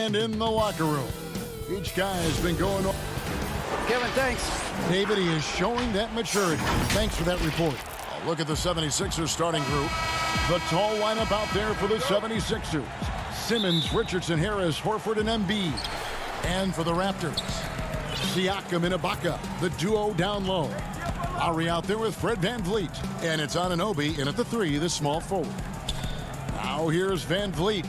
And in the locker room, each guy has been going on. Kevin, thanks. David, he is showing that maturity. Thanks for that report. Look at the 76ers starting group. The tall lineup out there for the 76ers. Simmons, Richardson, Harris, Horford, and Embiid. And for the Raptors, Siakam and Ibaka, the duo down low. Lowry out there with Fred VanVleet. And it's Anunoby in at the 3, the small forward. Now here's VanVleet.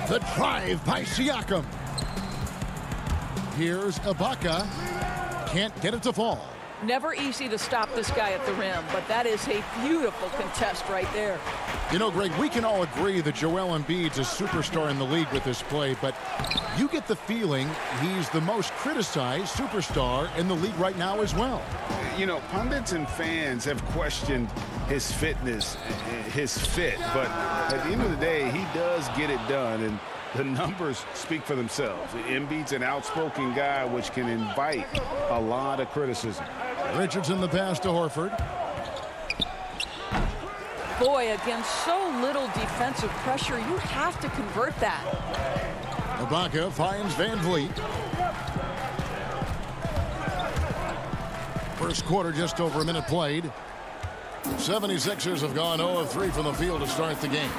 The drive by Siakam. Here's Ibaka. Can't get it to fall. Never easy to stop this guy at the rim, but that is a beautiful contest right there. You know, Greg, we can all agree that Joel Embiid's a superstar in the league with this play, but you get the feeling he's the most criticized superstar in the league right now as well. You know, pundits and fans have questioned his fitness, his fit, but at the end of the day, he does get it done, and the numbers speak for themselves. Embiid's an outspoken guy, which can invite a lot of criticism. Richardson the pass to Horford. Boy, against so little defensive pressure, you have to convert that. Ibaka finds VanVleet. First quarter, just over a minute played. 76ers have gone 0 of 3 from the field to start the game.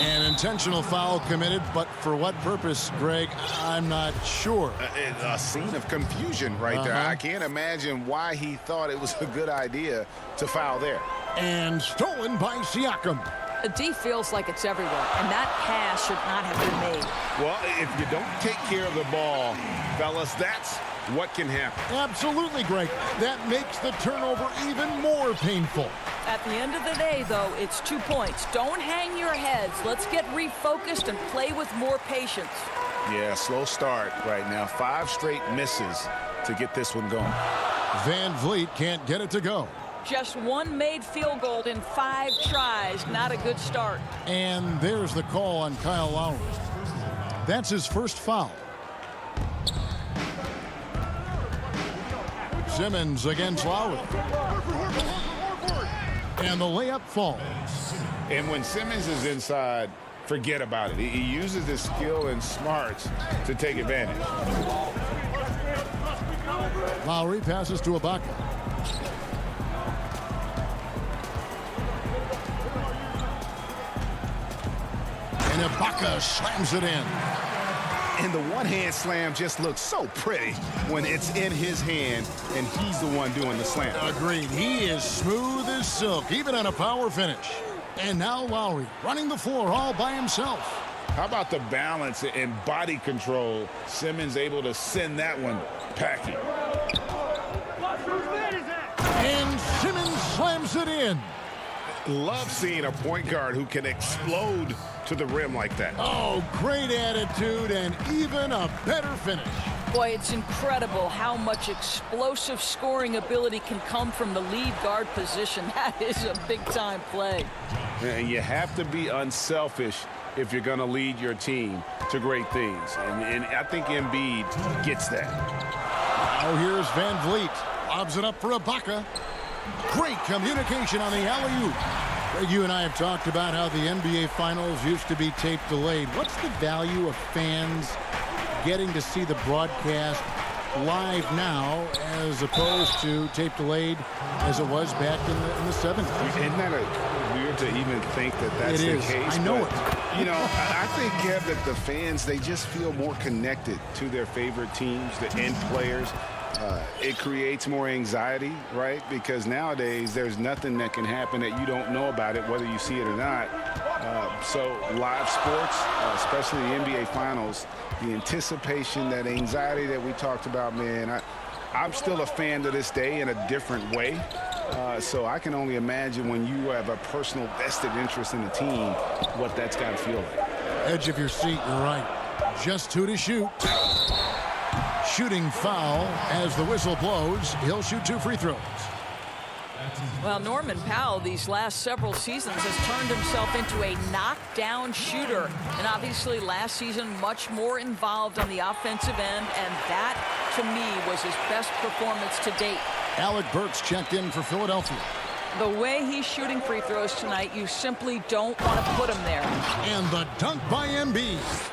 An intentional foul committed, but for what purpose, Greg, I'm not sure. A scene of confusion right there. I can't imagine why he thought it was a good idea to foul there. And stolen by Siakam. The D feels like it's everywhere, and that pass should not have been made. Well, if you don't take care of the ball, fellas, that's what can happen. Absolutely, Greg. That makes the turnover even more painful. At the end of the day, though, it's 2 points. Don't hang your heads. Let's get refocused and play with more patience. Yeah, slow start right now. 5 straight misses to get this one going. VanVleet can't get it to go. Just one made field goal in 5 tries. Not a good start. And there's the call on Kyle Lowry. That's his first foul. Simmons against Lowry. And the layup falls. And when Simmons is inside, forget about it. He uses his skill and smarts to take advantage. Lowry passes to Ibaka. And Ibaka slams it in. And the one-hand slam just looks so pretty when it's in his hand and he's the one doing the slam. Agreed. He is smooth as silk, even on a power finish. And now Lowry running the floor all by himself. How about the balance and body control? Simmons able to send that one packing. And Simmons slams it in. Love seeing a point guard who can explode to the rim like that. Oh, great attitude and even a better finish. Boy, it's incredible how much explosive scoring ability can come from the lead guard position. That is a big-time play. And you have to be unselfish if you're going to lead your team to great things. And I think Embiid gets that. Now here's VanVleet. Lobs it up for Ibaka. Great communication on the alley-oop. You and I have talked about how the NBA Finals used to be tape delayed. What's the value of fans getting to see the broadcast live now as opposed to tape delayed as it was back in the 70s? Isn't that weird to even think that that's the case? I know but, it. You know, I think, Kev, that the fans, they just feel more connected to their favorite teams, the end players. It creates more anxiety, right? Because nowadays there's nothing that can happen that you don't know about it, whether you see it or not. So live sports, especially the NBA Finals, the anticipation, that anxiety that we talked about, man, I'm still a fan to this day in a different way. So I can only imagine when you have a personal vested interest in the team, what that's got to feel like. Edge of your seat, you're right. Just 2 to shoot. Shooting foul as the whistle blows. He'll shoot 2 free throws. Well, Norman Powell these last several seasons has turned himself into a knockdown shooter. And obviously last season much more involved on the offensive end. And that, to me, was his best performance to date. Alec Burks checked in for Philadelphia. The way he's shooting free throws tonight, you simply don't want to put him there. And the dunk by Embiid.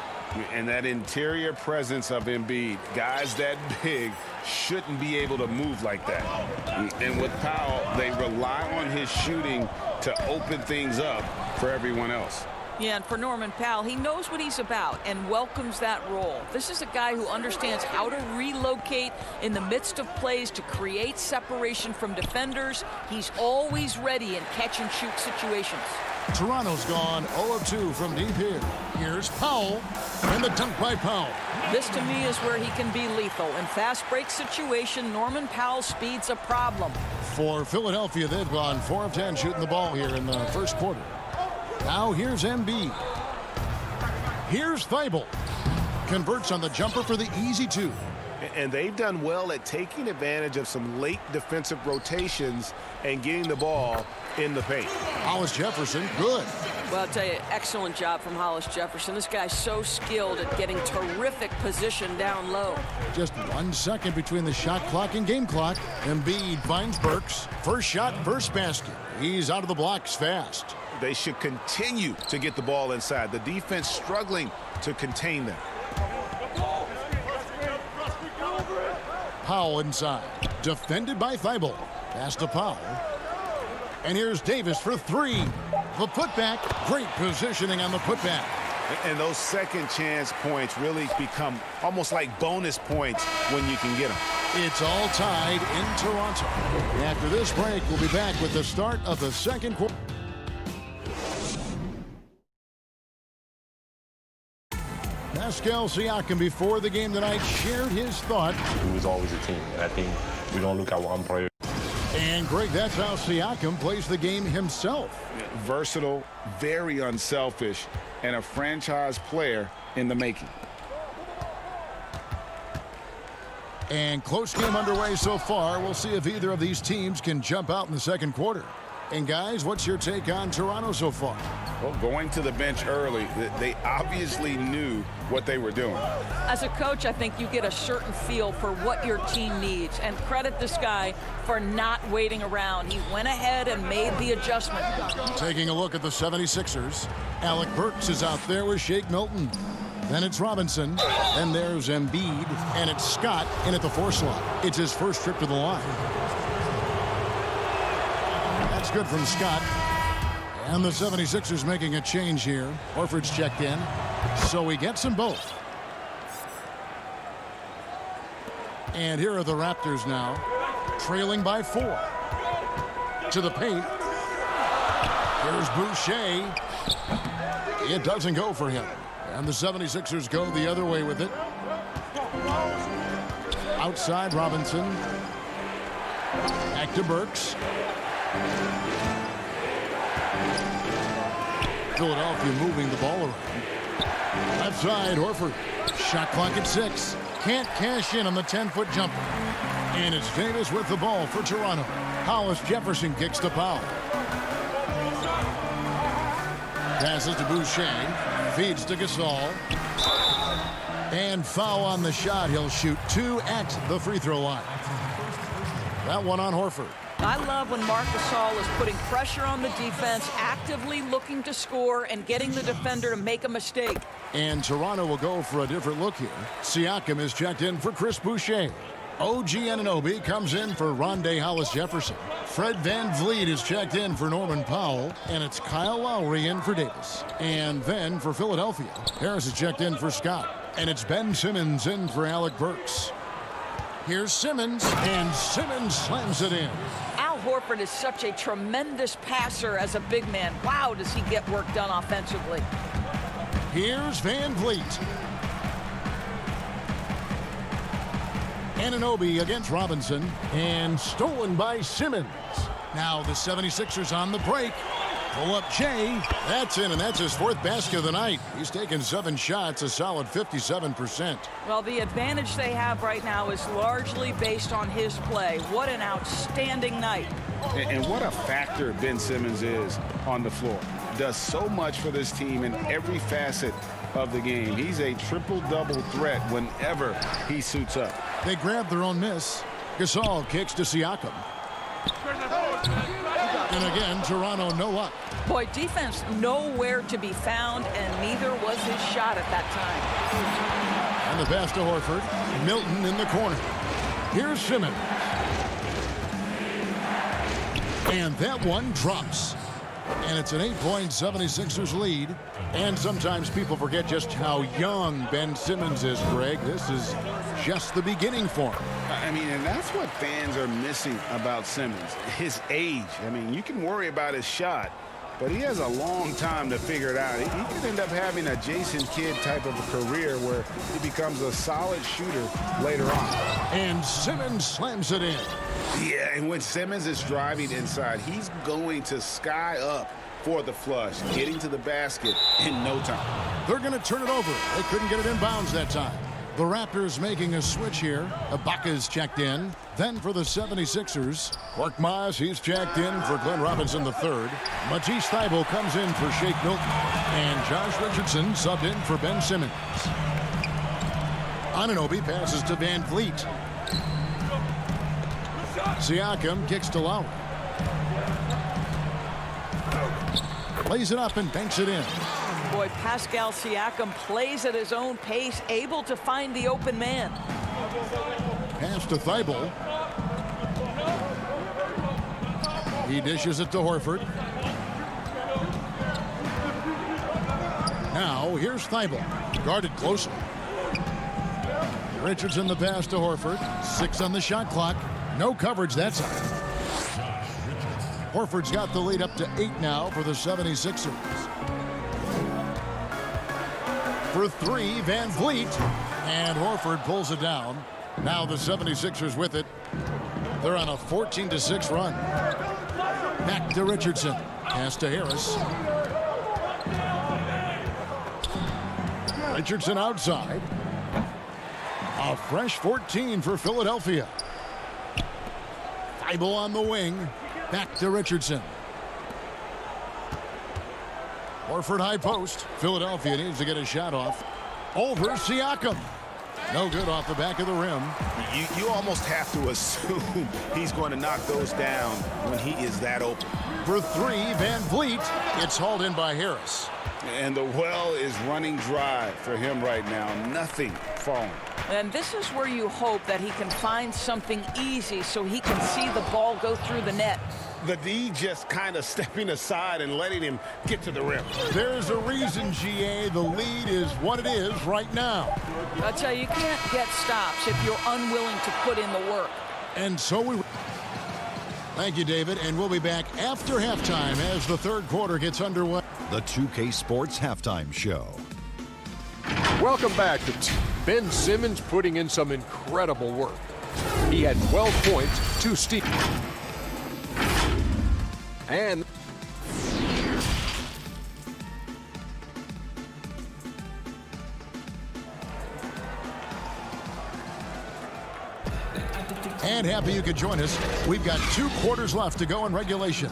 And that interior presence of Embiid, guys that big shouldn't be able to move like that. And with Powell, they rely on his shooting to open things up for everyone else. Yeah, and for Norman Powell, he knows what he's about and welcomes that role. This is a guy who understands how to relocate in the midst of plays to create separation from defenders. He's always ready in catch-and-shoot situations. Toronto's gone 0 of 2 from deep here. Here's Powell, and the dunk by Powell. This, to me, is where he can be lethal. In fast break situation, Norman Powell's speed's a problem. For Philadelphia, they've gone 4 of 10 shooting the ball here in the first quarter. Now here's Embiid. Here's Thibault. Converts on the jumper for the easy 2. And they've done well at taking advantage of some late defensive rotations and getting the ball in the paint. Hollis Jefferson, good. Well, I'll tell you, excellent job from Hollis Jefferson. This guy's so skilled at getting terrific position down low. Just 1 second between the shot clock and game clock. Embiid finds Burks. First shot, first basket. He's out of the blocks fast. They should continue to get the ball inside. The defense struggling to contain them. Powell inside. Defended by Thibault. Pass to Powell. And here's Davis for 3. The putback. Great positioning on the putback. And those second chance points really become almost like bonus points when you can get them. It's all tied in Toronto. After this break, we'll be back with the start of the second quarter. Pascal Siakam, before the game tonight, shared his thought. It was always a team. I think we don't look at one player. And, Greg, that's how Siakam plays the game himself. Versatile, very unselfish, and a franchise player in the making. And close game underway so far. We'll see if either of these teams can jump out in the second quarter. And, guys, what's your take on Toronto so far? Well, going to the bench early, they obviously knew what they were doing. As a coach, I think you get a certain feel for what your team needs. And credit this guy for not waiting around. He went ahead and made the adjustment. Taking a look at the 76ers. Alec Burks is out there with Shake Milton. Then it's Robinson. Then there's Embiid. And it's Scott in at the 4 slot. It's his first trip to the line. That's good from Scott. And the 76ers making a change here. Horford's checked in. So he gets them both. And here are the Raptors now. Trailing by 4. To the paint. Here's Boucher. It doesn't go for him. And the 76ers go the other way with it. Outside Robinson. Back to Burks. Philadelphia moving the ball around. Left side, Horford. Shot clock at 6. Can't cash in on the 10-foot jumper. And it's Davis with the ball for Toronto. Hollis Jefferson kicks to Powell. Passes to Boucher. Feeds to Gasol. And foul on the shot. He'll shoot 2 at the free throw line. That one on Horford. I love when Marc Gasol is putting pressure on the defense, actively looking to score and getting the defender to make a mistake. And Toronto will go for a different look here. Siakam is checked in for Chris Boucher. OG Anunoby comes in for Rondé Hollis Jefferson. Fred VanVleet is checked in for Norman Powell. And it's Kyle Lowry in for Davis. And then for Philadelphia, Harris is checked in for Scott. And it's Ben Simmons in for Alec Burks. Here's Simmons, and Simmons slams it in. Al Horford is such a tremendous passer as a big man. Wow, does he get work done offensively. Here's VanVleet. Anunoby against Robinson, and stolen by Simmons. Now the 76ers on the break. Pull up Jay. That's in, and that's his 4th basket of the night. He's taken 7 shots, a solid 57%. Well, the advantage they have right now is largely based on his play. What an outstanding night. And what a factor Ben Simmons is on the floor. Does so much for this team in every facet of the game. He's a triple-double threat whenever he suits up. They grab their own miss. Gasol kicks to Siakam. And again, Toronto no luck. Boy, defense nowhere to be found, and neither was his shot at that time. And the pass to Horford. Milton in the corner. Here's Simmons. And that one drops. And it's an 8-point 76ers lead. And sometimes people forget just how young Ben Simmons is, Greg. This is just the beginning for him. I mean, and that's what fans are missing about Simmons, his age. I mean, you can worry about his shot, but he has a long time to figure it out. He could end up having a Jason Kidd type of a career where he becomes a solid shooter later on. And Simmons slams it in. Yeah, and when Simmons is driving inside, he's going to sky up for the flush, getting to the basket in no time. They're going to turn it over. They couldn't get it in bounds that time. The Raptors making a switch here. Ibaka's checked in. Then for the 76ers, Korkmaz, he's checked in for Glenn Robinson III. Matisse Thybulle comes in for Shake Milton. And Josh Richardson subbed in for Ben Simmons. Anunoby passes to Van Vliet. Siakam kicks to Lowry. Lays it up and banks it in. Boy, Pascal Siakam plays at his own pace, able to find the open man. Pass to Thybulle. He dishes it to Horford. Now here's Thybulle, guarded closely. Richardson the pass to Horford. 6 on the shot clock. No coverage that time. Horford's got the lead up to 8 now for the 76ers. For 3, Van Vliet. And Horford pulls it down. Now the 76ers with it. They're on a 14-6 run. Back to Richardson. Pass to Harris. Richardson outside. A fresh 14 for Philadelphia. Thybulle on the wing. Back to Richardson. Horford high post. Philadelphia needs to get a shot off. Over Siakam. No good off the back of the rim. You almost have to assume he's going to knock those down when he is that open. For 3, Van Vliet. It's hauled in by Harris. And the well is running dry for him right now. Nothing falling. And this is where you hope that he can find something easy so he can see the ball go through the net. The D just kind of stepping aside and letting him get to the rim. There's a reason, GA. The lead is what it is right now. I tell you, you can't get stops if you're unwilling to put in the work. And so we... Thank you, David. And we'll be back after halftime as the third quarter gets underway. The 2K Sports Halftime Show. Welcome back to Ben Simmons putting in some incredible work. He had 12 points, 2 steals. And happy you could join us. We've got 2 quarters left to go in regulation.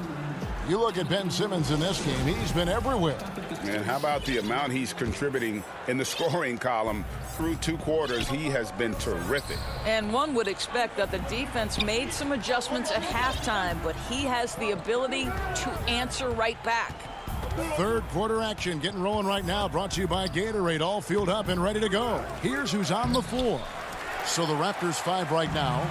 You look at Ben Simmons in this game, he's been everywhere. And how about the amount he's contributing in the scoring column through 2 quarters? He has been terrific. And one would expect that the defense made some adjustments at halftime, but he has the ability to answer right back. Third quarter action getting rolling right now, brought to you by Gatorade, all fueled up and ready to go. Here's who's on the floor. So the Raptors 5 right now.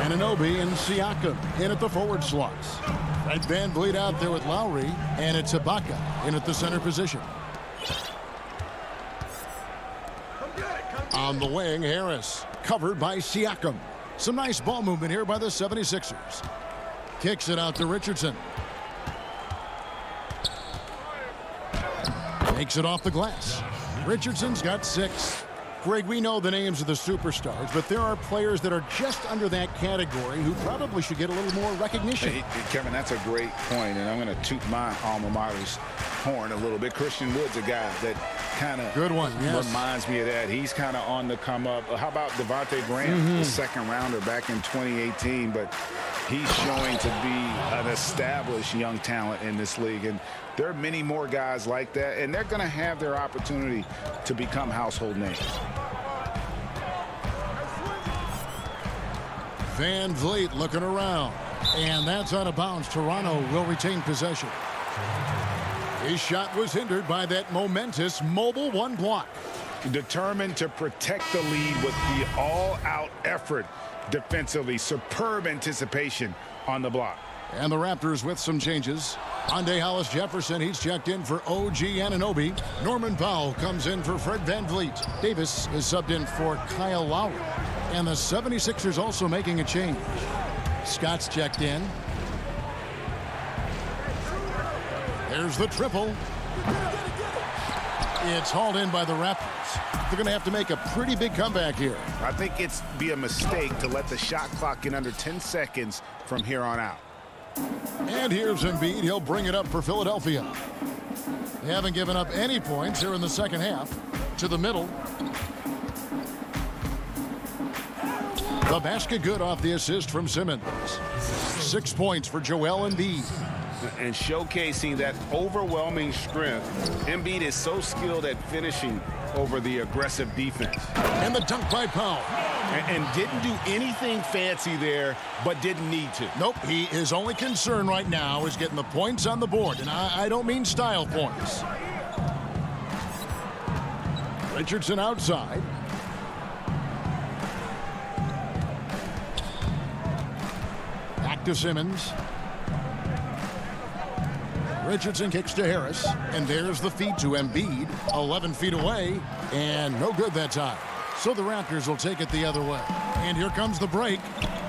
Anunoby and Siakam in at the forward slots. Right, Van Vliet out there with Lowry, and it's Ibaka in at the center position. On the wing, Harris, covered by Siakam. Some nice ball movement here by the 76ers. Kicks it out to Richardson. Takes it off the glass. Richardson's got 6. Greg, we know the names of the superstars, but there are players that are just under that category who probably should get a little more recognition. Hey, Kevin, that's a great point, and I'm going to toot my alma mater's horn a little bit. Christian Wood's a guy that kind of reminds me of that. He's kind of on the come up. How about Devontae Graham, the second rounder back in 2018, but he's showing to be an established young talent in this league, and there are many more guys like that, and they're going to have their opportunity to become household names. Van Vliet looking around. And that's out of bounds. Toronto will retain possession. His shot was hindered by that momentous mobile one block. Determined to protect the lead with the all-out effort defensively. Superb anticipation on the block. And the Raptors with some changes. Andre Hollis-Jefferson, he's checked in for OG Anunoby. Norman Powell comes in for Fred VanVleet. Davis is subbed in for Kyle Lowry. And the 76ers also making a change. Scott's checked in. There's the triple. It's hauled in by the Raptors. They're going to have to make a pretty big comeback here. I think it's be a mistake to let the shot clock get under 10 seconds from here on out. And here's Embiid. He'll bring it up for Philadelphia. They haven't given up any points here in the second half. To the middle. The basket good off the assist from Simmons. 6 points for Joel Embiid. And showcasing that overwhelming strength. Embiid is so skilled at finishing over the aggressive defense. And the dunk by Powell. And didn't do anything fancy there, but didn't need to. Nope, his only concern right now is getting the points on the board. And I don't mean style points. Richardson outside. Back to Simmons. Richardson kicks to Harris, and there's the feed to Embiid, 11 feet away, and no good that time. So the Raptors will take it the other way. And here comes the break.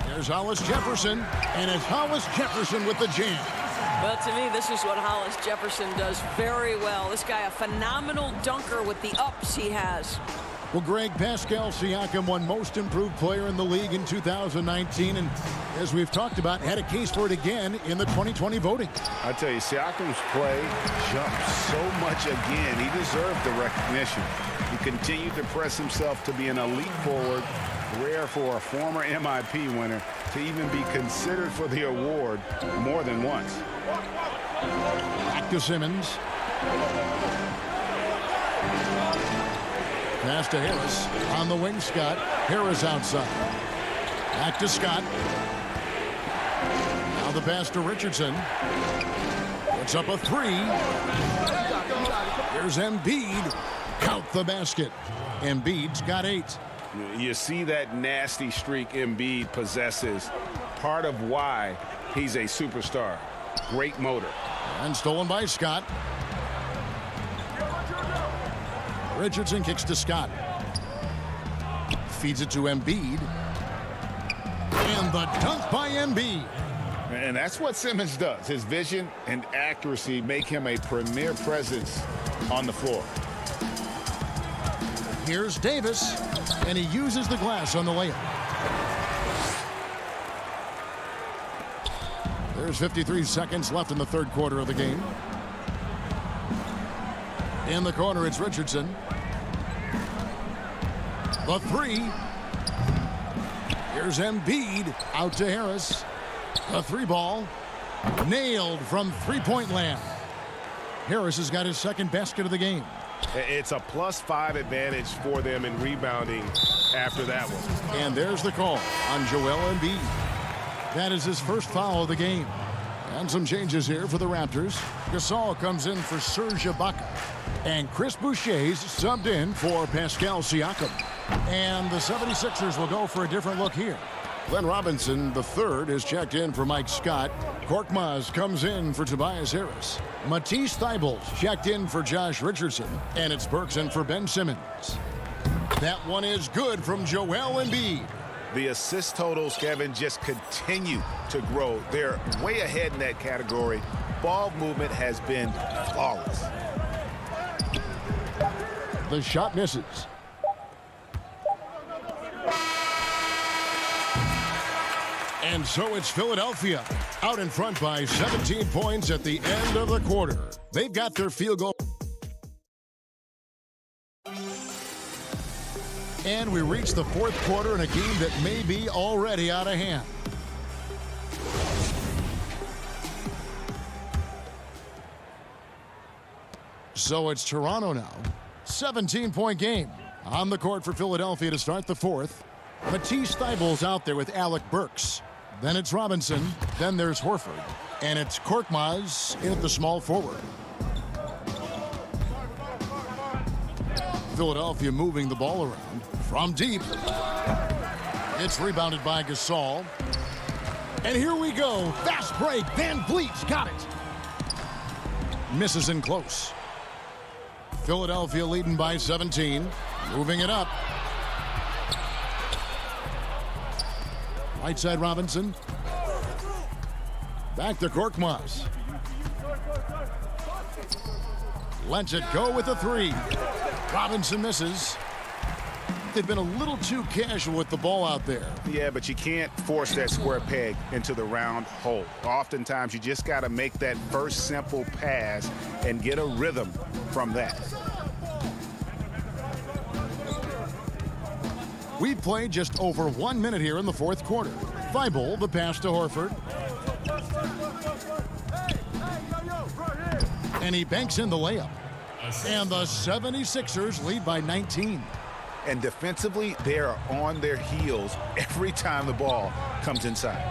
There's Hollis-Jefferson, and it's Hollis-Jefferson with the jam. Well, to me, this is what Hollis-Jefferson does very well. This guy, a phenomenal dunker with the ups he has. Well, Greg, Pascal Siakam won Most Improved Player in the league in 2019, and as we've talked about, had a case for it again in the 2020 voting. I tell you, Siakam's play jumped so much again. He deserved the recognition. He continued to press himself to be an elite forward. Rare for a former MIP winner to even be considered for the award more than once. Back to Simmons. Pass to Harris. On the wing, Scott. Harris outside. Back to Scott. Now the pass to Richardson. Puts up a three. Here's Embiid. Count the basket. Embiid's got 8. You see that nasty streak Embiid possesses. Part of why he's a superstar. Great motor. And stolen by Scott. Richardson kicks to Scott. Feeds it to Embiid. And the dunk by Embiid. And that's what Simmons does. His vision and accuracy make him a premier presence on the floor. Here's Davis, and he uses the glass on the layup. There's 53 seconds left in the third quarter of the game. In the corner, it's Richardson. The three. Here's Embiid out to Harris. The three ball. Nailed from three-point land. Harris has got his second basket of the game. It's a +5 advantage for them in rebounding after that one. And there's the call on Joel Embiid. That is his first foul of the game. And some changes here for the Raptors. Gasol comes in for Serge Ibaka. And Chris Boucher's subbed in for Pascal Siakam. And the 76ers will go for a different look here. Glenn Robinson, the third, is checked in for Mike Scott. Korkmaz comes in for Tobias Harris. Matisse Thybulle checked in for Josh Richardson. And it's Burks in for Ben Simmons. That one is good from Joel Embiid. The assist totals, Kevin, just continue to grow. They're way ahead in that category. Ball movement has been flawless. The shot misses. And so it's Philadelphia out in front by 17 points at the end of the quarter. They've got their field goal. And we reach the fourth quarter in a game that may be already out of hand. So it's Toronto now. 17-point game. On the court for Philadelphia to start the fourth. Matisse Thybulle's out there with Alec Burks. Then it's Robinson. Then there's Horford. And it's Korkmaz in at the small forward. Philadelphia moving the ball around from deep. It's rebounded by Gasol. And here we go. Fast break. Van Vliet's got it. Misses in close. Philadelphia leading by 17. Moving it up. Right side Robinson. Back to Korkmaz. Lets it go with a three. Robinson misses. They've been a little too casual with the ball out there. Yeah, but you can't force that square peg into the round hole. Oftentimes, you just got to make that first simple pass and get a rhythm from that. We played just over 1 minute here in the fourth quarter. Thibault, the pass to Horford. And he banks in the layup. And the 76ers lead by 19. And defensively, they are on their heels every time the ball comes inside.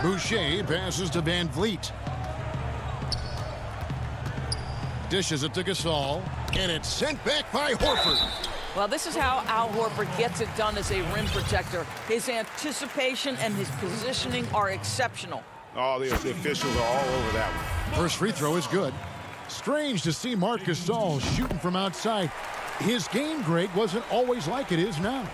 Boucher passes to Van Vliet. Dishes it to Gasol. And it's sent back by Horford. Well, this is how Al Horford gets it done as a rim protector. His anticipation and his positioning are exceptional. Oh, the officials are all over that one. First free throw is good. Strange to see Marc Gasol shooting from outside. His game, Greg, wasn't always like it is now.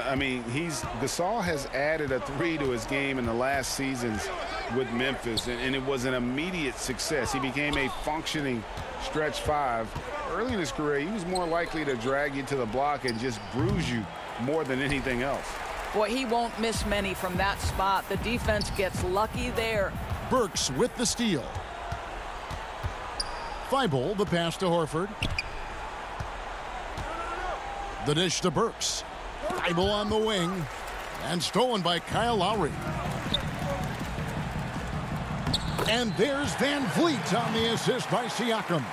I mean, Gasol has added a three to his game in the last seasons with Memphis, and it was an immediate success. He became a functioning stretch five. Early in his career, he was more likely to drag you to the block and just bruise you more than anything else. Boy, he won't miss many from that spot. The defense gets lucky there. Burks with the steal. Thibault, the pass to Horford. The dish to Burks. Thibault on the wing. And stolen by Kyle Lowry. And there's Van Vliet on the assist by Siakam.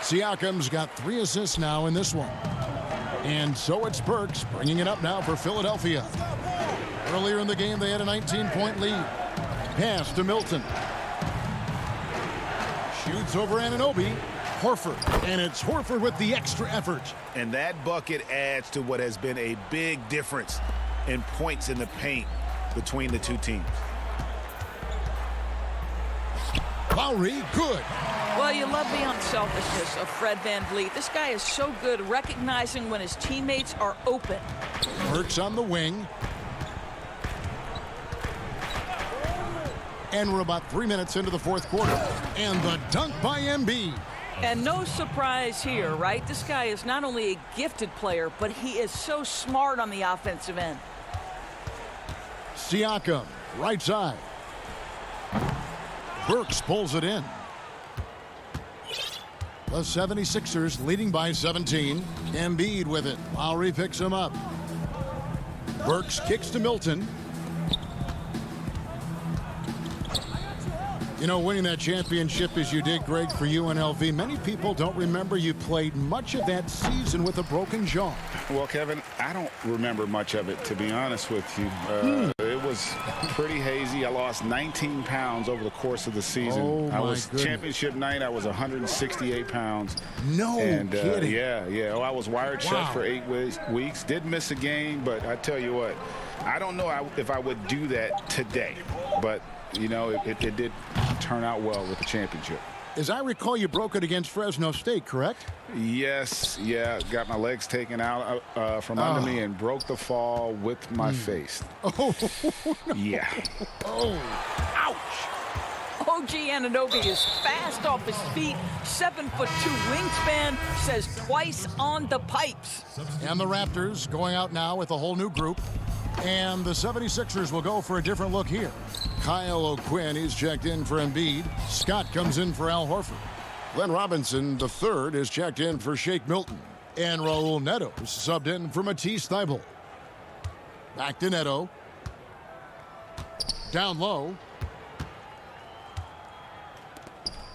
Siakam's got 3 assists now in this one. And so it's Burks bringing it up now for Philadelphia. Earlier in the game, they had a 19-point lead. Pass to Milton. Shoots over Anunoby. Horford. And it's Horford with the extra effort. And that bucket adds to what has been a big difference in points in the paint between the two teams. Lowry, good. Well, you love the unselfishness of Fred VanVleet. This guy is so good recognizing when his teammates are open. Burks on the wing. And we're about 3 minutes into the fourth quarter. And the dunk by Embiid. And no surprise here, right? This guy is not only a gifted player, but he is so smart on the offensive end. Siakam, right side. Burks pulls it in. The 76ers leading by 17. Embiid with it. Lowry picks him up. Burks kicks to Milton. You know, winning that championship as you did, Greg, for UNLV, many people don't remember you played much of that season with a broken jaw. Well, Kevin, I don't remember much of it, to be honest with you. It was pretty hazy. I lost 19 pounds over the course of the season. Oh, I was goodness. Championship night, I was 168 pounds. No kidding. Yeah. Oh, I was wired shut for 8 weeks. Did miss a game, but I tell you what, I don't know if I would do that today. But, you know, it did turn out well with the championship. As I recall, you broke it against Fresno State, correct? Yes, yeah. Got my legs taken out from under me and broke the fall with my face. Oh, no. Yeah. Oh, ouch. OG Anunoby is fast off his feet, 7'2" wingspan, says twice on the pipes. And the Raptors going out now with a whole new group. And the 76ers will go for a different look here. Kyle O'Quinn, he's checked in for Embiid. Scott comes in for Al Horford. Glenn Robinson, the third, is checked in for Shake Milton. And Raul Neto is subbed in for Matisse Thybulle. Back to Neto. Down low.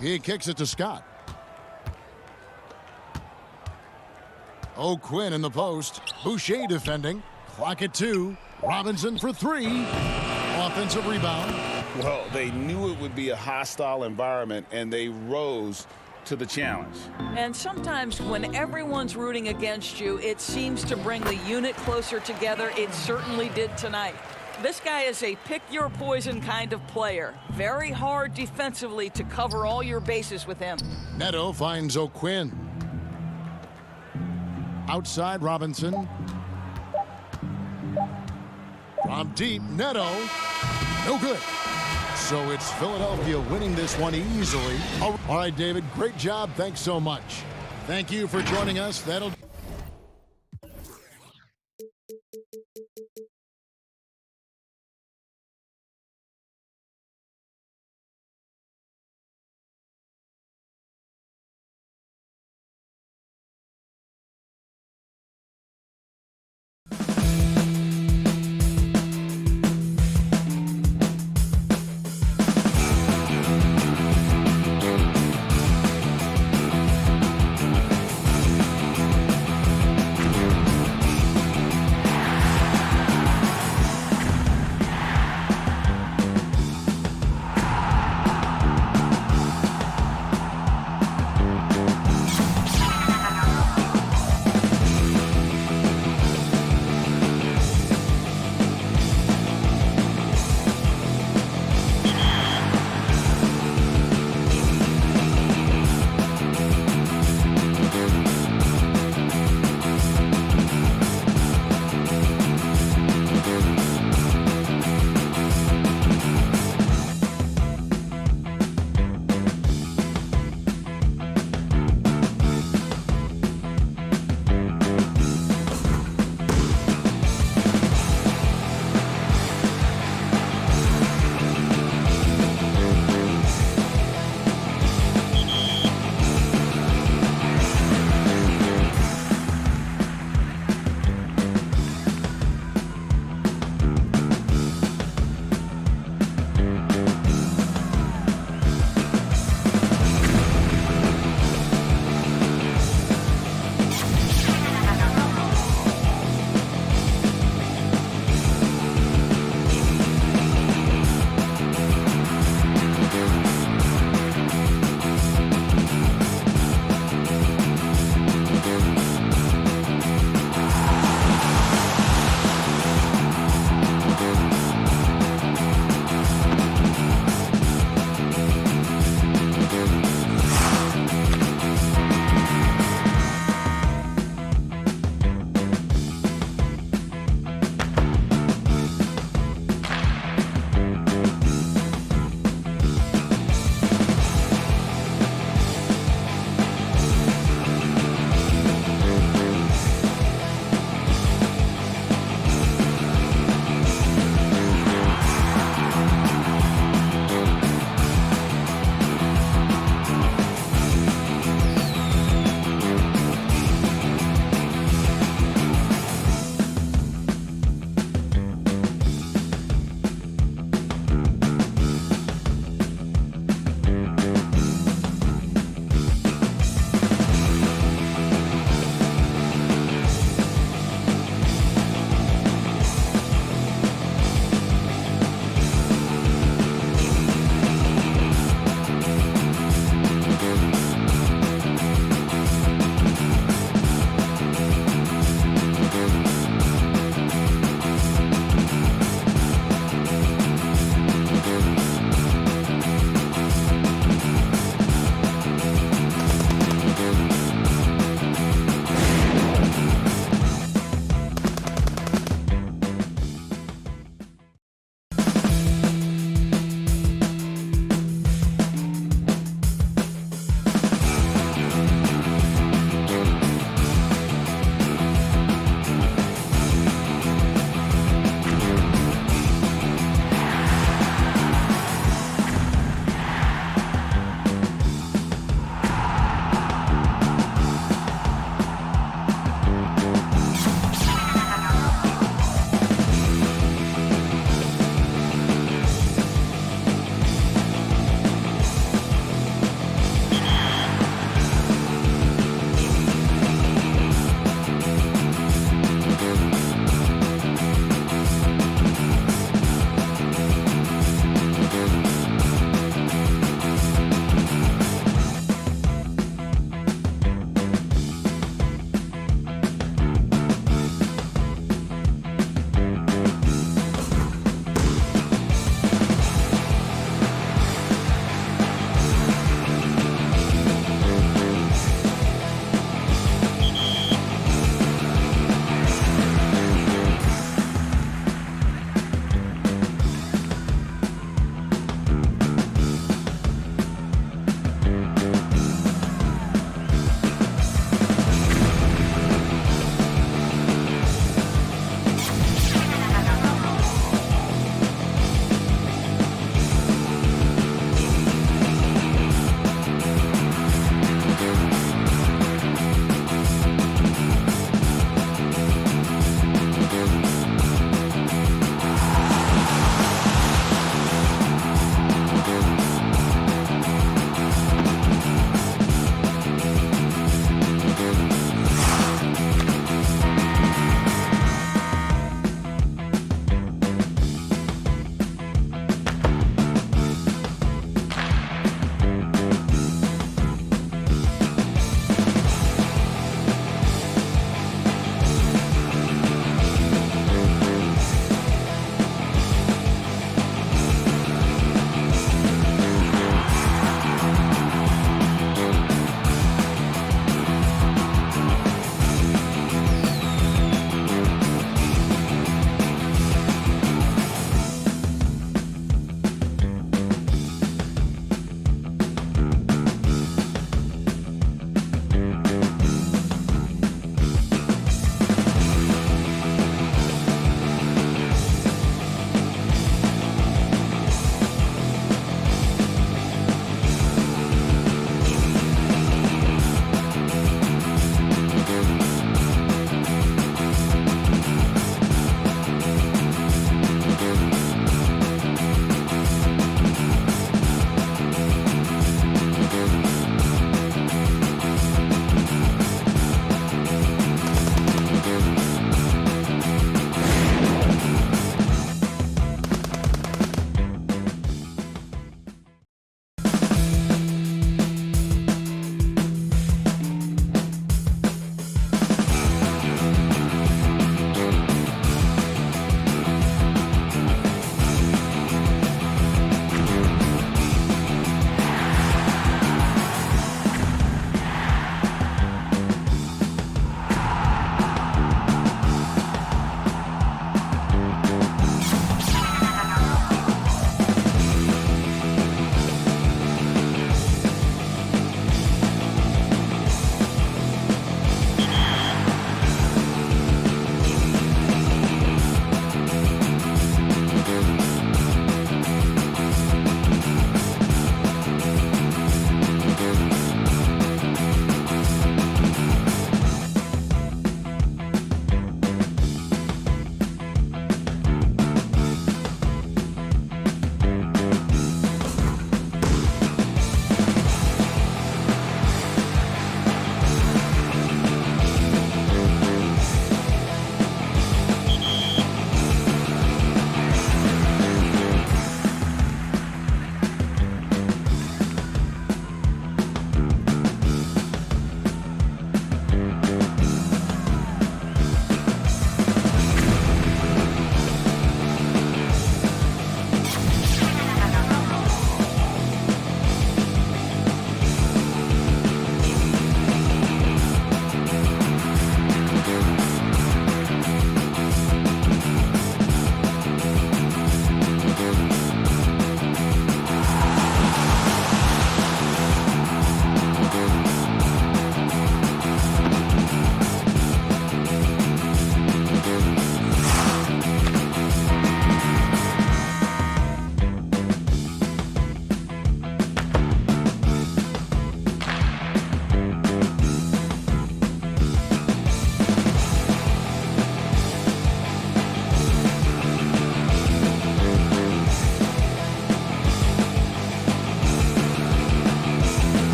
He kicks it to Scott. O'Quinn in the post. Boucher defending. Clock at 2. Robinson for three. Offensive rebound. Well, they knew it would be a hostile environment, and they rose to the challenge. And sometimes when everyone's rooting against you, it seems to bring the unit closer together. It certainly did tonight. This guy is a pick-your-poison kind of player. Very hard defensively to cover all your bases with him. Neto finds O'Quinn. Outside Robinson. From deep, Neto. No good. So it's Philadelphia winning this one easily. All right, David, great job. Thanks so much. Thank you for joining us. That'll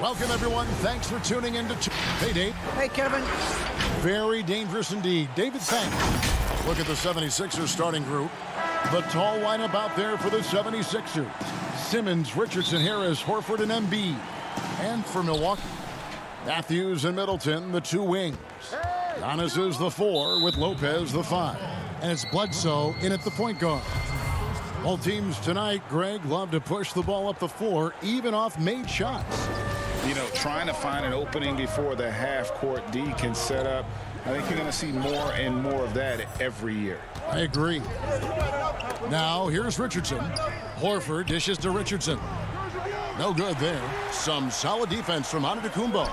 Welcome, everyone. Thanks for tuning in to Hey, Dave. Hey, Kevin. Very dangerous indeed. David, thanks. Look at the 76ers starting group. The tall lineup out there for the 76ers. Simmons, Richardson, Harris, Horford, and Embiid. And for Milwaukee, Matthews and Middleton, the two wings. Giannis is the 4 with Lopez the 5. And it's Bledsoe in at the point guard. Both teams tonight, Greg, love to push the ball up the floor, even off made shots. You know, trying to find an opening before the half-court D can set up. I think you're going to see more and more of that every year. I agree. Now, here's Richardson. Horford dishes to Richardson. No good there. Some solid defense from Antetokounmpo.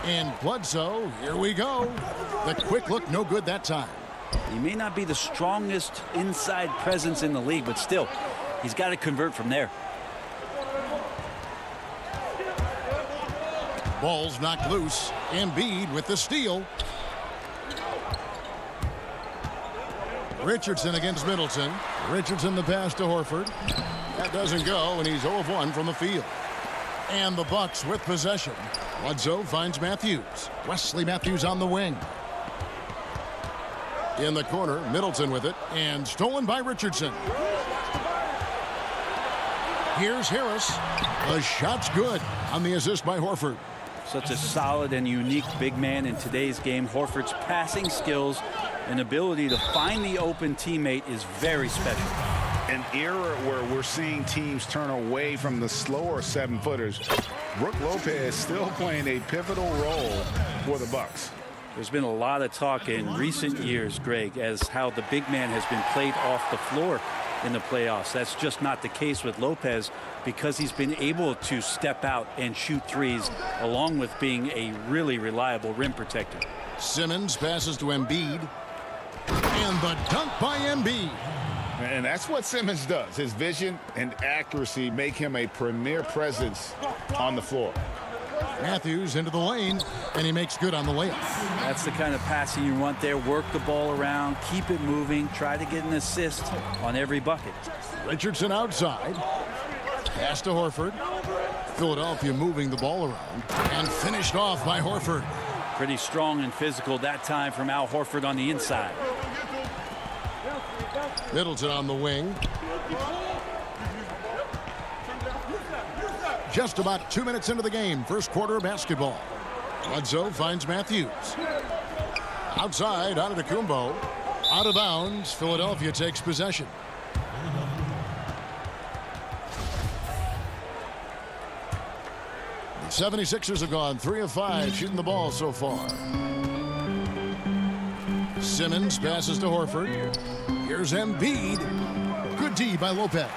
And Bledsoe, here we go. The quick look, no good that time. He may not be the strongest inside presence in the league, but still, he's got to convert from there. Ball's knocked loose. Embiid with the steal. Richardson against Middleton. Richardson the pass to Horford. That doesn't go, and he's 0 of 1 from the field. And the Bucks with possession. Bledsoe finds Matthews. Wesley Matthews on the wing. In the corner, Middleton with it, and stolen by Richardson. Here's Harris. The shot's good on the assist by Horford. Such a solid and unique big man in today's game. Horford's passing skills and ability to find the open teammate is very special. An era where we're seeing teams turn away from the slower 7-footers. Brook Lopez still playing a pivotal role for the Bucks. There's been a lot of talk in recent years, Greg, as how the big man has been played off the floor in the playoffs. That's just not the case with Lopez because he's been able to step out and shoot threes along with being a really reliable rim protector. Simmons passes to Embiid. And the dunk by Embiid. And that's what Simmons does. His vision and accuracy make him a premier presence on the floor. Matthews into the lane, and he makes good on the layup. That's the kind of passing you want there. Work the ball around, keep it moving, try to get an assist on every bucket. Richardson outside. Pass to Horford. Philadelphia moving the ball around, and finished off by Horford. Pretty strong and physical that time from Al Horford on the inside. Middleton on the wing. Just about 2 minutes into the game, first quarter of basketball. Bledsoe finds Matthews. Outside, Antetokounmpo. Out of bounds, Philadelphia takes possession. The 76ers have gone 3 of 5 shooting the ball so far. Simmons passes to Horford. Here's Embiid. Good D by Lopez.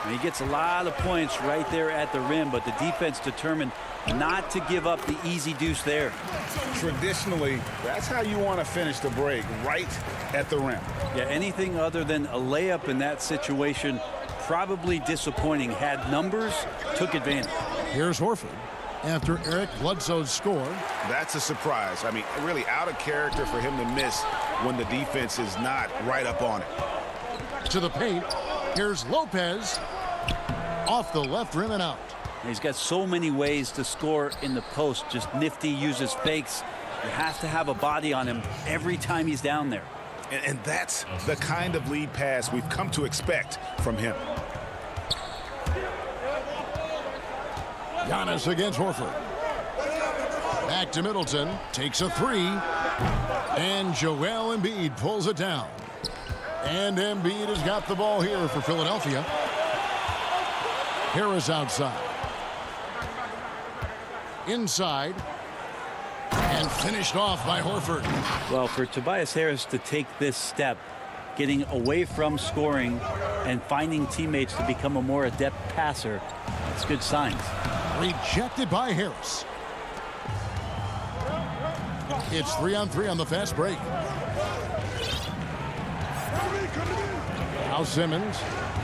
And he gets a lot of points right there at the rim, but the defense determined not to give up the easy deuce there. Traditionally, that's how you want to finish the break, right at the rim. Yeah, anything other than a layup in that situation, probably disappointing. Had numbers, took advantage. Here's Horford after Eric Bledsoe's score. That's a surprise. I mean, really out of character for him to miss when the defense is not right up on it. To the paint. Here's Lopez. Off the left rim and out. He's got so many ways to score in the post. Just nifty, uses fakes. You have to have a body on him every time he's down there. And that's the kind of lead pass we've come to expect from him. Giannis against Horford. Back to Middleton. Takes a 3. And Joel Embiid pulls it down. And Embiid has got the ball here for Philadelphia. Harris outside. Inside. And finished off by Horford. Well, for Tobias Harris to take this step, getting away from scoring and finding teammates to become a more adept passer, it's good signs. Rejected by Harris. It's 3-on-3 on the fast break. Now Simmons.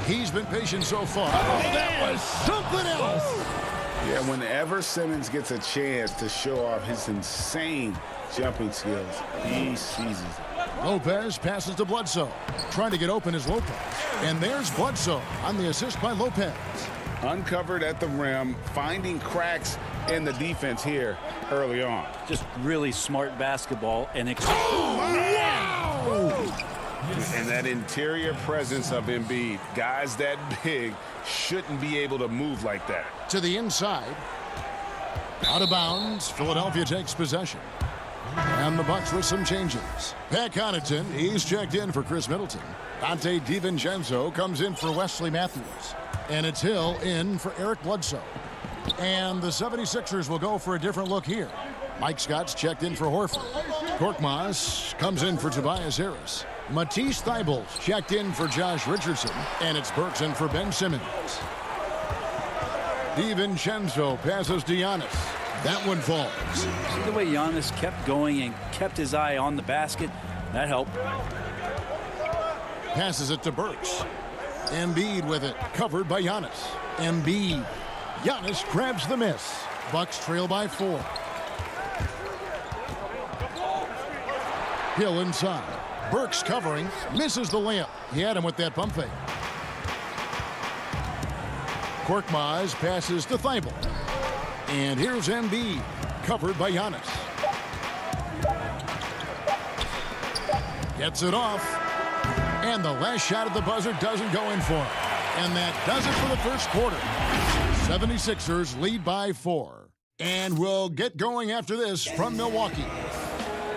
He's been patient so far. Oh, that was something else. Yeah, whenever Simmons gets a chance to show off his insane jumping skills, he seizes it. Lopez passes to Bledsoe. Trying to get open is Lopez. And there's Bledsoe on the assist by Lopez. Uncovered at the rim, finding cracks in the defense here early on. Just really smart basketball and And that interior presence of Embiid, guys that big shouldn't be able to move like that. To the inside. Out of bounds. Philadelphia takes possession. And the Bucks with some changes. Pat Connaughton, he's checked in for Chris Middleton. Dante DiVincenzo comes in for Wesley Matthews. And it's Hill in for Eric Bledsoe. And the 76ers will go for a different look here. Mike Scott's checked in for Horford. Korkmaz comes in for Tobias Harris. Matisse Thybulle's checked in for Josh Richardson. And it's Burks in for Ben Simmons. DiVincenzo passes to Giannis. That one falls. See the way Giannis kept going and kept his eye on the basket. That helped. Passes it to Burks. Embiid with it. Covered by Giannis. Embiid. Giannis grabs the miss. Bucks trail by 4. Hill inside. Burks covering. Misses the layup. He had him with that pump fake. Korkmaz passes to Thibault. And here's Embiid. Covered by Giannis. Gets it off. And the last shot at the buzzer doesn't go in for him. And that does it for the first quarter. 76ers lead by 4. And we'll get going after this from Milwaukee.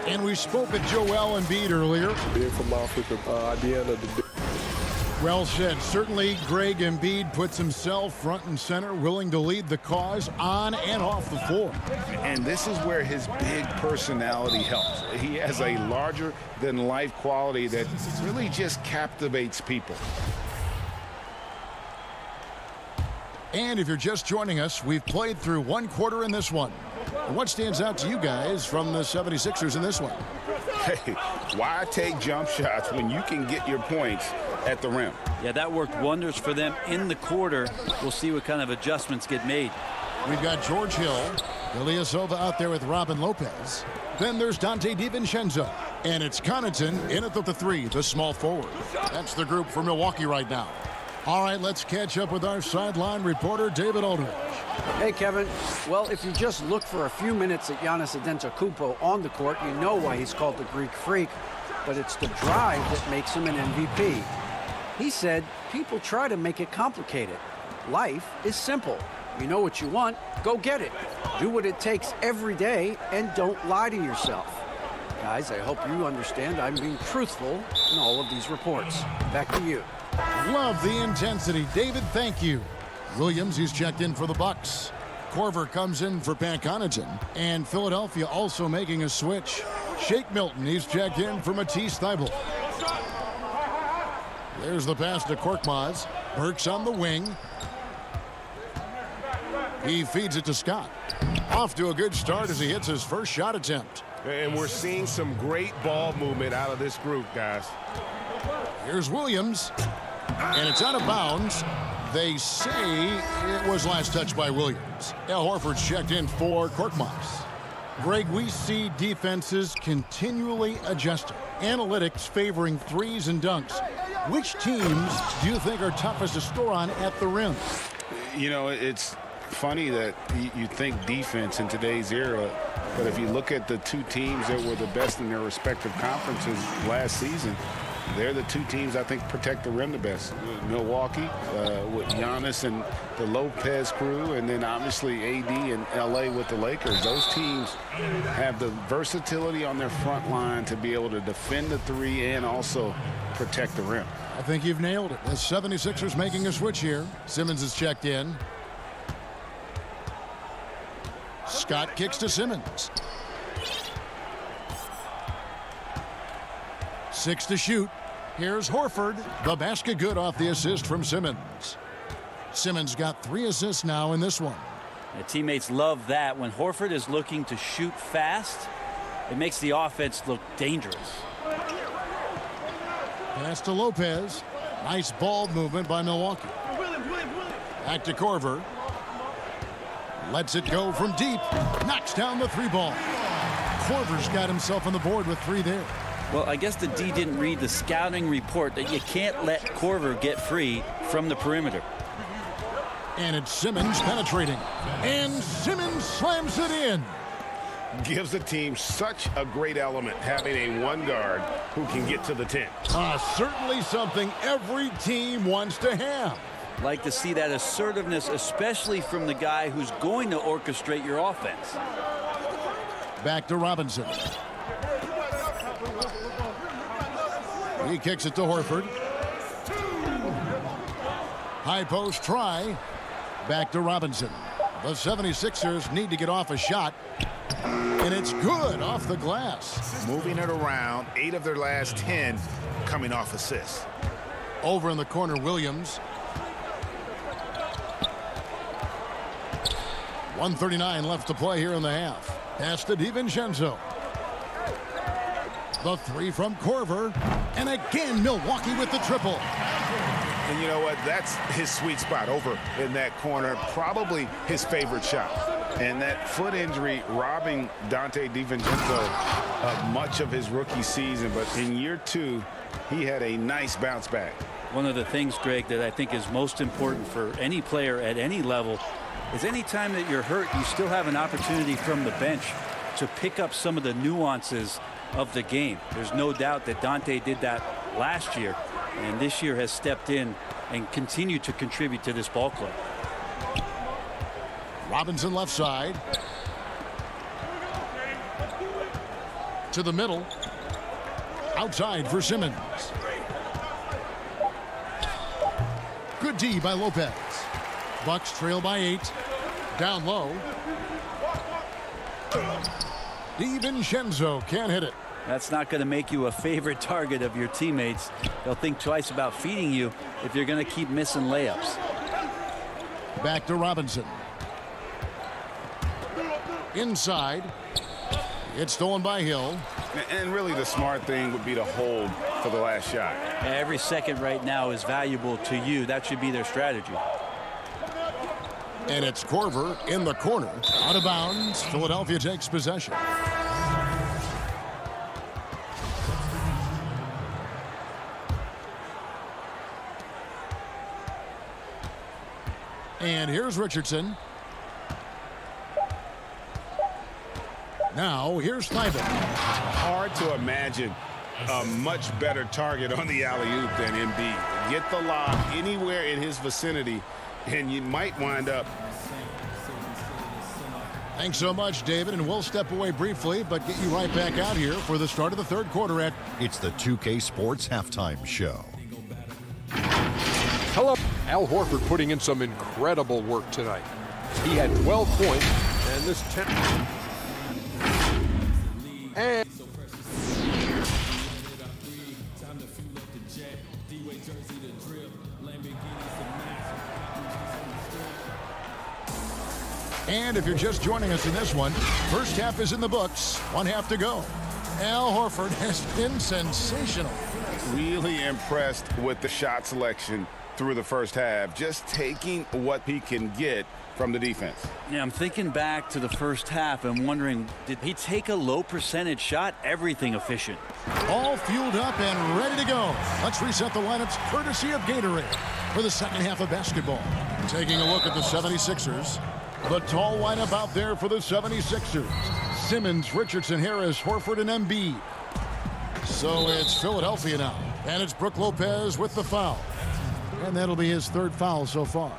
And we spoke with Joel Embiid earlier. Well said. Certainly, Greg Embiid puts himself front and center, willing to lead the cause on and off the floor. And this is where his big personality helps. He has a larger-than-life quality that really just captivates people. And if you're just joining us, we've played through one quarter in this one. What stands out to you guys from the 76ers in this one? Hey, why take jump shots when you can get your points at the rim? Yeah, that worked wonders for them in the quarter. We'll see what kind of adjustments get made. We've got George Hill, Ilyasova out there with Robin Lopez. Then there's Dante DiVincenzo. And it's Connaughton in at the 3, the small forward. That's the group for Milwaukee right now. All right, let's catch up with our sideline reporter, David Aldridge. Hey, Kevin. Well, if you just look for a few minutes at Giannis Antetokounmpo on the court, you know why he's called the Greek Freak. But it's the drive that makes him an MVP. He said, people try to make it complicated. Life is simple. You know what you want, go get it. Do what it takes every day, and don't lie to yourself. Guys, I hope you understand I'm being truthful in all of these reports. Back to you. Love the intensity. David, thank you. Williams, he's checked in for the Bucks. Korver comes in for Pat Connaughton. And Philadelphia also making a switch. Shake Milton, he's checked in for Matisse Thybulle. There's the pass to Korkmaz. Burks on the wing. He feeds it to Scott. Off to a good start as he hits his first shot attempt. And we're seeing some great ball movement out of this group, guys. Here's Williams. And it's out of bounds. They say it was last touched by Williams. Al Horford's checked in for Korkmaz. Greg, we see defenses continually adjusting. Analytics favoring threes and dunks. Which teams do you think are toughest to score on at the rim? You know, it's funny that you think defense in today's era, but if you look at the two teams that were the best in their respective conferences last season, they're the two teams I think protect the rim the best. Milwaukee with Giannis and the Lopez crew, and then obviously AD and LA with the Lakers. Those teams have the versatility on their front line to be able to defend the three and also protect the rim. I think you've nailed it. The 76ers making a switch here. Simmons is checked in. Scott kicks to Simmons. 6 to shoot. Here's Horford. The basket good off the assist from Simmons. Simmons got 3 assists now in this one. The teammates love that. When Horford is looking to shoot fast, it makes the offense look dangerous. Pass to Lopez. Nice ball movement by Milwaukee. Back to Korver. Lets it go from deep. Knocks down the 3 ball. Korver's got himself on the board with 3 there. Well, I guess the D didn't read the scouting report that you can't let Korver get free from the perimeter. And it's Simmons penetrating. And Simmons slams it in. Gives the team such a great element having a one guard who can get to the 10. Certainly something every team wants to have. Like to see that assertiveness, especially from the guy who's going to orchestrate your offense. Back to Robinson. He kicks it to Horford. High post try. Back to Robinson. The 76ers need to get off a shot. And it's good off the glass. Moving it around, 8 of their last 10 coming off assists. Over in the corner, Williams. 1:39 left to play here in the half. Pass to DiVincenzo. The three from Korver. And again, Milwaukee with the triple. And you know what? That's his sweet spot over in that corner. Probably his favorite shot. And that foot injury robbing Dante DiVincenzo of much of his rookie season. But in year 2, he had a nice bounce back. One of the things, Greg, that I think is most important for any player at any level is any time that you're hurt, you still have an opportunity from the bench to pick up some of the nuances of the game. There's no doubt that Dante did that last year, and this year has stepped in and continued to contribute to this ball club. Robinson left side. To the middle. Outside for Simmons. Good D by Lopez. Bucks trail by 8. Down low. DiVincenzo can't hit it. That's not going to make you a favorite target of your teammates. They'll think twice about feeding you if you're going to keep missing layups. Back to Robinson. Inside. It's stolen by Hill. And really the smart thing would be to hold for the last shot. Every second right now is valuable to you. That should be their strategy. And it's Korver in the corner. Out of bounds. Philadelphia takes possession. And here's Richardson. Now here's Thybulle. Hard to imagine a much better target on the alley-oop than Embiid. Get the lob anywhere in his vicinity, and you might wind up. Thanks so much, David, and we'll step away briefly, but get you right back out here for the start of the third quarter at... It's the 2K Sports Halftime Show. Hello. Al Horford putting in some incredible work tonight. He had 12 points, and this 10... And... And if you're just joining us in this one, first half is in the books. 1 half to go. Al Horford has been sensational. Really impressed with the shot selection through the first half, just taking what he can get from the defense. Yeah, I'm thinking back to the first half and wondering, did he take a low percentage shot? Everything efficient. All fueled up and ready to go. Let's reset the lineups courtesy of Gatorade for the second half of basketball. Taking a look at the 76ers. The tall lineup out there for the 76ers. Simmons, Richardson, Harris, Horford, and Embiid. So it's Philadelphia now. And it's Brook Lopez with the foul. And that'll be his third foul so far.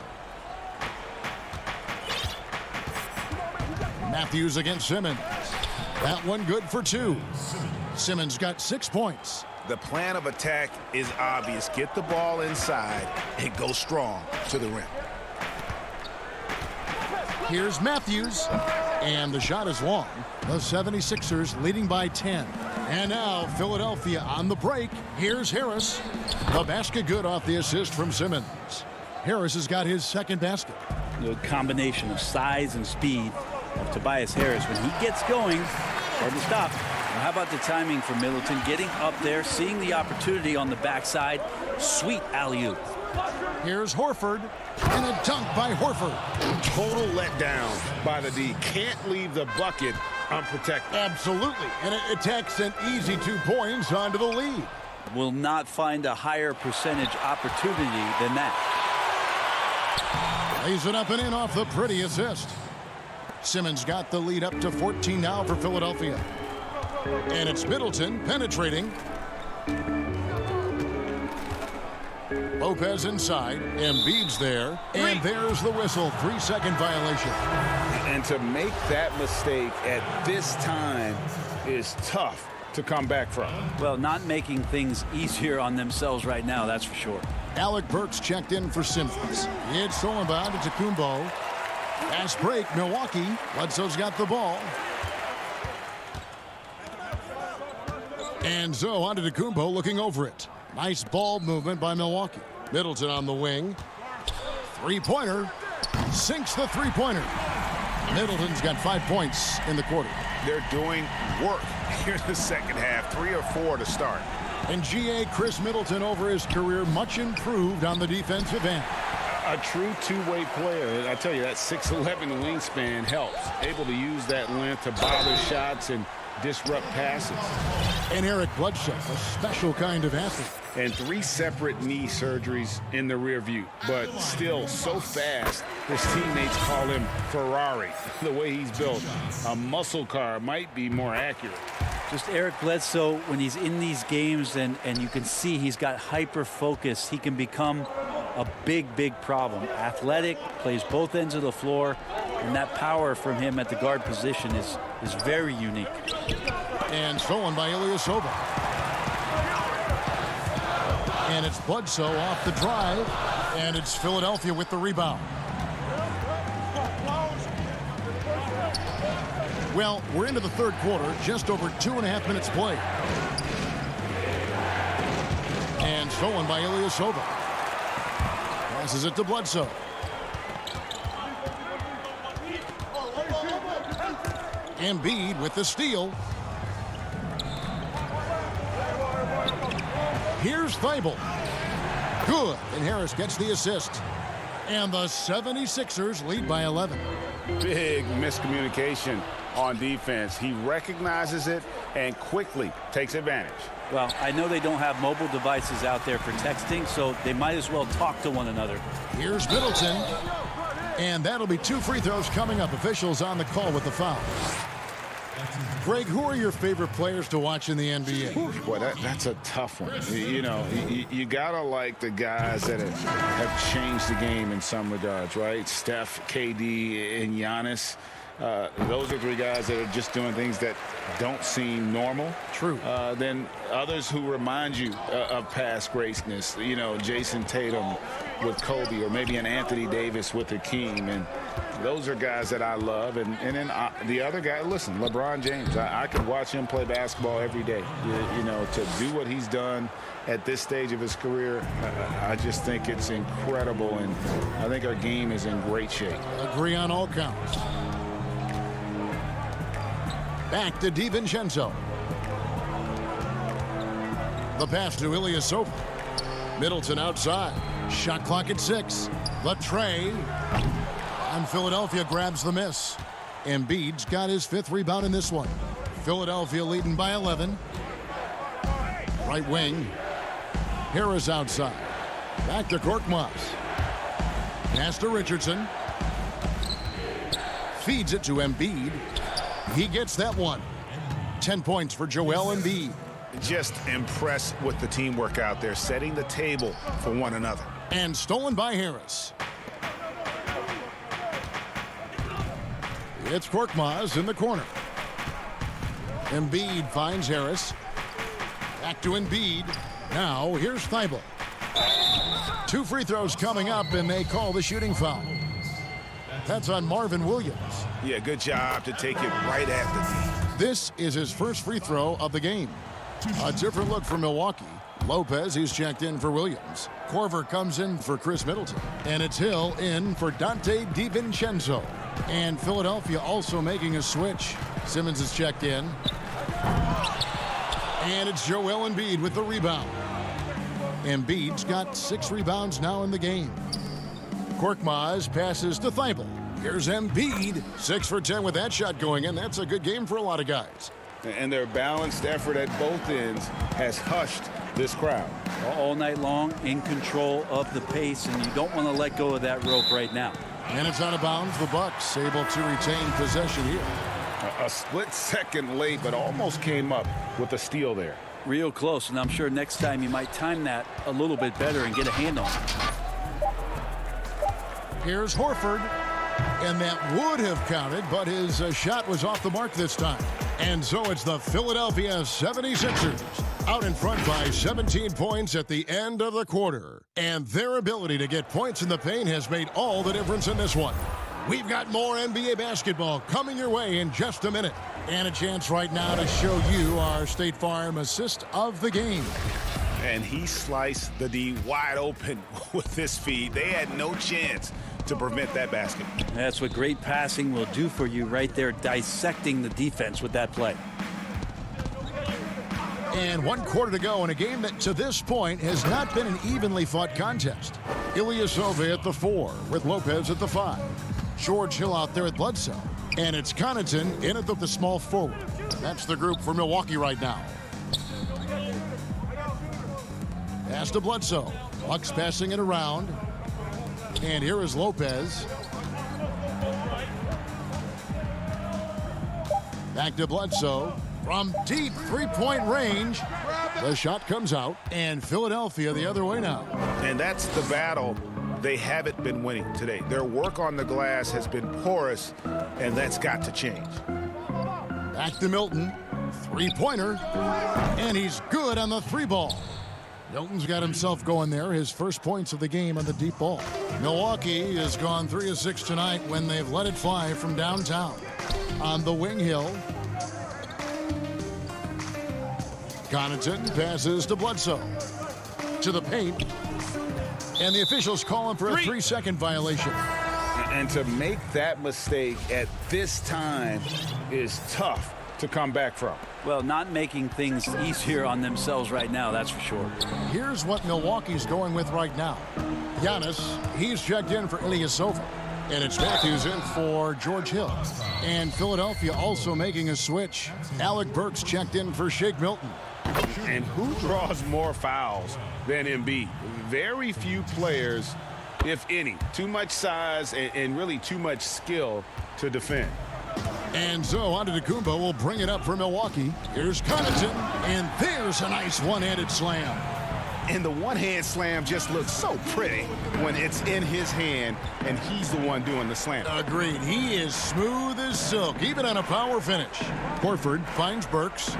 Matthews against Simmons. That one good for 2. Simmons got 6 points. The plan of attack is obvious. Get the ball inside and go strong to the rim. Here's Matthews. And the shot is long. The 76ers leading by 10. And now Philadelphia on the break. Here's Harris. The basket good off the assist from Simmons. Harris has got his second basket. The combination of size and speed of Tobias Harris. When he gets going, hard to stop. Now, how about the timing for Middleton? Getting up there, seeing the opportunity on the backside. Sweet alley-oop. Here's Horford. And a dunk by Horford. Total letdown by the D. Can't leave the bucket unprotected. Absolutely. And it takes an easy 2 points onto the lead. Will not find a higher percentage opportunity than that. Lays it up and in off the pretty assist. Simmons got the lead up to 14 now for Philadelphia. And it's Middleton penetrating. Lopez inside. Embiid's there. And there's the whistle. 3-second violation. And to make that mistake at this time is tough to come back from. Well, not making things easier on themselves right now, that's for sure. Alec Burks checked in for Simmons. It's stolen by Antetokounmpo. Fast break, Milwaukee. Bledsoe's got the ball. And so Antetokounmpo looking over it. Nice ball movement by Milwaukee. Middleton on the wing. Three-pointer. Sinks the three-pointer. Middleton's got 5 points in the quarter. They're doing work here in the second half. 3 or 4 to start. And G.A. Chris Middleton over his career much improved on the defensive end. A true two-way player. I tell you, that 6'11" wingspan helps. Able to use that length to bother shots and disrupt passes. And Eric Bledsoe, a special kind of athlete. And 3 separate knee surgeries in the rear view. But still so fast, his teammates call him Ferrari. The way he's built, a muscle car might be more accurate. Just Eric Bledsoe, when he's in these games and you can see he's got hyper focus, he can become a big problem. Athletic, plays both ends of the floor, and that power from him at the guard position is very unique. And stolen by Ilyasova. And it's Bledsoe off the drive, and it's Philadelphia with the rebound. Well, we're into the third quarter, just over 2.5 minutes played. And stolen by Ilyasova. Passes it to Bledsoe. Embiid with the steal. Here's Thibault. Good. And Harris gets the assist. And the 76ers lead by 11. Big miscommunication on defense. He recognizes it and quickly takes advantage. Well, I know they don't have mobile devices out there for texting, so they might as well talk to one another. Here's Middleton. And that'll be 2 free throws coming up. Officials on the call with the foul. Greg, who are your favorite players to watch in the NBA? Boy, that's a tough one. You know, you gotta like the guys that have changed the game in some regards, right? Steph, KD, and Giannis. Those are 3 guys that are just doing things that don't seem normal. True. Then others who remind you of past greatness. You know, Jason Tatum with Kobe, or maybe an Anthony Davis with Hakeem. And those are guys that I love. And then the other guy, listen, LeBron James. I could watch him play basketball every day. You know, to do what he's done at this stage of his career, I just think it's incredible. And I think our game is in great shape. Agree on all counts. Back to DiVincenzo. The pass to Ilyasova. Middleton outside. Shot clock at 6. The tray. And Philadelphia grabs the miss. Embiid's got his 5th rebound in this one. Philadelphia leading by 11. Right wing. Harris outside. Back to Korkmaz. Pass to Richardson. Feeds it to Embiid. He gets that one. 10 points for Joel Embiid. Just impressed with the teamwork out there, setting the table for one another. And stolen by Harris. It's Korkmaz in the corner. Embiid finds Harris. Back to Embiid. Now here's Thibault. 2 free throws coming up, and they call the shooting foul. That's on Marvin Williams. Yeah, good job to take it right at the knee. This is his first free throw of the game. A different look for Milwaukee. Lopez, he's checked in for Williams. Korver comes in for Chris Middleton. And it's Hill in for Dante DiVincenzo. And Philadelphia also making a switch. Simmons is checked in. And it's Joel Embiid with the rebound. Embiid's got 6 rebounds now in the game. Korkmaz passes to Thibault. Here's Embiid, 6 for 10 with that shot going in. That's a good game for a lot of guys. And their balanced effort at both ends has hushed this crowd. All night long, in control of the pace, and you don't want to let go of that rope right now. And it's out of bounds. The Bucks able to retain possession here. A split second late, but almost came up with a steal there. Real close, and I'm sure next time you might time that a little bit better and get a hand on it. Here's Horford, and that would have counted, but his shot was off the mark this time. And so it's the Philadelphia 76ers out in front by 17 points at the end of the quarter. And their ability to get points in the paint has made all the difference in this one. We've got more NBA basketball coming your way in just a minute. And a chance right now to show you our State Farm assist of the game. And he sliced the D wide open with this feed. They had no chance to prevent that basket. That's what great passing will do for you right there, dissecting the defense with that play. And 1 quarter to go in a game that to this point has not been an evenly fought contest. Ilyasova at the 4 with Lopez at the 5. George Hill out there at Bledsoe. And it's Connaughton in at the small forward. That's the group for Milwaukee right now. Pass to Bledsoe. Bucks passing it around. And here is Lopez. Back to Bledsoe. From deep three-point range. The shot comes out. And Philadelphia the other way now. And that's the battle they haven't been winning today. Their work on the glass has been porous, and that's got to change. Back to Milton. Three-pointer. And he's good on the 3-ball. Milton's got himself going there. His first points of the game on the deep ball. Milwaukee has gone 3 of 6 tonight when they've let it fly from downtown. On the wing hill. Connaughton passes to Bledsoe. To the paint. And the officials call him for a 3-second violation. And to make that mistake at this time is tough to come back from. Well, not making things easier on themselves right now, that's for sure. Here's what Milwaukee's going with right now. Giannis, he's checked in for Ilyasova. And it's Matthews in for George Hill. And Philadelphia also making a switch. Alec Burks checked in for Shake Milton. And who draws more fouls than Embiid? Very few players, if any. Too much size and really too much skill to defend. And so Antetokounmpo will bring it up for Milwaukee. Here's Connaughton, and there's a nice one-handed slam. And the one-hand slam just looks so pretty when it's in his hand and he's the one doing the slam. Agreed. He is smooth as silk, even on a power finish. Horford finds Burks.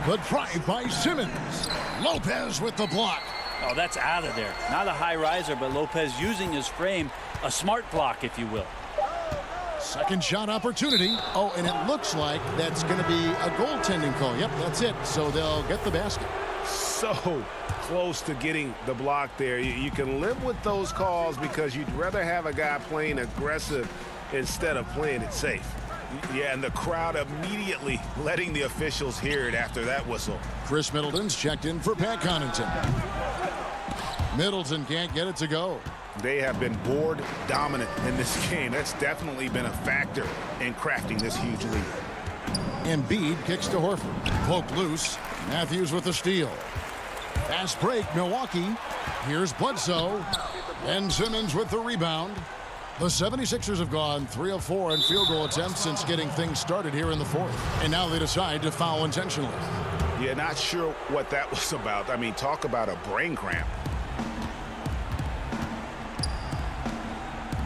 The drive by Simmons. Lopez with the block. Oh, that's out of there. Not a high riser, but Lopez using his frame. A smart block, if you will. Second shot opportunity. Oh, and it looks like that's going to be a goaltending call. Yep, that's it. So they'll get the basket. So close to getting the block there. You can live with those calls because you'd rather have a guy playing aggressive instead of playing it safe. Yeah, and the crowd immediately letting the officials hear it after that whistle. Chris Middleton's checked in for Pat Connaughton. Middleton can't get it to go. They have been board dominant in this game. That's definitely been a factor in crafting this huge lead. Embiid kicks to Horford. Poked loose. Matthews with the steal. Fast break, Milwaukee. Here's Bledsoe. And Simmons with the rebound. The 76ers have gone 3 of 4 in field goal attempts since getting things started here in the fourth. And now they decide to foul intentionally. Yeah, not sure what that was about. I mean, talk about a brain cramp.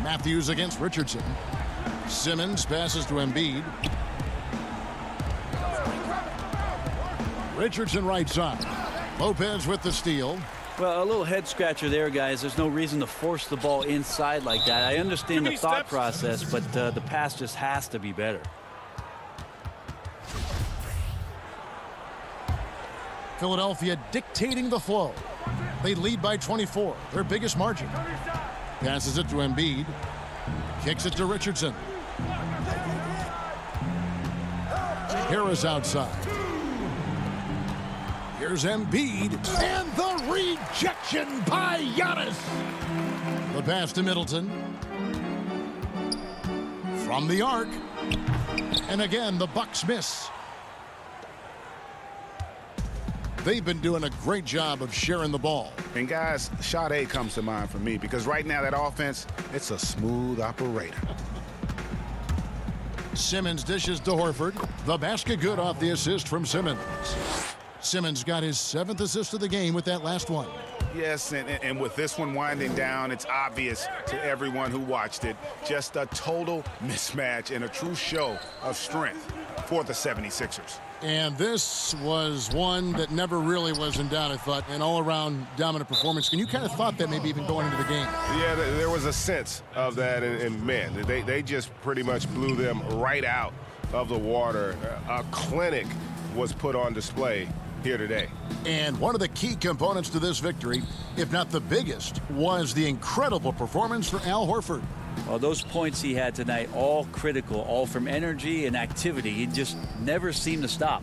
Matthews against Richardson. Simmons passes to Embiid. Richardson right side. Lopez with the steal. Well, a little head scratcher there, guys. There's no reason to force the ball inside like that. I understand the thought process, but the pass just has to be better. Philadelphia dictating the flow. They lead by 24, their biggest margin. Passes it to Embiid. Kicks it to Richardson. Harris outside. Here's Embiid. And the rejection by Giannis. The pass to Middleton. From the arc. And again, the Bucks miss. They've been doing a great job of sharing the ball. And guys, shot A comes to mind for me because right now that offense, it's a smooth operator. Simmons dishes to Horford. The basket good off the assist from Simmons. Simmons got his 7th assist of the game with that last one. Yes, and with this one winding down, it's obvious to everyone who watched it. Just a total mismatch and a true show of strength for the 76ers. And this was one that never really was in doubt, I thought. An all-around dominant performance. And you kind of thought that maybe even going into the game. Yeah, there was a sense of that, and man, they just pretty much blew them right out of the water. A clinic was put on display here today. And one of the key components to this victory, if not the biggest, was the incredible performance for Al Horford. Well, those points he had tonight, all critical, all from energy and activity. He just never seemed to stop.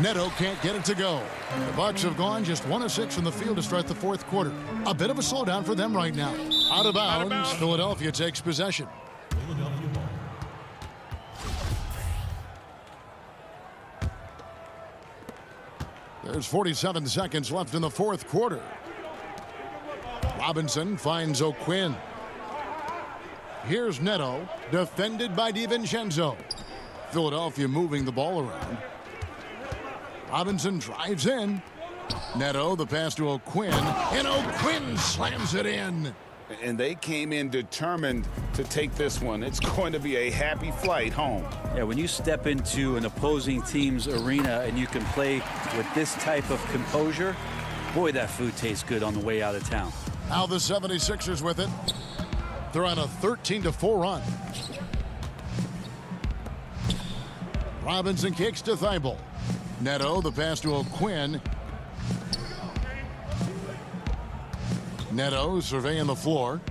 Neto can't get it to go. The Bucks have gone just 1 of 6 from the field to start the 4th quarter. A bit of a slowdown for them right now. Out of bounds, Philadelphia takes possession. There's 47 seconds left in the 4th quarter. Robinson finds O'Quinn. Here's Neto, defended by DiVincenzo. Philadelphia moving the ball around. Robinson drives in. Neto, the pass to O'Quinn, and O'Quinn slams it in. And they came in determined to take this one. It's going to be a happy flight home. Yeah, when you step into an opposing team's arena and you can play with this type of composure, boy, that food tastes good on the way out of town. Now the 76ers with it. They're on a 13-4 run. Robinson kicks to Thibault. Neto, the pass to O'Quinn. Neto surveying the floor.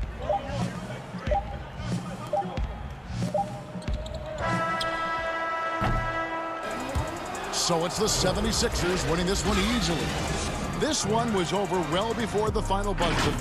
So it's the 76ers winning this one easily. This one was over well before the final buzzer.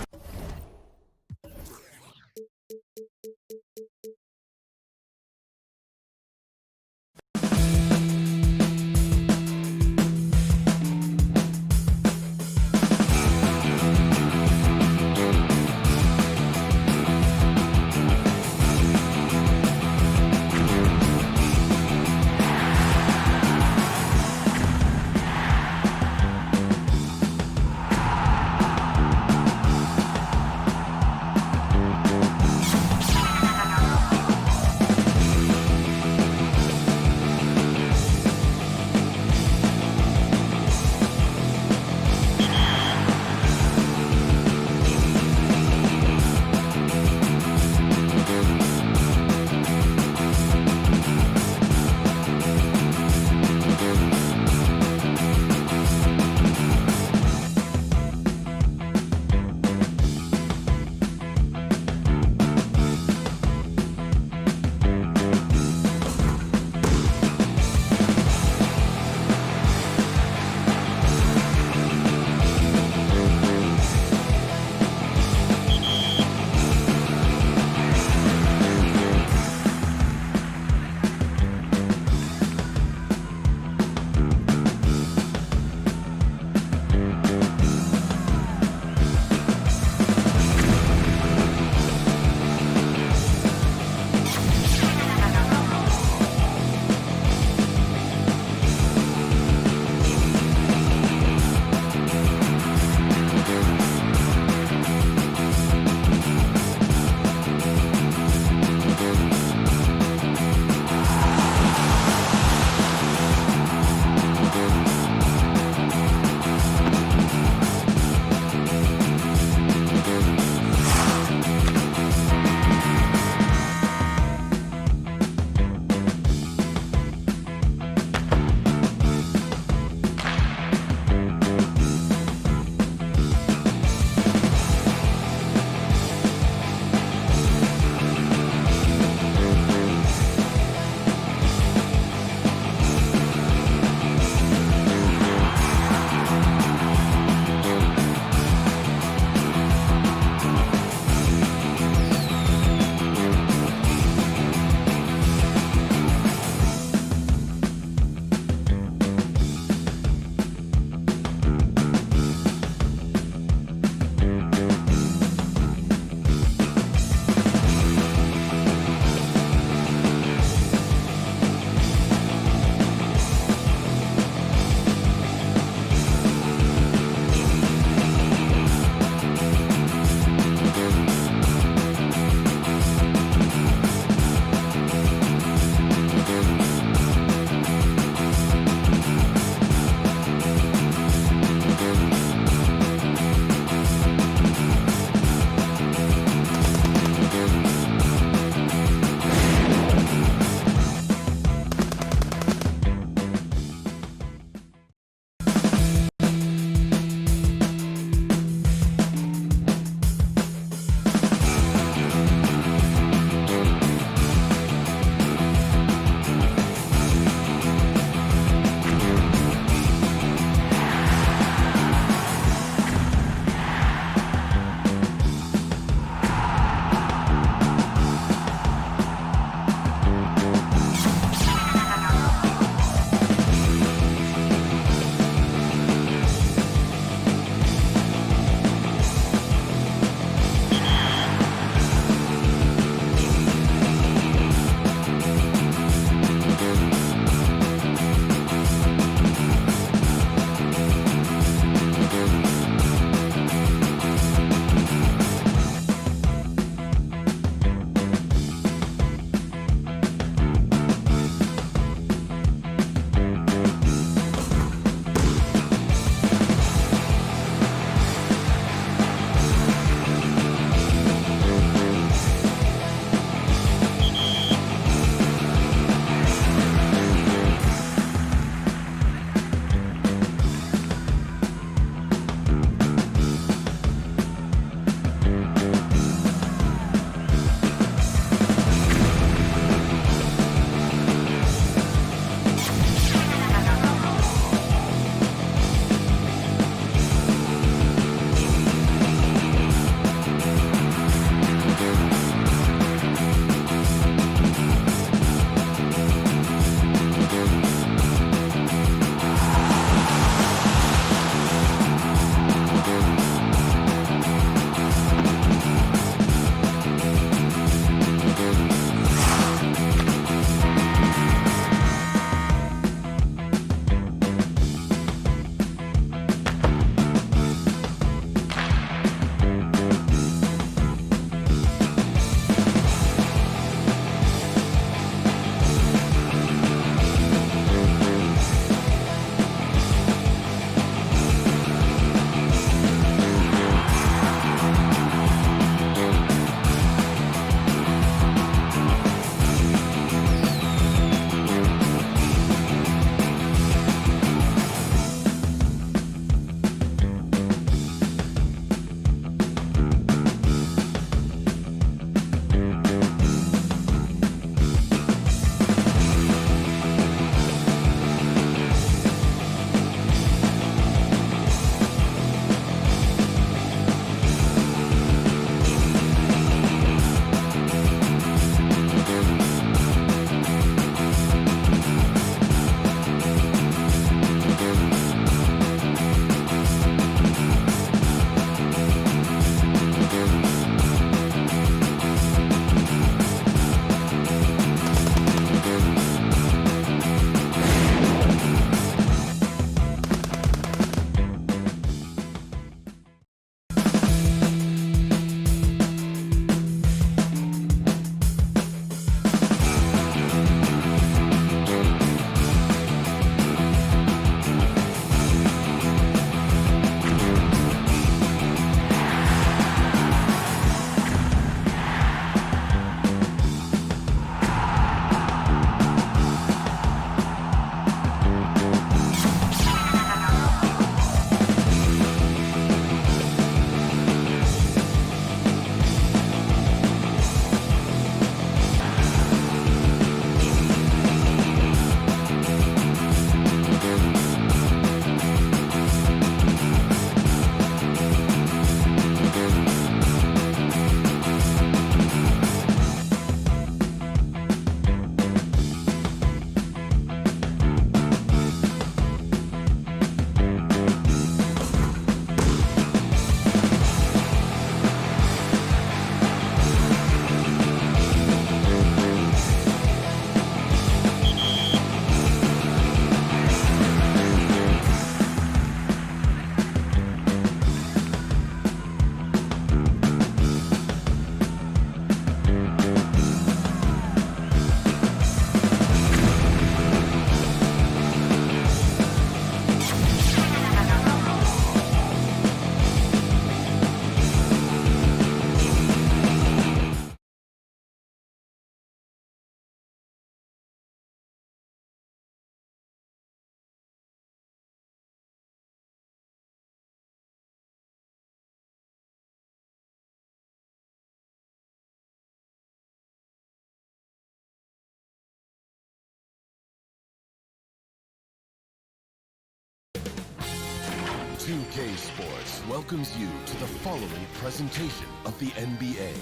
2K Sports welcomes you to the following presentation of the NBA.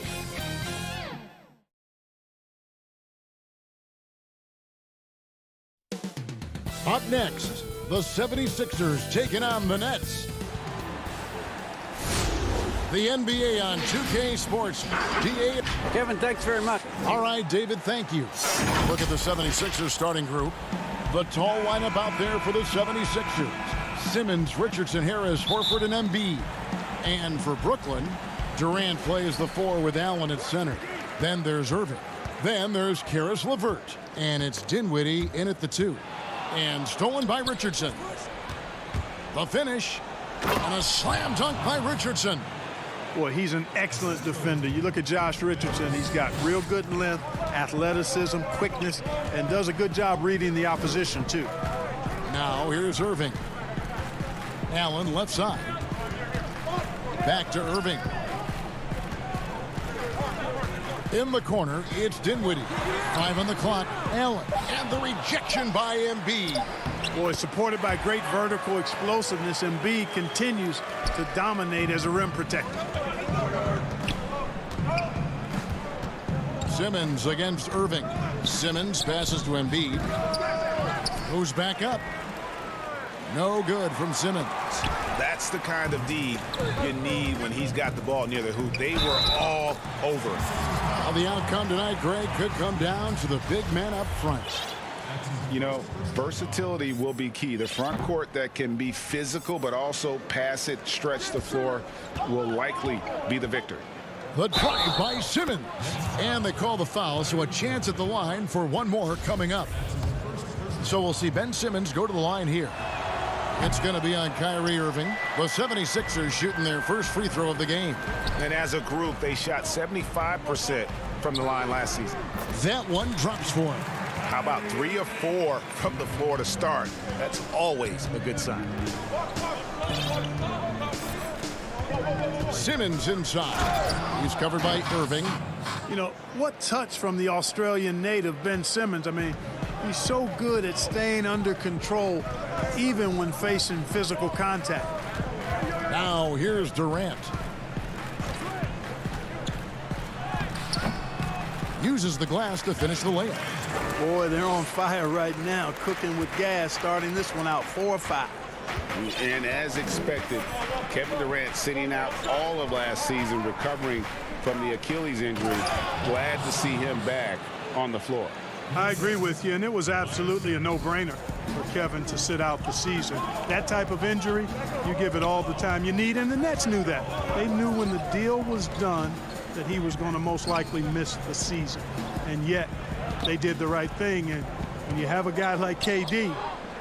Up next, the 76ers taking on the Nets. The NBA on 2K Sports. DA. Kevin, thanks very much. All right, David, thank you. Look at the 76ers starting group. The tall lineup out there for the 76ers. Simmons, Richardson, Harris, Horford, and Embiid. And for Brooklyn, Durant plays the 4 with Allen at center. Then there's Irving. Then there's Karis LeVert. And it's Dinwiddie in at the 2. And stolen by Richardson. The finish. And a slam dunk by Richardson. Boy, he's an excellent defender. You look at Josh Richardson, he's got real good length, athleticism, quickness, and does a good job reading the opposition, too. Now here's Irving. Allen left side. Back to Irving. In the corner, it's Dinwiddie. 5 on the clock. Allen. And the rejection by Embiid. Boy, supported by great vertical explosiveness, Embiid continues to dominate as a rim protector. Simmons against Irving. Simmons passes to Embiid. Goes back up. No good from Simmons. That's the kind of D you need when he's got the ball near the hoop. They were all over. Well, the outcome tonight, Greg, could come down to the big man up front. You know, versatility will be key. The front court that can be physical but also pass it, stretch the floor will likely be the victor. The drive by Simmons. And they call the foul, so a chance at the line for one more coming up. So we'll see Ben Simmons go to the line here. It's going to be on Kyrie Irving. The 76ers shooting their first free throw of the game. And as a group, they shot 75% from the line last season. That one drops for him. How about 3 or 4 from the floor to start? That's always a good sign. Simmons inside. He's covered by Irving. You know, what touch from the Australian native, Ben Simmons. I mean, he's so good at staying under control, even when facing physical contact. Now here's Durant. Uses the glass to finish the layup. Boy, they're on fire right now, cooking with gas, starting this one out 4-5. And as expected, Kevin Durant sitting out all of last season, recovering from the Achilles injury. Glad to see him back on the floor. I agree with you, and it was absolutely a no-brainer for Kevin to sit out the season. That type of injury, you give it all the time you need, and the Nets knew that. They knew when the deal was done that he was going to most likely miss the season. And yet, they did the right thing, and when you have a guy like KD,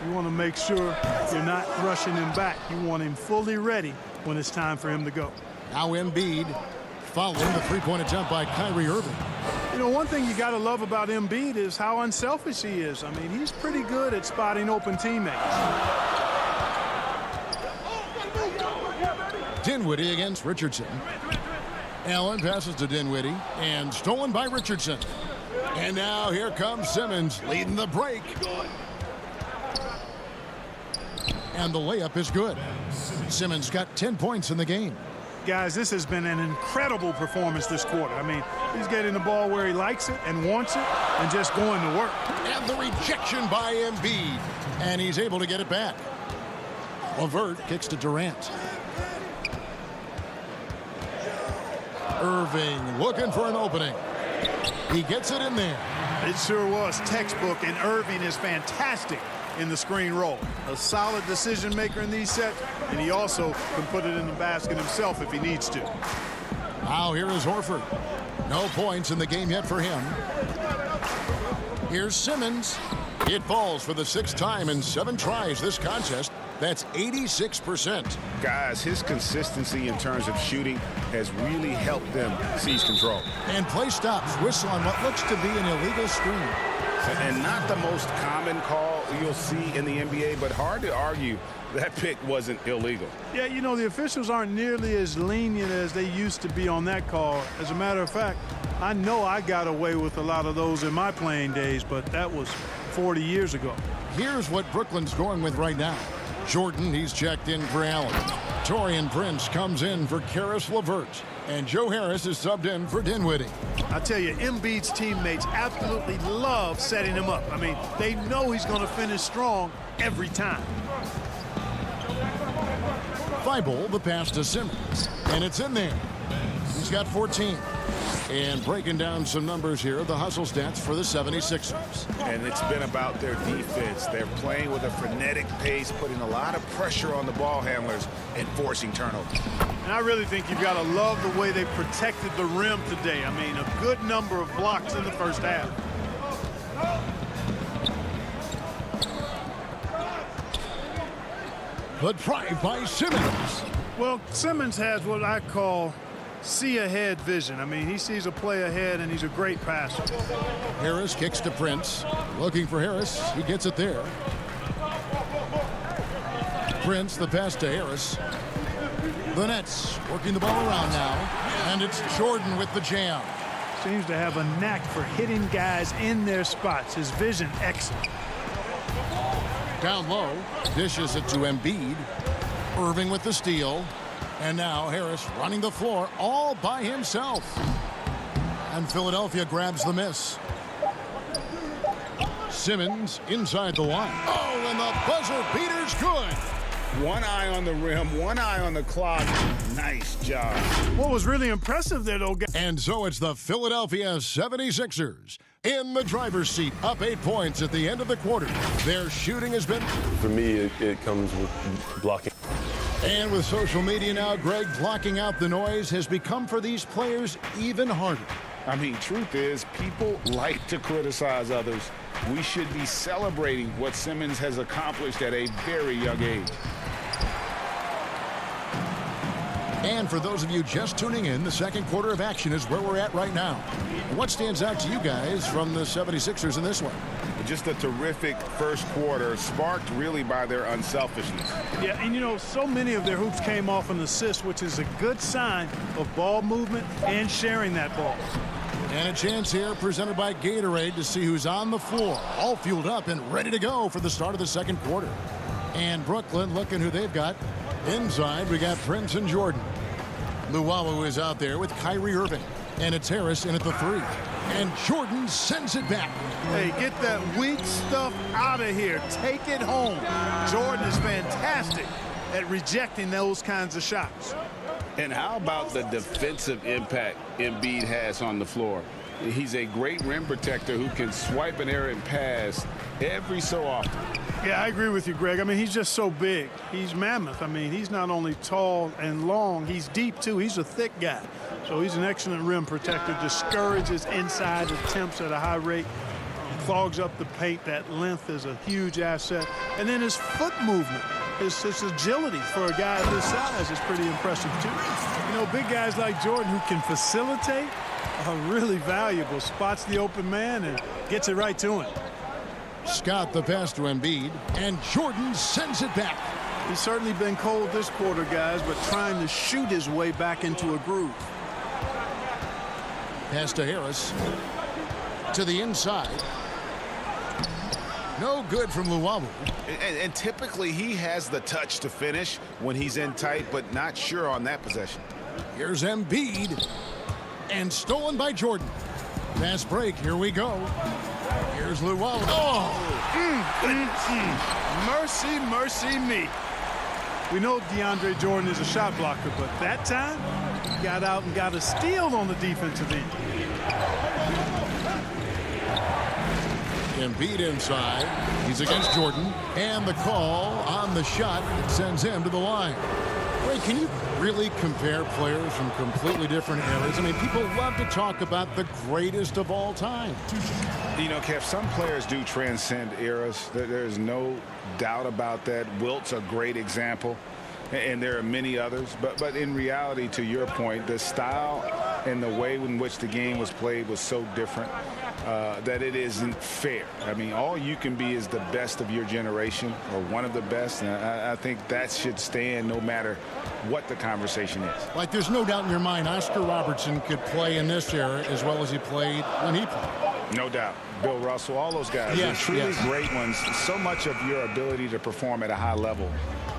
you want to make sure you're not rushing him back. You want him fully ready when it's time for him to go. Now Embiid following the three-point attempt by Kyrie Irving. You know, one thing you got to love about Embiid is how unselfish he is. I mean, he's pretty good at spotting open teammates. Dinwiddie against Richardson. Allen passes to Dinwiddie and stolen by Richardson. And now here comes Simmons leading the break. And the layup is good. Simmons got 10 points in the game. Guys, this has been an incredible performance this quarter. I mean, he's getting the ball where he likes it and wants it and just going to work. And the rejection by Embiid. And he's able to get it back. LeVert kicks to Durant. Irving looking for an opening. He gets it in there. It sure was textbook, and Irving is fantastic in the screen roll. A solid decision maker in these sets, and he also can put it in the basket himself if he needs to. Now here is Horford. No points in the game yet for him. Here's Simmons. It falls for the 6th time in 7 tries this contest. That's 86%. Guys, his consistency in terms of shooting has really helped them seize control. And play stops. Whistle on what looks to be an illegal screen. And not the most common call you'll see in the NBA, but hard to argue that pick wasn't illegal. Yeah, you know, the officials aren't nearly as lenient as they used to be on that call. As a matter of fact, I know I got away with a lot of those in my playing days, but that was 40 years ago. Here's what Brooklyn's going with right now. Jordan, he's checked in for Allen. Taurean Prince comes in for Karis LeVert. And Joe Harris is subbed in for Dinwiddie. I tell you, Embiid's teammates absolutely love setting him up. I mean, they know he's going to finish strong every time. Thibault, the pass to Simmons. And it's in there. He's got 14. And breaking down some numbers here, the hustle stats for the 76ers. And it's been about their defense. They're playing with a frenetic pace, putting a lot of pressure on the ball handlers and forcing turnovers. And I really think you've got to love the way they protected the rim today. I mean, a good number of blocks in the first half. The drive by Simmons. Well, Simmons has what I call see-ahead vision. I mean, he sees a play ahead, and he's a great passer. Harris kicks to Prince. Looking for Harris. He gets it there. Prince, the pass to Harris. The Nets working the ball around now. And it's Jordan with the jam. Seems to have a knack for hitting guys in their spots. His vision, excellent. Down low. Dishes it to Embiid. Irving with the steal. And now Harris running the floor all by himself. And Philadelphia grabs the miss. Simmons inside the line. Oh, and the buzzer beater's good. One eye on the rim, one eye on the clock. Nice job. What was really impressive there, though. And so it's the Philadelphia 76ers in the driver's seat, up 8 points at the end of the quarter. Their shooting has been... For me, it comes with blocking. And with social media now, Greg, blocking out the noise has become for these players even harder. I mean, truth is, people like to criticize others. We should be celebrating what Simmons has accomplished at a very young age. And for those of you just tuning in, the second quarter of action is where we're at right now. What stands out to you guys from the 76ers in this one? Just a terrific first quarter, sparked really by their unselfishness. Yeah, and you know, so many of their hoops came off an assist, which is a good sign of ball movement and sharing that ball. And a chance here presented by Gatorade to see who's on the floor, all fueled up and ready to go for the start of the second quarter. And Brooklyn looking who they've got. Inside, we got Prince and Jordan. Luwawu is out there with Kyrie Irving. And it's Harris in at the 3. And Jordan sends it back. Hey, get that weak stuff out of here. Take it home. Jordan is fantastic at rejecting those kinds of shots. And how about the defensive impact Embiid has on the floor? He's a great rim protector who can swipe an errant pass every so often. Yeah, I agree with you, Greg. I mean, he's just so big. He's mammoth. I mean, he's not only tall and long, he's deep, too. He's a thick guy. So he's an excellent rim protector, discourages inside attempts at a high rate, clogs up the paint. That length is a huge asset. And then his foot movement, his agility for a guy of this size is pretty impressive, too. You know, big guys like Jordan who can facilitate are really valuable. Spots the open man and gets it right to him. Scott the pass to Embiid, and Jordan sends it back. He's certainly been cold this quarter, guys, but trying to shoot his way back into a groove. Pass to Harris. To the inside. No good from Luwawu. And typically he has the touch to finish when he's in tight, but not sure on that possession. Here's Embiid. And stolen by Jordan. Pass break. Here we go. Here's Luwawu. Oh! Mercy, mercy me. We know DeAndre Jordan is a shot blocker, but that time he got out and got a steal on the defensive end. Embiid inside. He's against Jordan. And the call on the shot sends him to the line. Ray, can you really compare players from completely different eras? I mean, people love to talk about the greatest of all time. You know, Kev, some players do transcend eras. There's no doubt about that. Wilt's a great example, and there are many others. But in reality, to your point, the style and the way in which the game was played was so different that it isn't fair. I mean, all you can be is the best of your generation or one of the best, and I think that should stand no matter what the conversation is. Like, there's no doubt in your mind Oscar Robertson could play in this era as well as he played when he played. No doubt. Bill Russell, all those guys, Yes, truly yes. great ones. So much of your ability to perform at a high level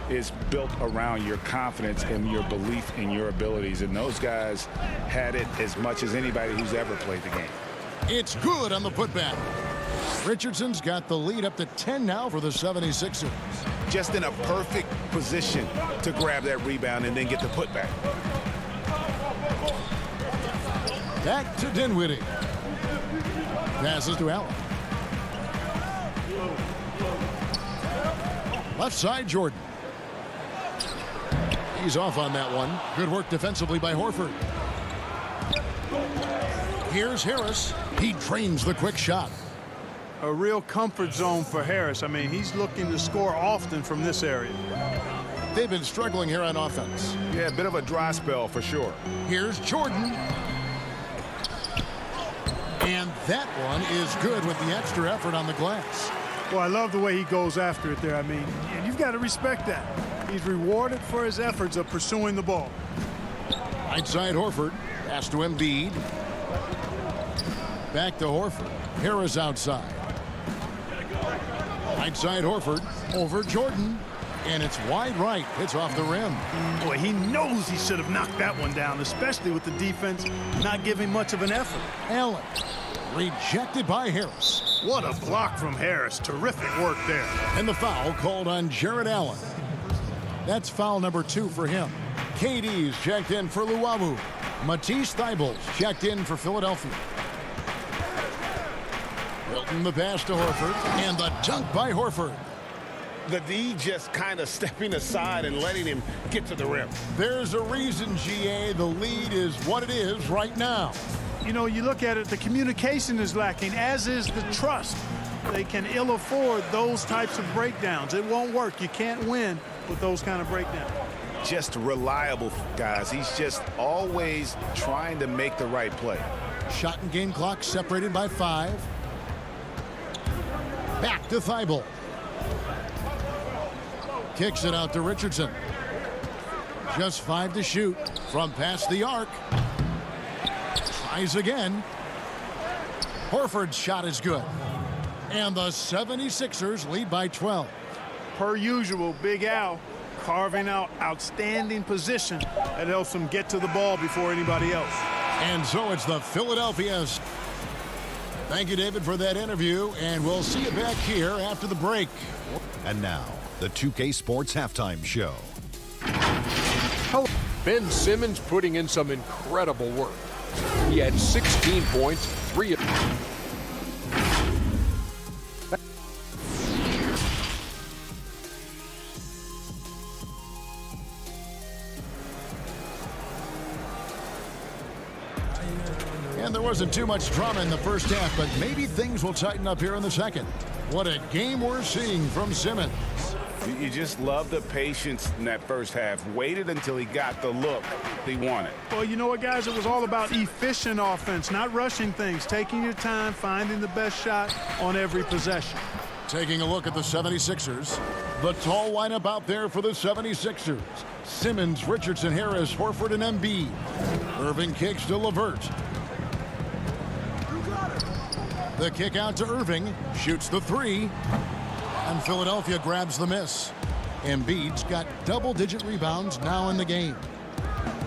is built around your confidence and your belief in your abilities. And those guys had it as much as anybody who's ever played the game. It's good on the putback. Richardson's got the lead up to 10 now for the 76ers. Just in a perfect position to grab that rebound and then get the putback. Back to Dinwiddie. Passes to Allen. Left side, Jordan. He's off on that one. Good work defensively by Horford. Here's Harris. He drains the quick shot. A real comfort zone for Harris. I mean, he's looking to score often from this area. They've been struggling here on offense. Yeah, a bit of a dry spell for sure. Here's Jordan. And that one is good with the extra effort on the glass. Well, I love the way he goes after it there. I mean, and you've got to respect that. He's rewarded for his efforts of pursuing the ball. Right side Horford. Pass to Embiid. Back to Horford. Harris outside. Right side Horford. Over Jordan. And it's wide right. It's off the rim. Boy, he knows he should have knocked that one down, especially with the defense not giving much of an effort. Allen. Rejected by Harris. What a block from Harris. Terrific work there. And the foul called on Jarrett Allen. That's foul number 2 for him. KD's checked in for Luwawu. Matisse Thybulle's checked in for Philadelphia. Wilton the pass to Horford. And the dunk by Horford. The D just kind of stepping aside and letting him get to the rim. There's a reason, GA, the lead is what it is right now. You know, you look at it, the communication is lacking, as is the trust. They can ill afford those types of breakdowns. It won't work. You can't win with those kind of breakdowns. Just reliable, guys. He's just always trying to make the right play. Shot and game clock separated by 5. Back to Thibault. Kicks it out to Richardson. Just 5 to shoot from past the arc. Tries again. Horford's shot is good. And the 76ers lead by 12. Per usual, Big Al carving out outstanding position that helps him get to the ball before anybody else. And so it's the Philadelphia's. Thank you, David, for that interview, and we'll see you back here after the break. And now, the 2K Sports Halftime Show. Ben Simmons putting in some incredible work. He had 16 points, 3 of And there wasn't too much drama in the first half, but maybe things will tighten up here in the second. What a game we're seeing from Simmons. You just love the patience in that first half. Waited until he got the look he wanted. Well, you know what, guys? It was all about efficient offense, not rushing things, taking your time, finding the best shot on every possession. Taking a look at the 76ers. The tall lineup out there for the 76ers. Simmons, Richardson, Harris, Horford, and Embiid. Irving kicks to LeVert. The kick out to Irving. Shoots the 3. And Philadelphia grabs the miss. Embiid's got double-digit rebounds now in the game.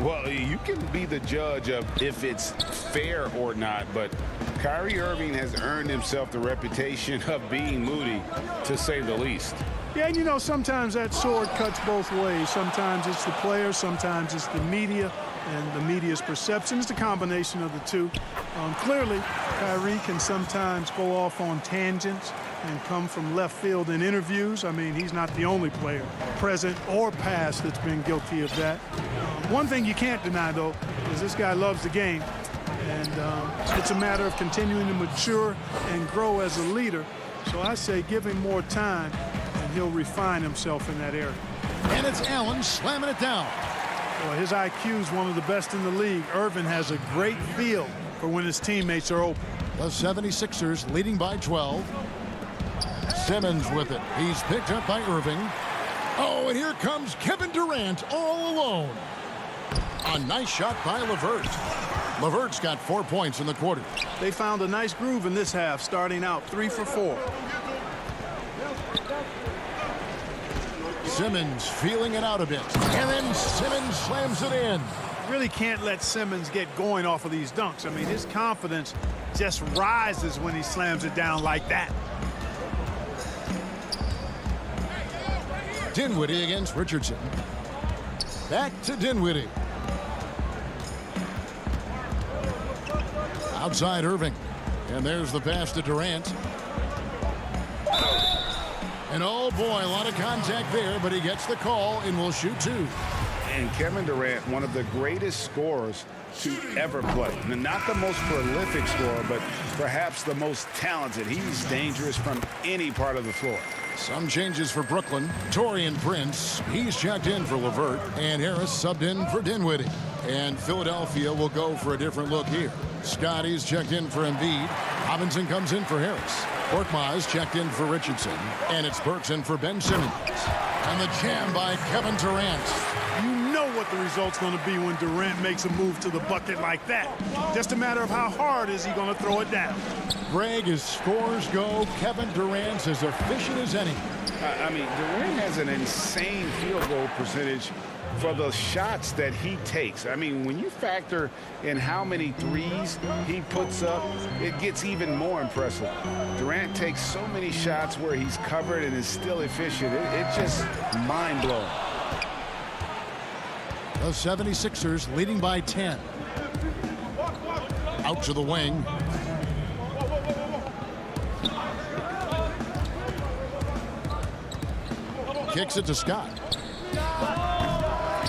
Well, you can be the judge of if it's fair or not, but Kyrie Irving has earned himself the reputation of being moody, to say the least. Yeah, and you know, sometimes that sword cuts both ways. Sometimes it's the player, sometimes it's the media, and the media's perception. It's a combination of the two. Clearly, Kyrie can sometimes go off on tangents and come from left field in interviews. I mean, he's not the only player, present or past, that's been guilty of that. One thing you can't deny, though, is this guy loves the game. And it's a matter of continuing to mature and grow as a leader. So I say give him more time, and he'll refine himself in that area. And it's Allen slamming it down. Well, his IQ is one of the best in the league. Irvin has a great feel for when his teammates are open. The 76ers leading by 12. Simmons with it. He's picked up by Irving. Oh, and here comes Kevin Durant all alone. A nice shot by LeVert. LeVert's got 4 points in the quarter. They found a nice groove in this half, starting out 3 for 4. Simmons feeling it out a bit. And then Simmons slams it in. Really can't let Simmons get going off of these dunks. I mean, his confidence just rises when he slams it down like that. Dinwiddie against Richardson. Back to Dinwiddie. Outside Irving. And there's the pass to Durant. And oh boy, a lot of contact there, but he gets the call and will shoot 2. And Kevin Durant, one of the greatest scorers to ever play. Not the most prolific scorer, but perhaps the most talented. He's dangerous from any part of the floor. Some changes for Brooklyn. Taurean Prince, he's checked in for LeVert, and Harris subbed in for Dinwiddie. And Philadelphia will go for a different look here. Scotty's checked in for Embiid. Robinson comes in for Harris. Korkmaz checked in for Richardson. And it's Burks in for Ben Simmons. And the jam by Kevin Durant. You know what the result's going to be when Durant makes a move to the bucket like that. Just a matter of how hard is he going to throw it down. Greg, as scores go, Kevin Durant's as efficient as any. I mean, Durant has an insane field goal percentage for the shots that he takes. I mean, when you factor in how many threes he puts up, it gets even more impressive. Durant takes so many shots where he's covered and is still efficient. It's just mind-blowing. The 76ers leading by 10. Out to the wing. Kicks it to Scott.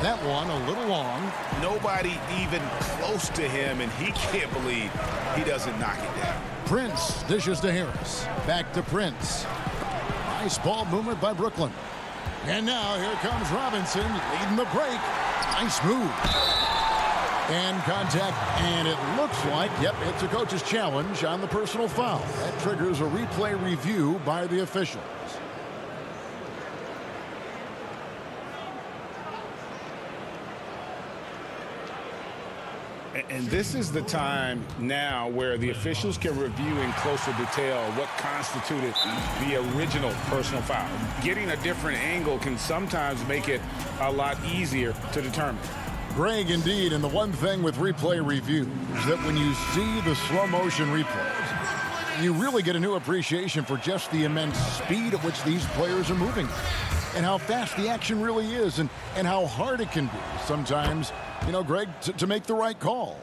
That one a little long. Nobody even close to him, and he can't believe he doesn't knock it down. Prince dishes to Harris. Back to Prince. Nice ball movement by Brooklyn. And now here comes Robinson leading the break. Nice move. And contact, and it looks like, yep, it's a coach's challenge on the personal foul. That triggers a replay review by the officials. And this is the time now where the officials can review in closer detail what constituted the original personal foul. Getting a different angle can sometimes make it a lot easier to determine. Greg, indeed, and the one thing with replay review is that when you see the slow motion replays, you really get a new appreciation for just the immense speed at which these players are moving and how fast the action really is and how hard it can be sometimes, you know, Greg, to make the right call.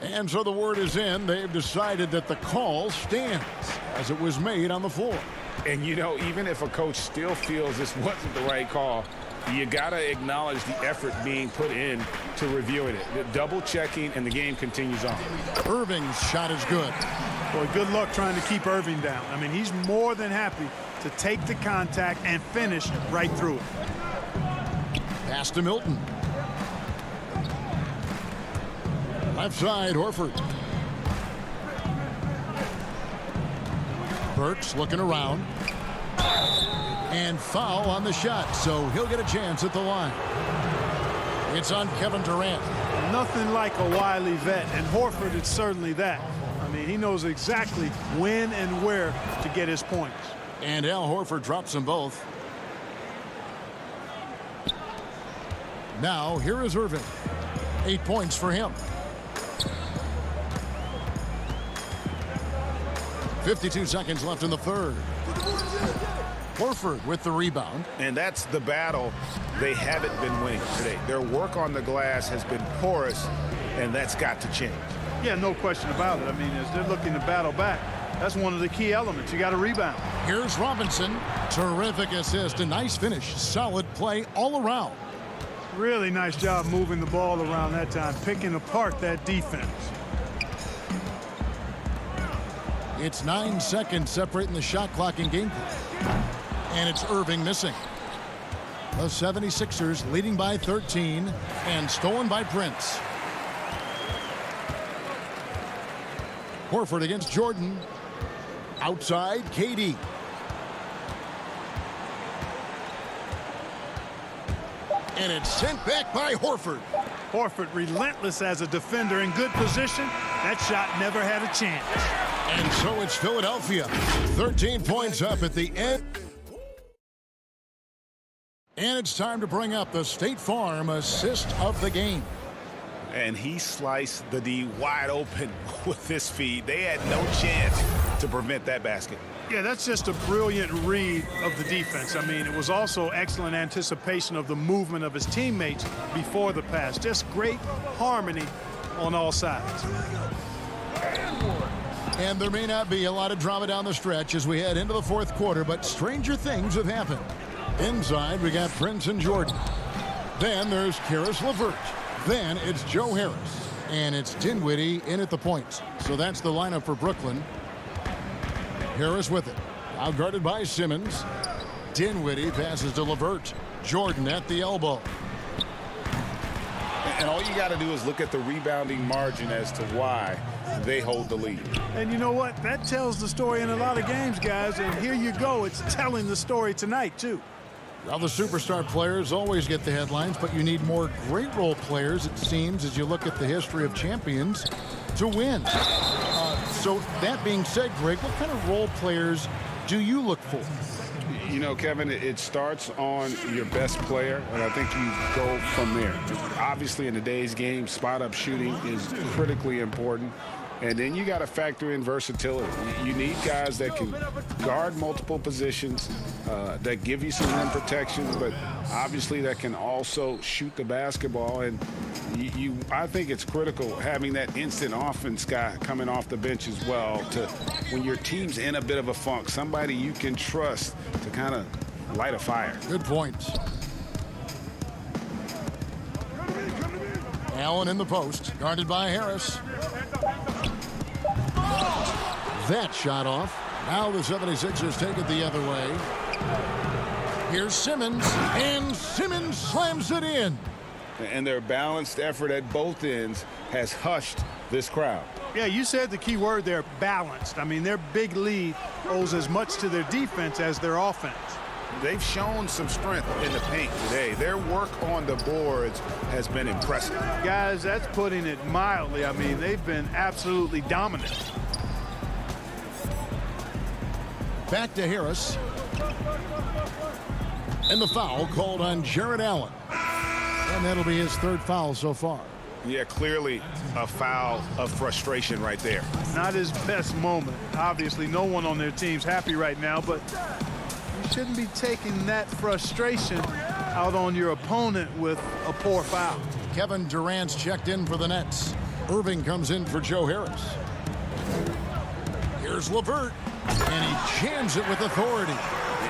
And so the word is in. They've decided that the call stands as it was made on the floor. And, you know, even if a coach still feels this wasn't the right call, you got to acknowledge the effort being put in to reviewing it. The double checking, and the game continues on. Irving's shot is good. Boy, good luck trying to keep Irving down. I mean, he's more than happy to take the contact and finish right through it. Pass to Milton. Left side, Horford. Burks looking around. And foul on the shot, so he'll get a chance at the line. It's on Kevin Durant. Nothing like a wily vet, and Horford is certainly that. I mean, he knows exactly when and where to get his points. And Al Horford drops them both. Now, here is Irving. 8 points for him. 52 seconds left in the third. Horford with the rebound. And that's the battle they haven't been winning today. Their work on the glass has been porous, and that's got to change. Yeah, no question about it. I mean, as they're looking to battle back, that's one of the key elements. You got to rebound. Here's Robinson. Terrific assist. A nice finish. Solid play all around. Really nice job moving the ball around that time, picking apart that defense. It's 9 seconds separating the shot clock and game play. And it's Irving missing. The 76ers leading by 13 and stolen by Prince. Horford against Jordan. Outside, KD. And it's sent back by Horford. Horford relentless as a defender in good position. That shot never had a chance. And so it's Philadelphia. 13 points up at the end. And it's time to bring up the State Farm assist of the game. And he sliced the D wide open with his feed. They had no chance to prevent that basket. Yeah, that's just a brilliant read of the defense. I mean, it was also excellent anticipation of the movement of his teammates before the pass. Just great harmony on all sides. And there may not be a lot of drama down the stretch as we head into the fourth quarter, but stranger things have happened. Inside, we got Prince and Jordan. Then there's Karis LeVert. Then it's Joe Harris. And it's Dinwiddie in at the points. So that's the lineup for Brooklyn. Harris with it. Out guarded by Simmons. Dinwiddie passes to LeVert. Jordan at the elbow. And all you got to do is look at the rebounding margin as to why they hold the lead. And you know what? That tells the story in a lot of games, guys. And here you go. It's telling the story tonight, too. Well, the superstar players always get the headlines, but you need more great role players, it seems, as you look at the history of champions to win. So that being said, Greg, what kind of role players do you look for? You know, Kevin, it starts on your best player, and I think you go from there. Obviously, in today's game, spot-up shooting is critically important. And then you got to factor in versatility. You need guys that can guard multiple positions, that give you some rim protection, but obviously that can also shoot the basketball. And I think it's critical having that instant offense guy coming off the bench as well to when your team's in a bit of a funk, somebody you can trust to kind of light a fire. Good point. Allen in the post, guarded by Harris. That shot off. Now the 76ers take it the other way. Here's Simmons, and Simmons slams it in. And their balanced effort at both ends has hushed this crowd. Yeah, you said the key word there, balanced. I mean, their big lead owes as much to their defense as their offense. They've shown some strength in the paint today. Their work on the boards has been impressive. Guys, that's putting it mildly. I mean, they've been absolutely dominant. Back to Harris. And the foul called on Jared Allen. And that'll be his third foul so far. Yeah, clearly a foul of frustration right there. Not his best moment. Obviously, no one on their team's happy right now, but you shouldn't be taking that frustration out on your opponent with a poor foul. Kevin Durant's checked in for the Nets. Irving comes in for Joe Harris. Here's LeVert, and he jams it with authority.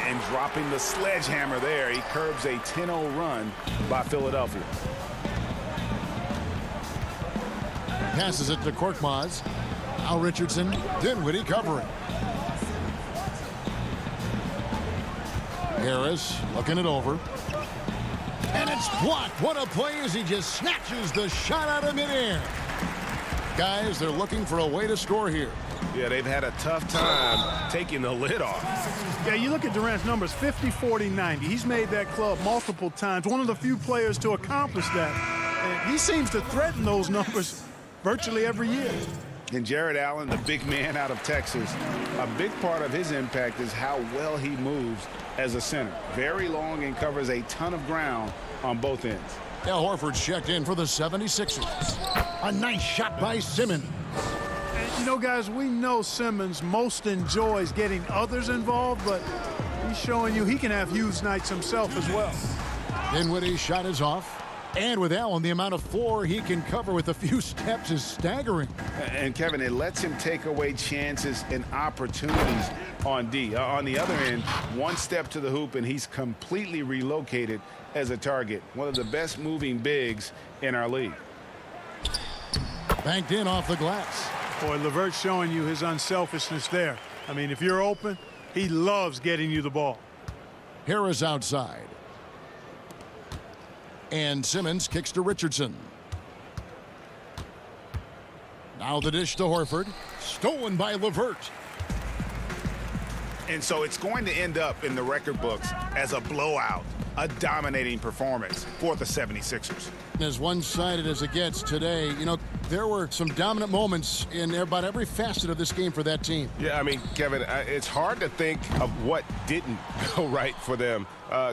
And dropping the sledgehammer there, he curbs a 10-0 run by Philadelphia. Passes it to Korkmaz. Al Richardson, Dinwiddie covering. Harris looking it over. And it's blocked. What a play as he just snatches the shot out of midair. Guys, they're looking for a way to score here. Yeah, they've had a tough time taking the lid off. Yeah, you look at Durant's numbers, 50, 40, 90. He's made that club multiple times. One of the few players to accomplish that. And he seems to threaten those numbers virtually every year. And Jared Allen, the big man out of Texas, a big part of his impact is how well he moves as a center. Very long and covers a ton of ground on both ends. Al Horford's checked in for the 76ers. A nice shot by Simmons. And, you know, guys, we know Simmons most enjoys getting others involved, but he's showing you he can have huge nights himself as well. Dinwiddie's shot is off. And with Allen, the amount of floor he can cover with a few steps is staggering. And, Kevin, it lets him take away chances and opportunities on D. On the other end, one step to the hoop, and he's completely relocated as a target. One of the best moving bigs in our league. Banked in off the glass. Boy, LeVert's showing you his unselfishness there. I mean, if you're open, he loves getting you the ball. Harris outside. And Simmons kicks to Richardson. Now the dish to Horford. Stolen by LeVert. And so it's going to end up in the record books as a blowout. a dominating performance for the 76ers. As one-sided as it gets today, you know, there were some dominant moments in about every facet of this game for that team. Yeah, I mean, Kevin, it's hard to think of what didn't go right for them.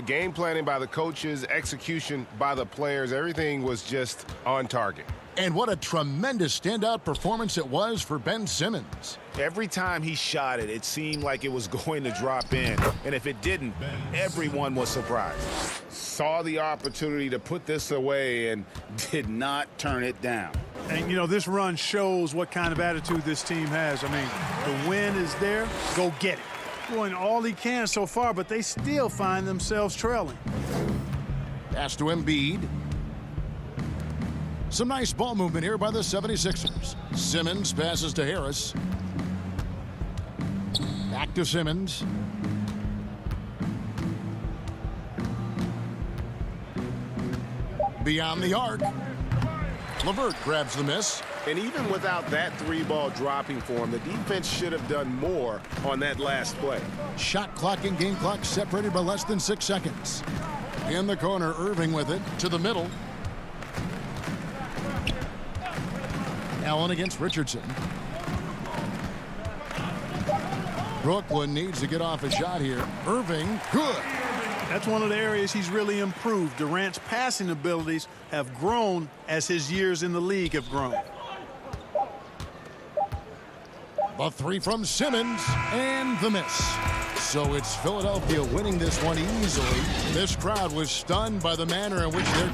Game planning by the coaches, execution by the players, everything was just on target. And what a tremendous standout performance it was for Ben Simmons. Every time he shot it, it seemed like it was going to drop in. And if it didn't, everyone was surprised. Saw the opportunity to put this away and did not turn it down. And, you know, this run shows what kind of attitude this team has. I mean, the win is there. Go get it. Doing all he can so far, but they still find themselves trailing. Pass to Embiid. Some nice ball movement here by the 76ers. Simmons passes to Harris. Back to Simmons. Beyond the arc. LeVert grabs the miss. And even without that three-ball dropping for him, the defense should have done more on that last play. Shot clock and game clock separated by less than 6 seconds. In the corner, Irving with it to the middle. Allen against Richardson. Brooklyn needs to get off a shot here. Irving, good. That's one of the areas he's really improved. Durant's passing abilities have grown as his years in the league have grown. The three from Simmons and the miss. So it's Philadelphia winning this one easily. This crowd was stunned by the manner in which their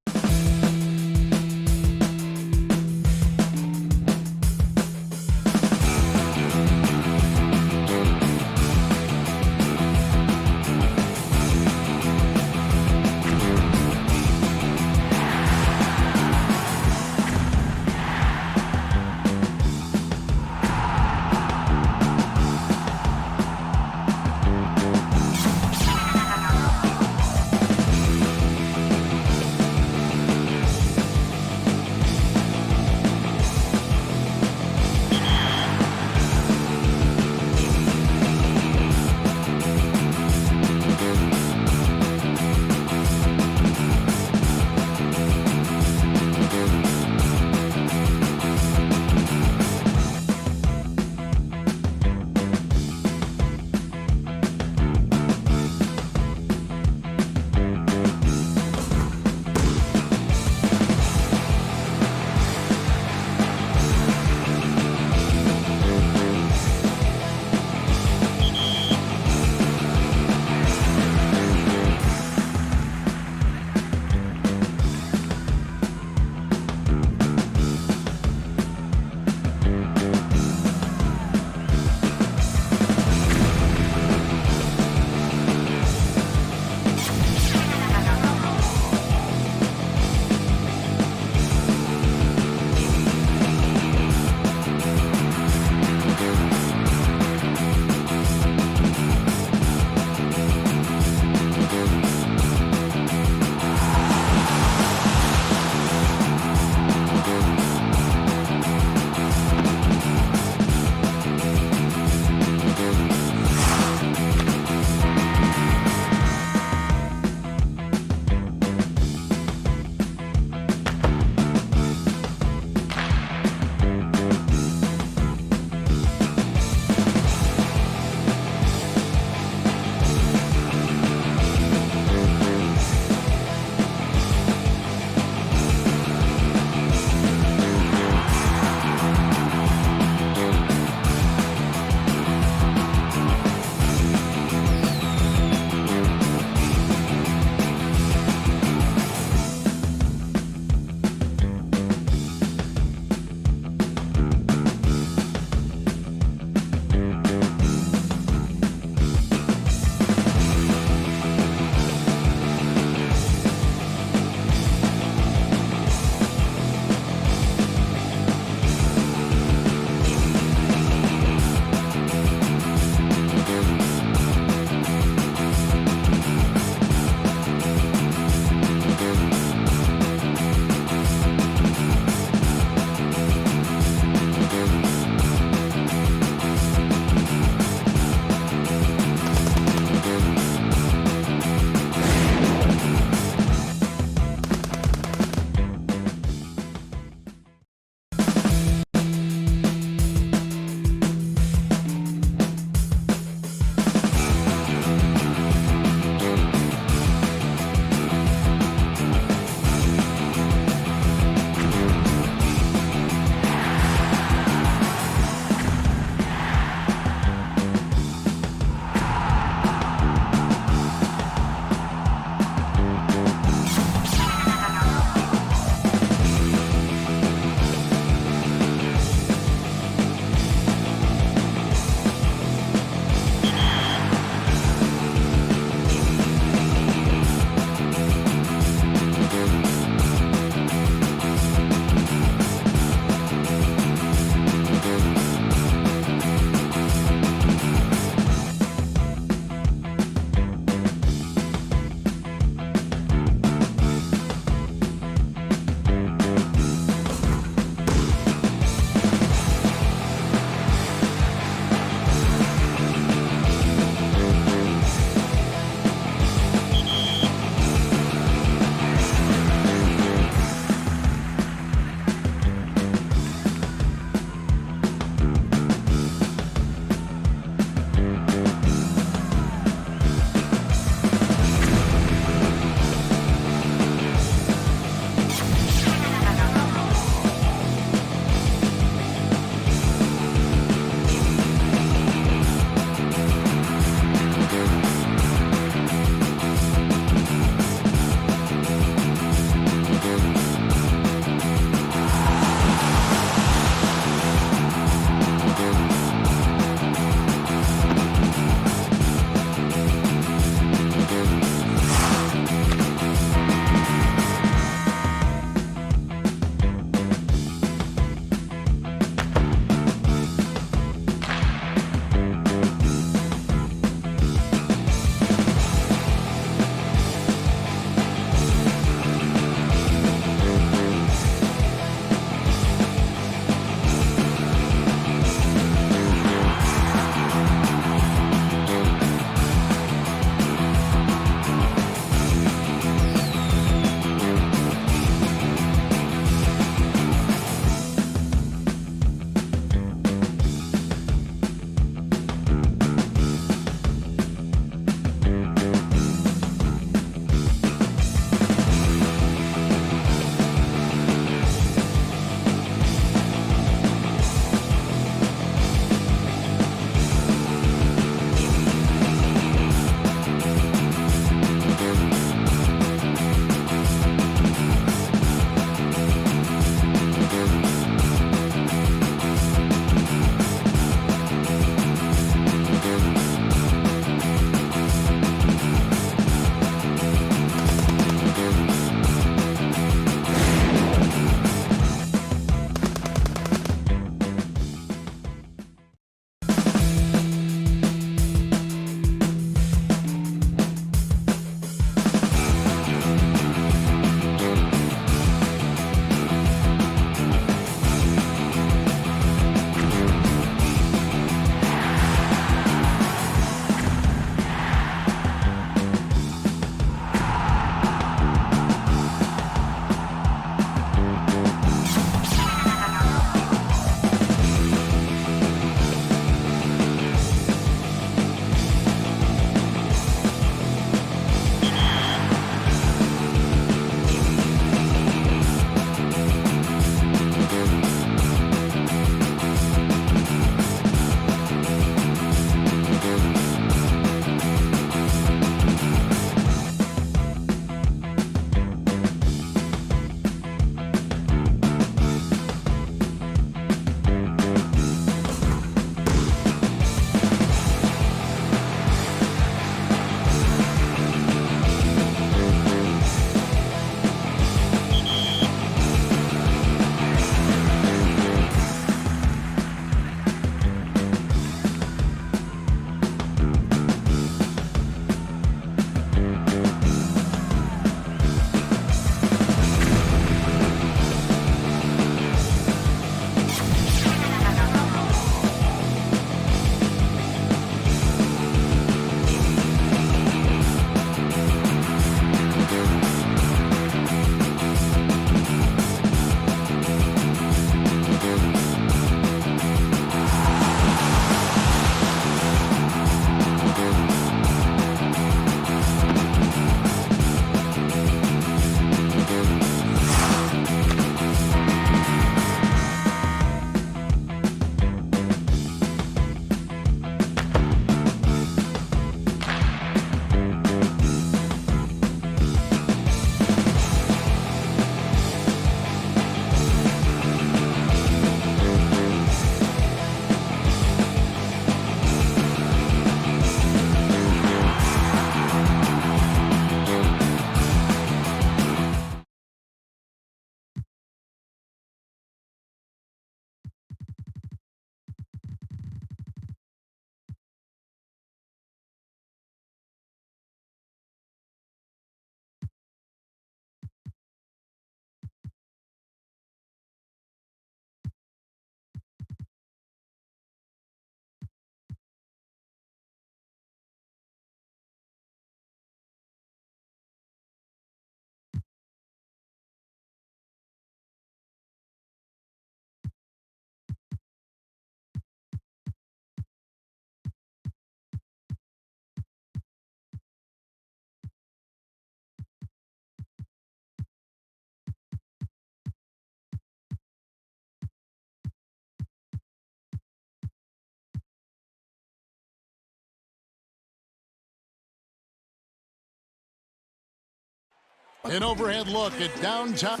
An overhead look at downtown.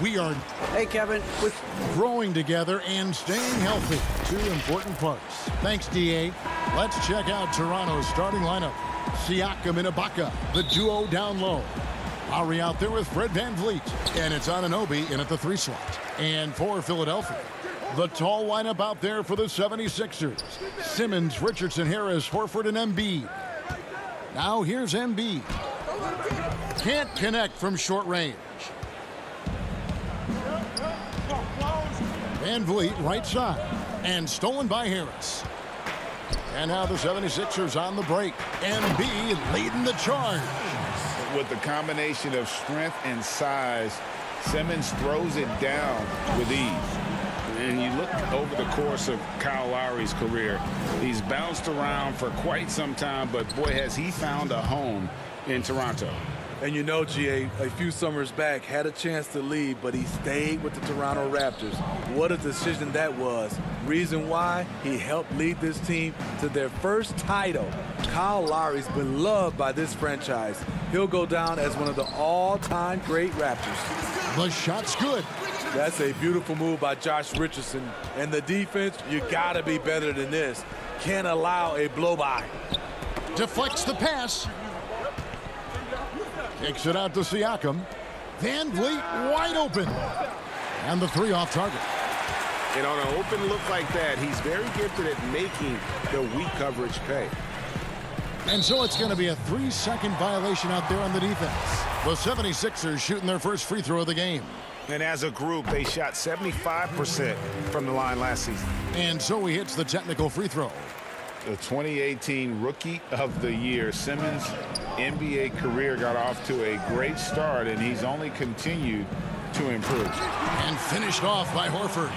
We are with growing together and staying healthy. Two important parts. Thanks, DA. Let's check out Toronto's starting lineup. Siakam and Ibaka, the duo down low. Lowry out there with Fred VanVleet. And it's Anunoby in at the 3 slot. And for Philadelphia, the tall lineup out there for the 76ers. Simmons, Richardson, Harris, Horford, and Embiid. Now here's Embiid. Can't connect from short range. VanVleet right side. And stolen by Harris. And now the 76ers on the break. Embiid leading the charge. With the combination of strength and size, Simmons throws it down with ease. And you look over the course of Kyle Lowry's career, he's bounced around for quite some time, but boy, has he found a home in Toronto. And you know, GA, a few summers back, had a chance to leave, but he stayed with the Toronto Raptors. What a decision that was. Reason why? He helped lead this team to their first title. Kyle Lowry's beloved by this franchise. He'll go down as one of the all-time great Raptors. The shot's good. That's a beautiful move by Josh Richardson. And the defense, you gotta be better than this. Can't allow a blow-by. Deflects the pass. Kicks it out to Siakam. VanVleet wide open. And the 3 off target. And on an open look like that, he's very gifted at making the weak coverage pay. And so it's going to be a 3-second violation out there on the defense. The 76ers shooting their first free throw of the game. And as a group, they shot 75% from the line last season. And so he hits the technical free throw. The 2018 Rookie of the Year, Simmons' NBA career got off to a great start, and he's only continued to improve. And finished off by Horford.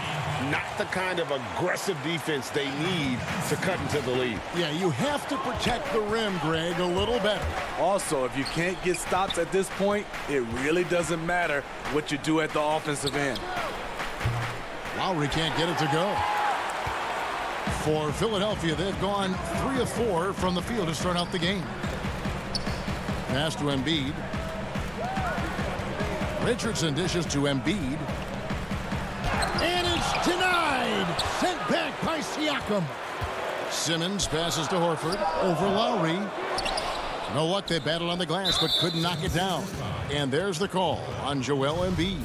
Not the kind of aggressive defense they need to cut into the lead. Yeah, you have to protect the rim, Greg, a little better. Also, if you can't get stops at this point, it really doesn't matter what you do at the offensive end. Lowry can't get it to go. For Philadelphia, they've gone 3 of 4 from the field to start out the game. Pass to Embiid. Richardson dishes to Embiid. And it's denied. Sent back by Siakam. Simmons passes to Horford. Over Lowry. No luck, they battled on the glass but couldn't knock it down. And there's the call on Joel Embiid.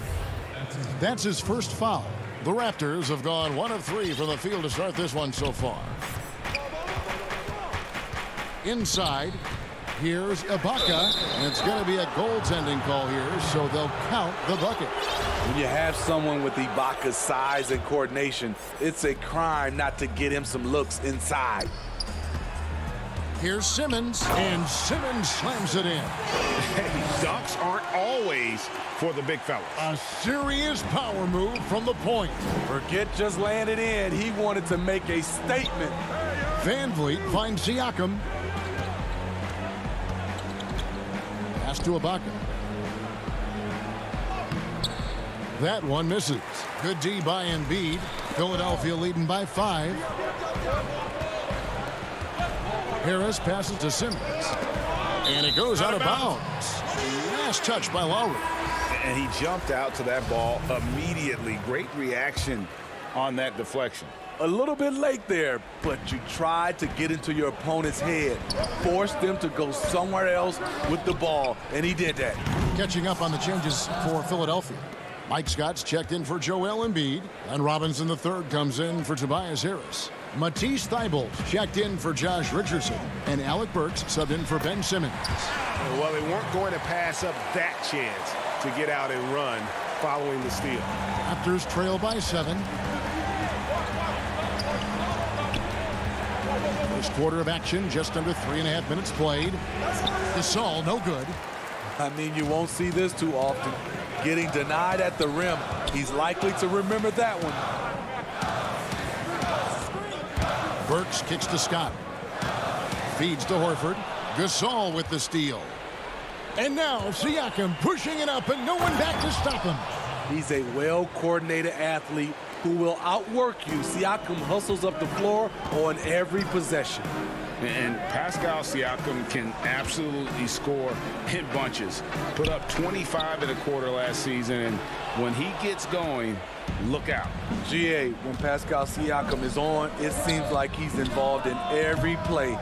That's his first foul. The Raptors have gone 1 of 3 from the field to start this one so far. Inside, here's Ibaka, and it's going to be a goaltending call here, so they'll count the bucket. When you have someone with Ibaka's size and coordination, it's a crime not to get him some looks inside. Here's Simmons, and Simmons slams it in. Dunks aren't always for the big fellas. A serious power move from the point. Forget just laying it in. He wanted to make a statement. VanVleet finds Siakam. Pass to Ibaka. That one misses. Good D by Embiid. Philadelphia leading by 5. Harris passes to Simmons. And it goes out of bounds. Last touch by Lowry. And he jumped out to that ball immediately. Great reaction on that deflection. A little bit late there, but you tried to get into your opponent's head. Forced them to go somewhere else with the ball, and he did that. Catching up on the changes for Philadelphia. Mike Scott's checked in for Joel Embiid, and Robinson III comes in for Tobias Harris. Matisse Thybulle checked in for Josh Richardson, and Alec Burks subbed in for Ben Simmons. Well, they weren't going to pass up that chance to get out and run following the steal. Raptors trail by 7. First quarter of action, just under 3.5 minutes played. Gasol, no good. I mean, you won't see this too often. Getting denied at the rim. He's likely to remember that one. Burks kicks to Scott. Feeds to Horford. Gasol with the steal. And now Siakam pushing it up and no one back to stop him. He's a well-coordinated athlete who will outwork you. Siakam hustles up the floor on every possession. And Pascal Siakam can absolutely score in bunches. Put up 25 in a quarter last season, and when he gets going, look out. GA, when Pascal Siakam is on, it seems like he's involved in every play.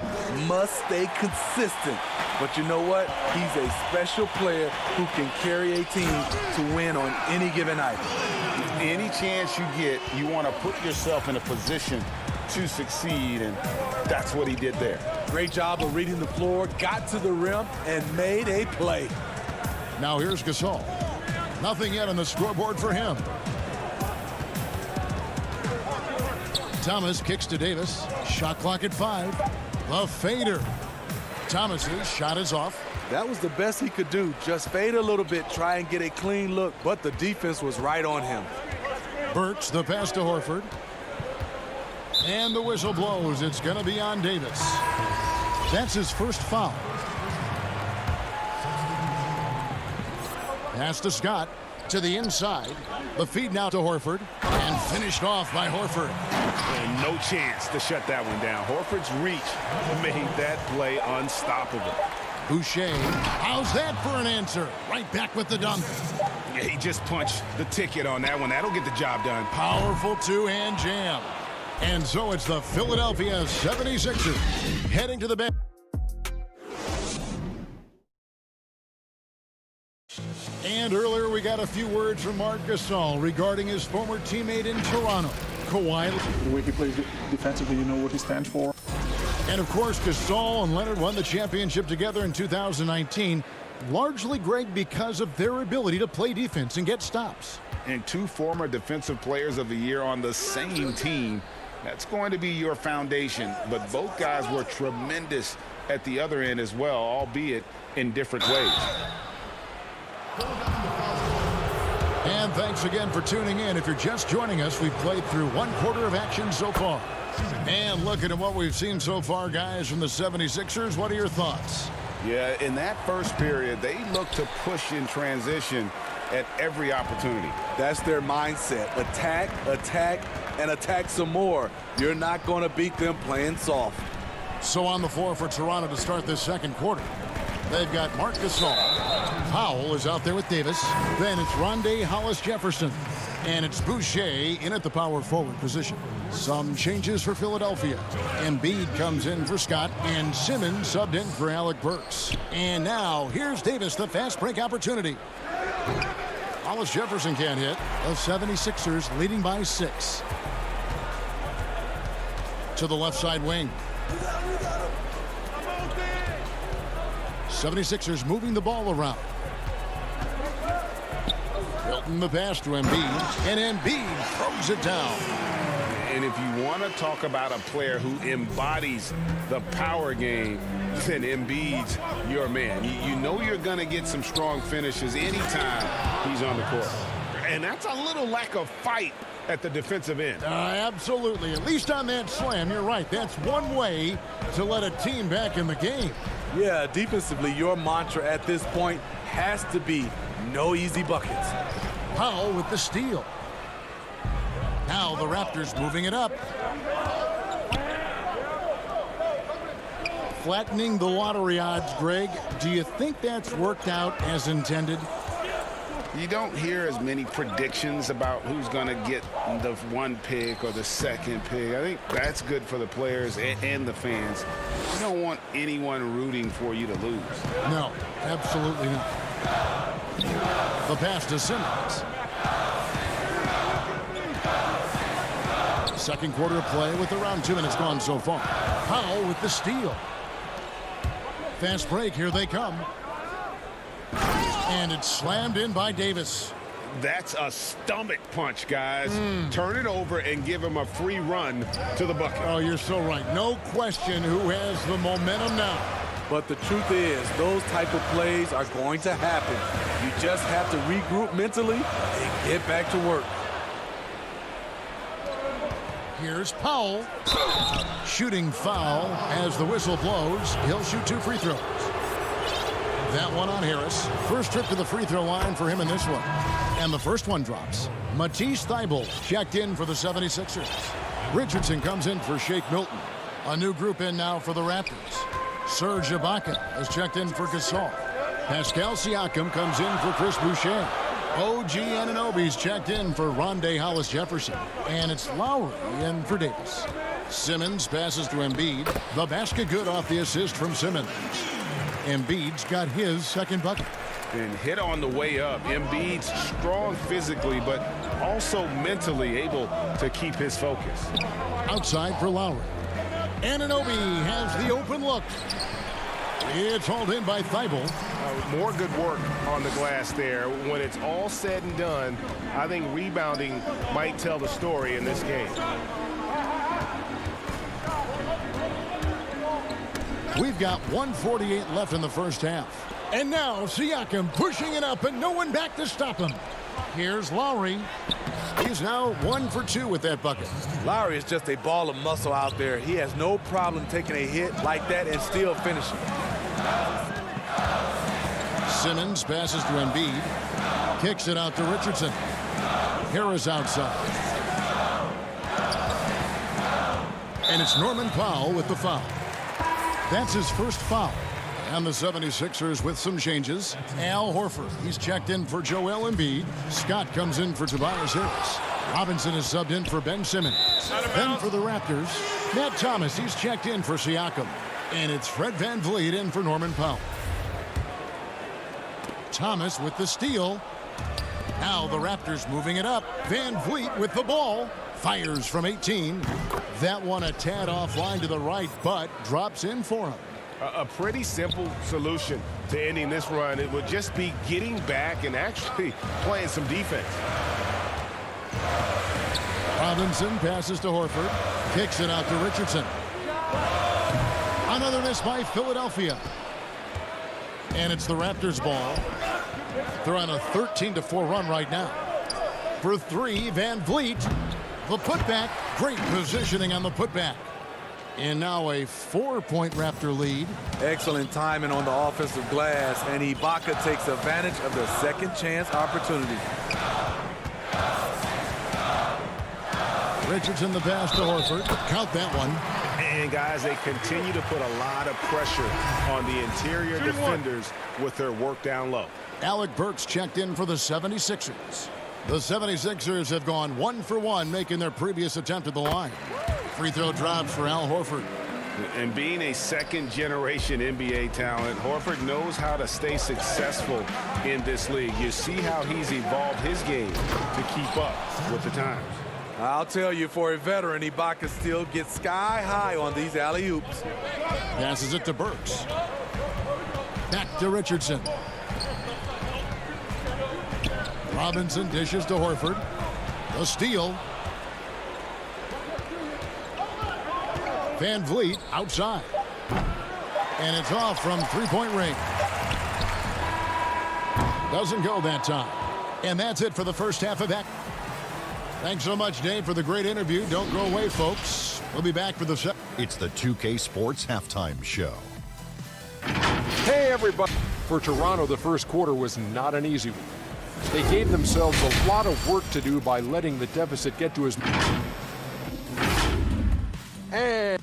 Must stay consistent. But you know what? He's a special player who can carry a team to win on any given night. Any chance you get, you want to put yourself in a position to succeed, and that's what he did there. Great job of reading the floor, got to the rim, and made a play. Now here's Gasol. Nothing yet on the scoreboard for him. Thomas kicks to Davis. Shot clock at 5. The fader. Thomas's shot is off. That was the best he could do. Just fade a little bit, try and get a clean look, but the defense was right on him. Burks the pass to Horford. And the whistle blows. It's going to be on Davis. That's his first foul. Pass to Scott. To the inside. The feed now to Horford. And finished off by Horford. And no chance to shut that one down. Horford's reach made that play unstoppable. Boucher, how's that for an answer? Right back with the dunk. Yeah, he just punched the ticket on that one. That'll get the job done. Powerful two-hand jam. And so it's the Philadelphia 76ers heading to the bench. And earlier we got a few words from Marc Gasol regarding his former teammate in Toronto, Kawhi. The way he plays defensively, you know what he stands for. And of course, Gasol and Leonard won the championship together in 2019, largely, Greg, because of their ability to play defense and get stops. And 2 former Defensive Players of the Year on the same team. That's going to be your foundation. But both guys were tremendous at the other end as well, albeit in different ways. And thanks again for tuning in. If you're just joining us, we've played through 1 quarter of action so far. And looking at what we've seen so far, guys, from the 76ers, what are your thoughts? Yeah, in that first period, they looked to push in transition at every opportunity. That's their mindset. Attack, attack, and attack some more. You're not going to beat them playing soft. So on the floor for Toronto to start this second quarter, they've got Marc Gasol. Powell is out there with Davis. Then it's Rondé Hollis-Jefferson. And it's Boucher in at the power forward position. Some changes for Philadelphia. Embiid comes in for Scott, and Simmons subbed in for Alec Burks. And now here's Davis, the fast break opportunity. Hollis-Jefferson can't hit. The 76ers leading by 6. To the left side wing. 76ers moving the ball around. Hilton the pass to Embiid, and Embiid throws it down. And if you want to talk about a player who embodies the power game, then Embiid's your man. You know you're going to get some strong finishes anytime he's on the court. And that's a little lack of fight at the defensive end. Absolutely. At least on that slam, you're right. That's one way to let a team back in the game. Yeah, defensively, your mantra at this point has to be no easy buckets. Powell with the steal. Now the Raptors moving it up. Flattening the lottery odds, Greg. Do you think that's worked out as intended? You don't hear as many predictions about who's going to get the 1 pick or the 2nd pick. I think that's good for the players and the fans. You don't want anyone rooting for you to lose. No, absolutely not. The pass to Simmons. Second quarter of play with around 2 minutes gone so far. Powell with the steal. Fast break, here they come. And it's slammed in by Davis. That's a stomach punch, guys. Turn it over and give him a free run to the bucket. Oh, you're so right. No question who has the momentum now. But the truth is, those type of plays are going to happen. You just have to regroup mentally and get back to work. Here's Powell. Shooting foul as the whistle blows. He'll shoot 2 free throws. That one on Harris. First trip to the free throw line for him in this one. And the first one drops. Matisse Thybulle checked in for the 76ers. Richardson comes in for Shake Milton. A new group in now for the Raptors. Serge Ibaka has checked in for Gasol. Pascal Siakam comes in for Chris Boucher. OG Anunoby's checked in for Rondé Hollis-Jefferson. And it's Lowry in for Davis. Simmons passes to Embiid. The basket good off the assist from Simmons. Embiid's got his second bucket. And hit on the way up. Embiid's strong physically, but also mentally able to keep his focus. Outside for Lowry. Anunoby has the open look. It's hauled in by Thibault. More good work on the glass there. When it's all said and done, I think rebounding might tell the story in this game. We've got 1:48 left in the first half. And now Siakam pushing it up and no one back to stop him. Here's Lowry. He's now 1 for 2 with that bucket. Lowry is just a ball of muscle out there. He has no problem taking a hit like that and still finishing. Simmons passes to Embiid. Kicks it out to Richardson. Harris outside. And it's Norman Powell with the foul. That's his first foul. And the 76ers with some changes. Al Horford, he's checked in for Joel Embiid. Scott comes in for Tobias Harris. Robinson is subbed in for Ben Simmons. Then for the Raptors, Matt Thomas, he's checked in for Siakam. And it's Fred VanVleet in for Norman Powell. Thomas with the steal. Now the Raptors moving it up. VanVleet with the ball. Fires from 18. That one a tad offline to the right, but drops in for him. A pretty simple solution to ending this run. It would just be getting back and actually playing some defense. Robinson passes to Horford. Kicks it out to Richardson. Another miss by Philadelphia. And it's the Raptors' ball. They're on a 13-4 run right now. For three, VanVleet. The putback. Great positioning on the putback. And now a 4-point Raptor lead. Excellent timing on the offensive glass, and Ibaka takes advantage of the second chance opportunity. Richardson the pass to Horford. Count that one. And guys, they continue to put a lot of pressure on the interior defenders with their work down low. Alec Burks checked in for the 76ers. The 76ers have gone 1 for 1, making their previous attempt at the line. Free throw drops for Al Horford. And being a second-generation NBA talent, Horford knows how to stay successful in this league. You see how he's evolved his game to keep up with the times. I'll tell you, for a veteran, Ibaka still gets sky high on these alley-oops. Passes it to Burks. Back to Richardson. Robinson dishes to Horford. The steal. VanVleet outside. And it's off from three-point range. Doesn't go that time. And that's it for the first half of that. Thanks so much, Dave, for the great interview. Don't go away, folks. We'll be back for the... It's the 2K Sports Halftime Show. Hey, everybody. For Toronto, the first quarter was not an easy one. They gave themselves a lot of work to do by letting the deficit get to as... And...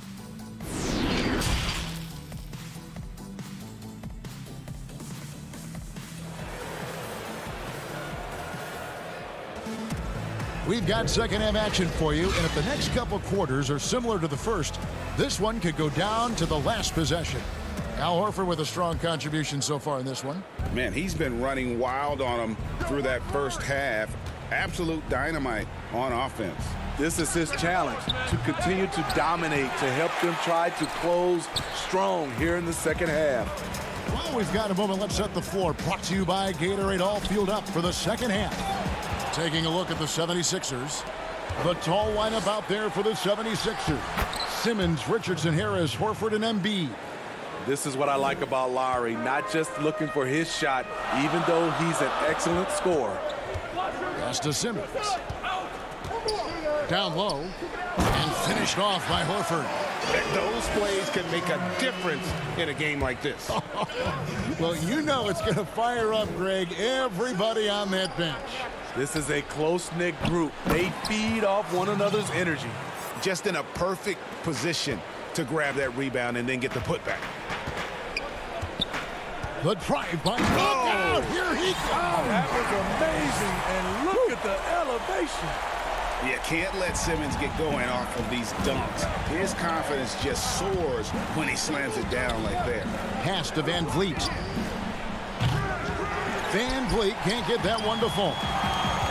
We've got second half action for you, and if the next couple quarters are similar to the first, this one could go down to the last possession. Al Horford with a strong contribution so far in this one. Man, he's been running wild on them through that first half. Absolute dynamite on offense. This is his challenge, to continue to dominate, to help them try to close strong here in the second half. Well, we've got a moment. Let's set the floor. Brought to you by Gatorade, all fueled up for the second half. Taking a look at the 76ers. The tall lineup out there for the 76ers. Simmons, Richardson, Harris, Horford, and Embiid. This is what I like about Lowry, not just looking for his shot, even though he's an excellent scorer. Pass to Simmons. Down low. And finished off by Horford. Those plays can make a difference in a game like this. Well, you know it's going to fire up, Greg, everybody on that bench. This is a close-knit group. They feed off one another's energy. Just in a perfect position to grab that rebound and then get the putback. The drive by out. Here he comes. That was amazing, and look at the elevation. You can't let Simmons get going off of these dunks. His confidence just soars when he slams it down like that. Pass to Van Vliet. Van Vliet can't get that one to fall.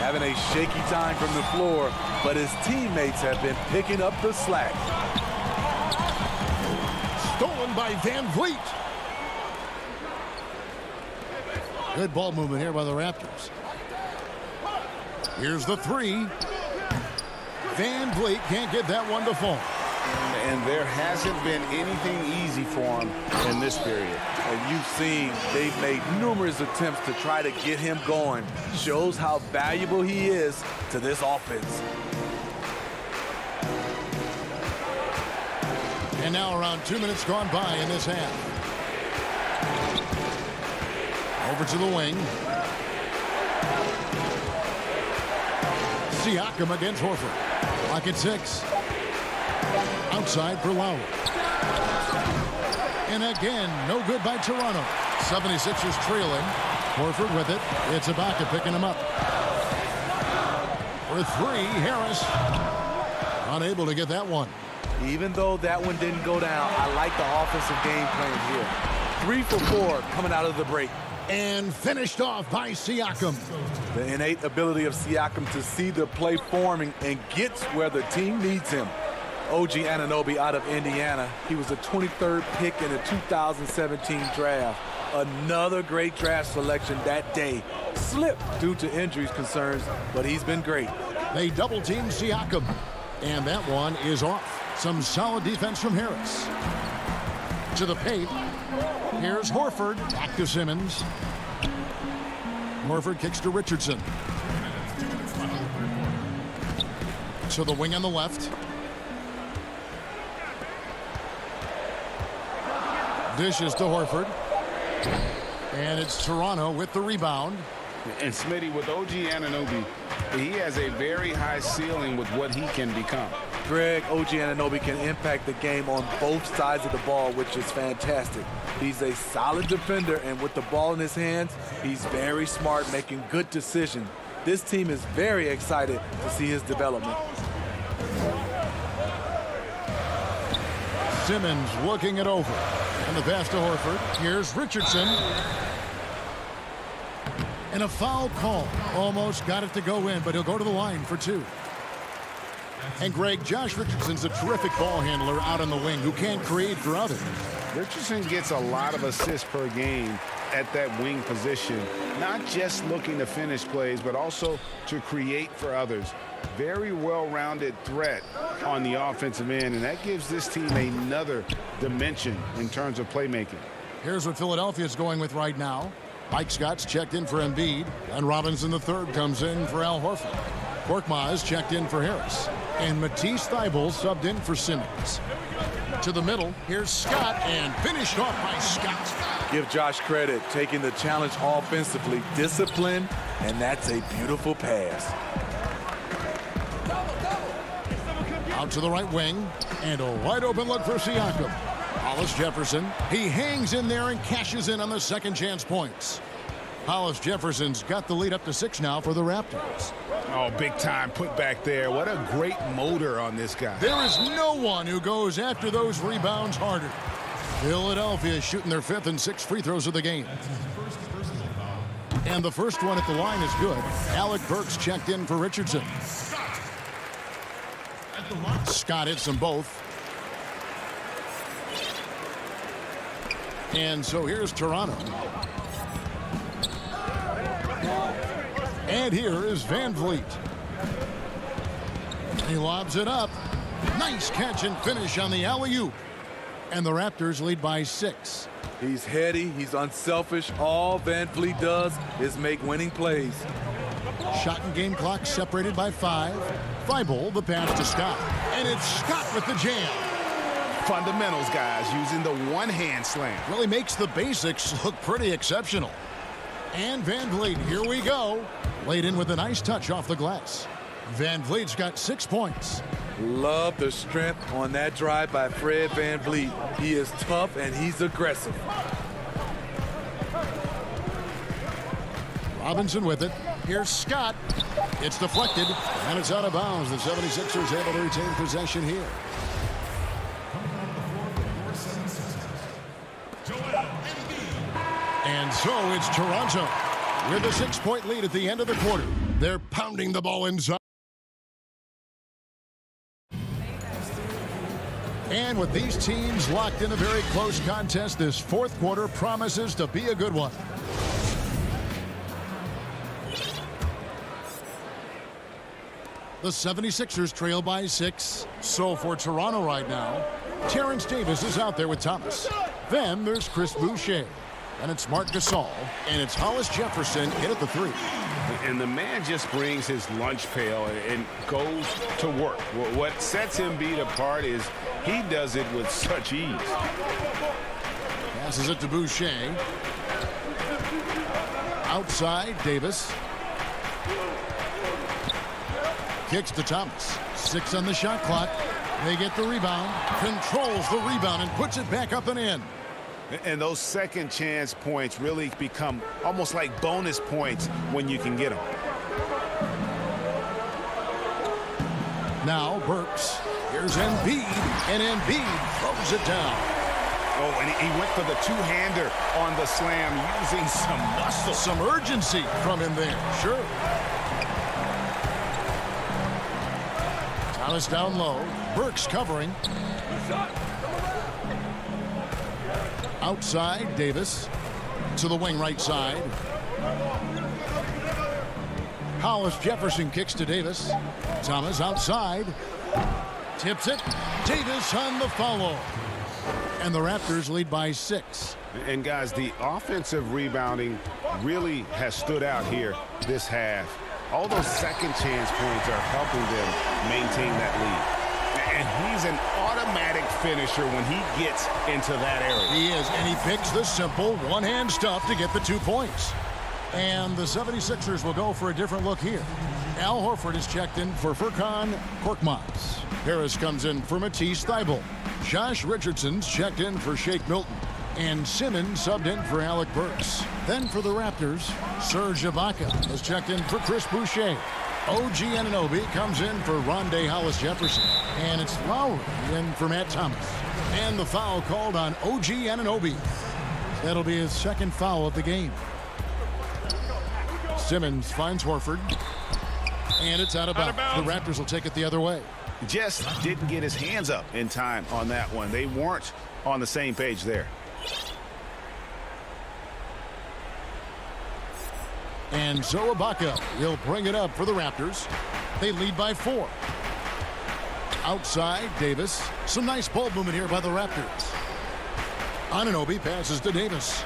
Having a shaky time from the floor, but his teammates have been picking up the slack. Stolen by Van Vliet. Good ball movement here by the Raptors. Here's the three. Van Vliet can't get that one to fall. And there hasn't been anything easy for him in this period. And you've seen they've made numerous attempts to try to get him going. Shows how valuable he is to this offense. And now around 2 minutes gone by in this half. Over to the wing. Siakam against Horford. Clock at 6. Outside for Lowry. And again, no good by Toronto. 76ers trailing. Horford with it. It's Ibaka picking him up. For three, Harris. Unable to get that one. Even though that one didn't go down, I like the offensive game plan here. 3 for 4 coming out of the break. And finished off by Siakam. The innate ability of Siakam to see the play forming and gets where the team needs him. OG Anunoby out of Indiana. He was the 23rd pick in the 2017 draft. Another great draft selection that day. Slipped due to injuries concerns, but he's been great. They double-team Siakam. And that one is off. Some solid defense from Harris. To the paint. Here's Horford. Back to Simmons. Horford kicks to Richardson. To the wing on the left. Dishes to Horford. And it's Toronto with the rebound. And Smitty, with OG Anunoby, he has a very high ceiling with what he can become. Greg, OG Anunoby can impact the game on both sides of the ball, which is fantastic. He's a solid defender, and with the ball in his hands, he's very smart, making good decisions. This team is very excited to see his development. Simmons looking it over. And the pass to Horford. Here's Richardson. And a foul call. Almost got it to go in, but he'll go to the line for 2. And Greg, Josh Richardson's a terrific ball handler out on the wing who can create for others. Richardson gets a lot of assists per game at that wing position, not just looking to finish plays, but also to create for others. Very well-rounded threat on the offensive end, and that gives this team another dimension in terms of playmaking. Here's what Philadelphia is going with right now. Mike Scott's checked in for Embiid, and Robinson III comes in for Al Horford. Korkmaz checked in for Harris, and Matisse Thybulle subbed in for Simmons. To the middle, here's Scott, and finished off by Scott. Give Josh credit, taking the challenge offensively, discipline, and that's a beautiful pass. Out to the right wing, and a wide open look for Siakam. Hollis Jefferson, he hangs in there and cashes in on the second chance points. Hollis Jefferson's got the lead up to 6 now for the Raptors. Oh, big time put back there. What a great motor on this guy. There is no one who goes after those rebounds harder. Philadelphia shooting their 5th and 6th free throws of the game. And the first one at the line is good. Alec Burks checked in for Richardson. Scott hits them both. And so here's Toronto. And here is Van Vliet. He lobs it up. Nice catch and finish on the alley-oop. And the Raptors lead by 6. He's heady, he's unselfish. All Van Vliet does is make winning plays. Shot and game clock separated by 5. Thybulle, the pass to Scott. And it's Scott with the jam. Fundamentals, guys, using the one-hand slam. Really makes the basics look pretty exceptional. And Van Vliet, here we go. Laid in with a nice touch off the glass. Van Vliet's got 6 points. Love the strength on that drive by Fred VanVleet. He is tough and he's aggressive. Robinson with it. Here's Scott. It's deflected, and it's out of bounds. The 76ers able to retain possession here. And so it's Toronto with a 6-point lead at the end of the quarter. They're pounding the ball inside. And with these teams locked in a very close contest, this fourth quarter promises to be a good one. The 76ers trail by 6. So for Toronto right now, Terrence Davis is out there with Thomas. Then there's Chris Boucher. And it's Marc Gasol. And it's Hollis Jefferson in at the 3. And the man just brings his lunch pail and goes to work. What sets him beat apart is he does it with such ease. Passes it to Boucher. Outside, Davis. Kicks to Thomas. 6 on the shot clock. They get the rebound. Controls the rebound and puts it back up and in. And those second chance points really become almost like bonus points when you can get them. Now Burks. Here's Embiid. And Embiid throws it down. Oh, and he went for the two-hander on the slam using some muscle. Some urgency from him there. Sure. Thomas down low. Burks covering. Outside, Davis to the wing right side. Hollis Jefferson kicks to Davis. Thomas outside. Tips it. Davis on the follow. And the Raptors lead by 6. And guys, the offensive rebounding really has stood out here this half. All those second chance points are helping them maintain that lead. And he's an automatic finisher when he gets into that area. He is, and he picks the simple one-hand stuff to get the 2 points. And the 76ers will go for a different look here. Al Horford is checked in for Furkan Korkmaz. Harris comes in for Matisse Thybulle. Josh Richardson's checked in for Shake Milton. And Simmons subbed in for Alec Burks. Then for the Raptors, Serge Ibaka is checked in for Chris Boucher. OG Anunoby comes in for Rondae Hollis Jefferson. And it's Lowry in for Matt Thomas. And the foul called on OG Anunoby. That'll be his second foul of the game. Simmons finds Horford. And it's out of bounds. The Raptors will take it the other way. Just didn't get his hands up in time on that one. They weren't on the same page there. And so Ibaka will bring it up for the Raptors. They lead by 4. Outside, Davis. Some nice ball movement here by the Raptors. Anunoby passes to Davis.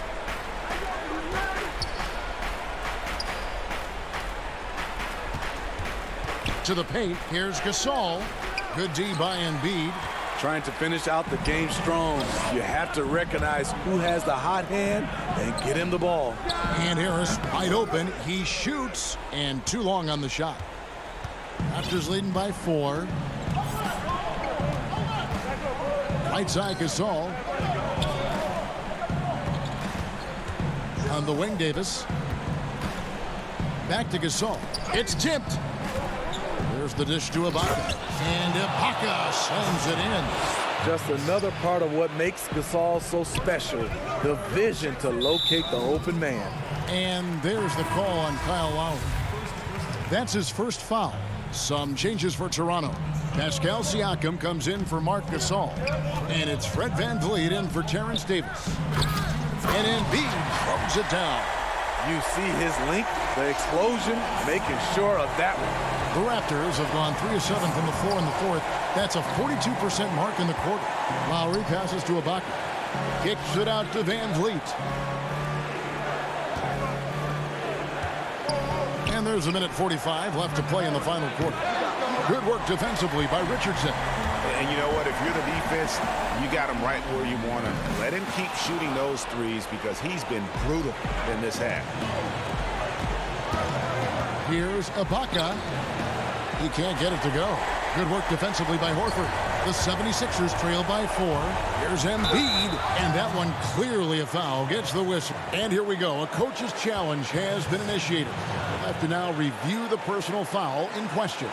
To the paint, here's Gasol. Good D by Embiid. Trying to finish out the game strong. You have to recognize who has the hot hand and get him the ball. And Harris wide open. He shoots, and too long on the shot. Raptors leading by 4. Right side, Gasol. On the wing, Davis. Back to Gasol. It's tipped. There's the dish to Ibaka. And Ibaka sends it in. Just another part of what makes Gasol so special. The vision to locate the open man. And there's the call on Kyle Lowry. That's his first foul. Some changes for Toronto. Pascal Siakam comes in for Marc Gasol. And it's Fred VanVleet in for Terrence Davis. And Embiid throws it down. You see his length, the explosion, making sure of that one. The Raptors have gone 3 of 7 from the floor in the fourth. That's a 42% mark in the quarter. Lowry passes to Ibaka. Kicks it out to VanVleet. And there's 1:45 left to play in the final quarter. Good work defensively by Richardson. And you know what? If you're the defense, you got him right where you want him. Let him keep shooting those threes because he's been brutal in this half. Here's Ibaka. He can't get it to go. Good work defensively by Horford. The 76ers trail by 4. Here's Embiid, and that one clearly a foul. Gets the whistle. And here we go. A coach's challenge has been initiated. We'll have to now review the personal foul in question.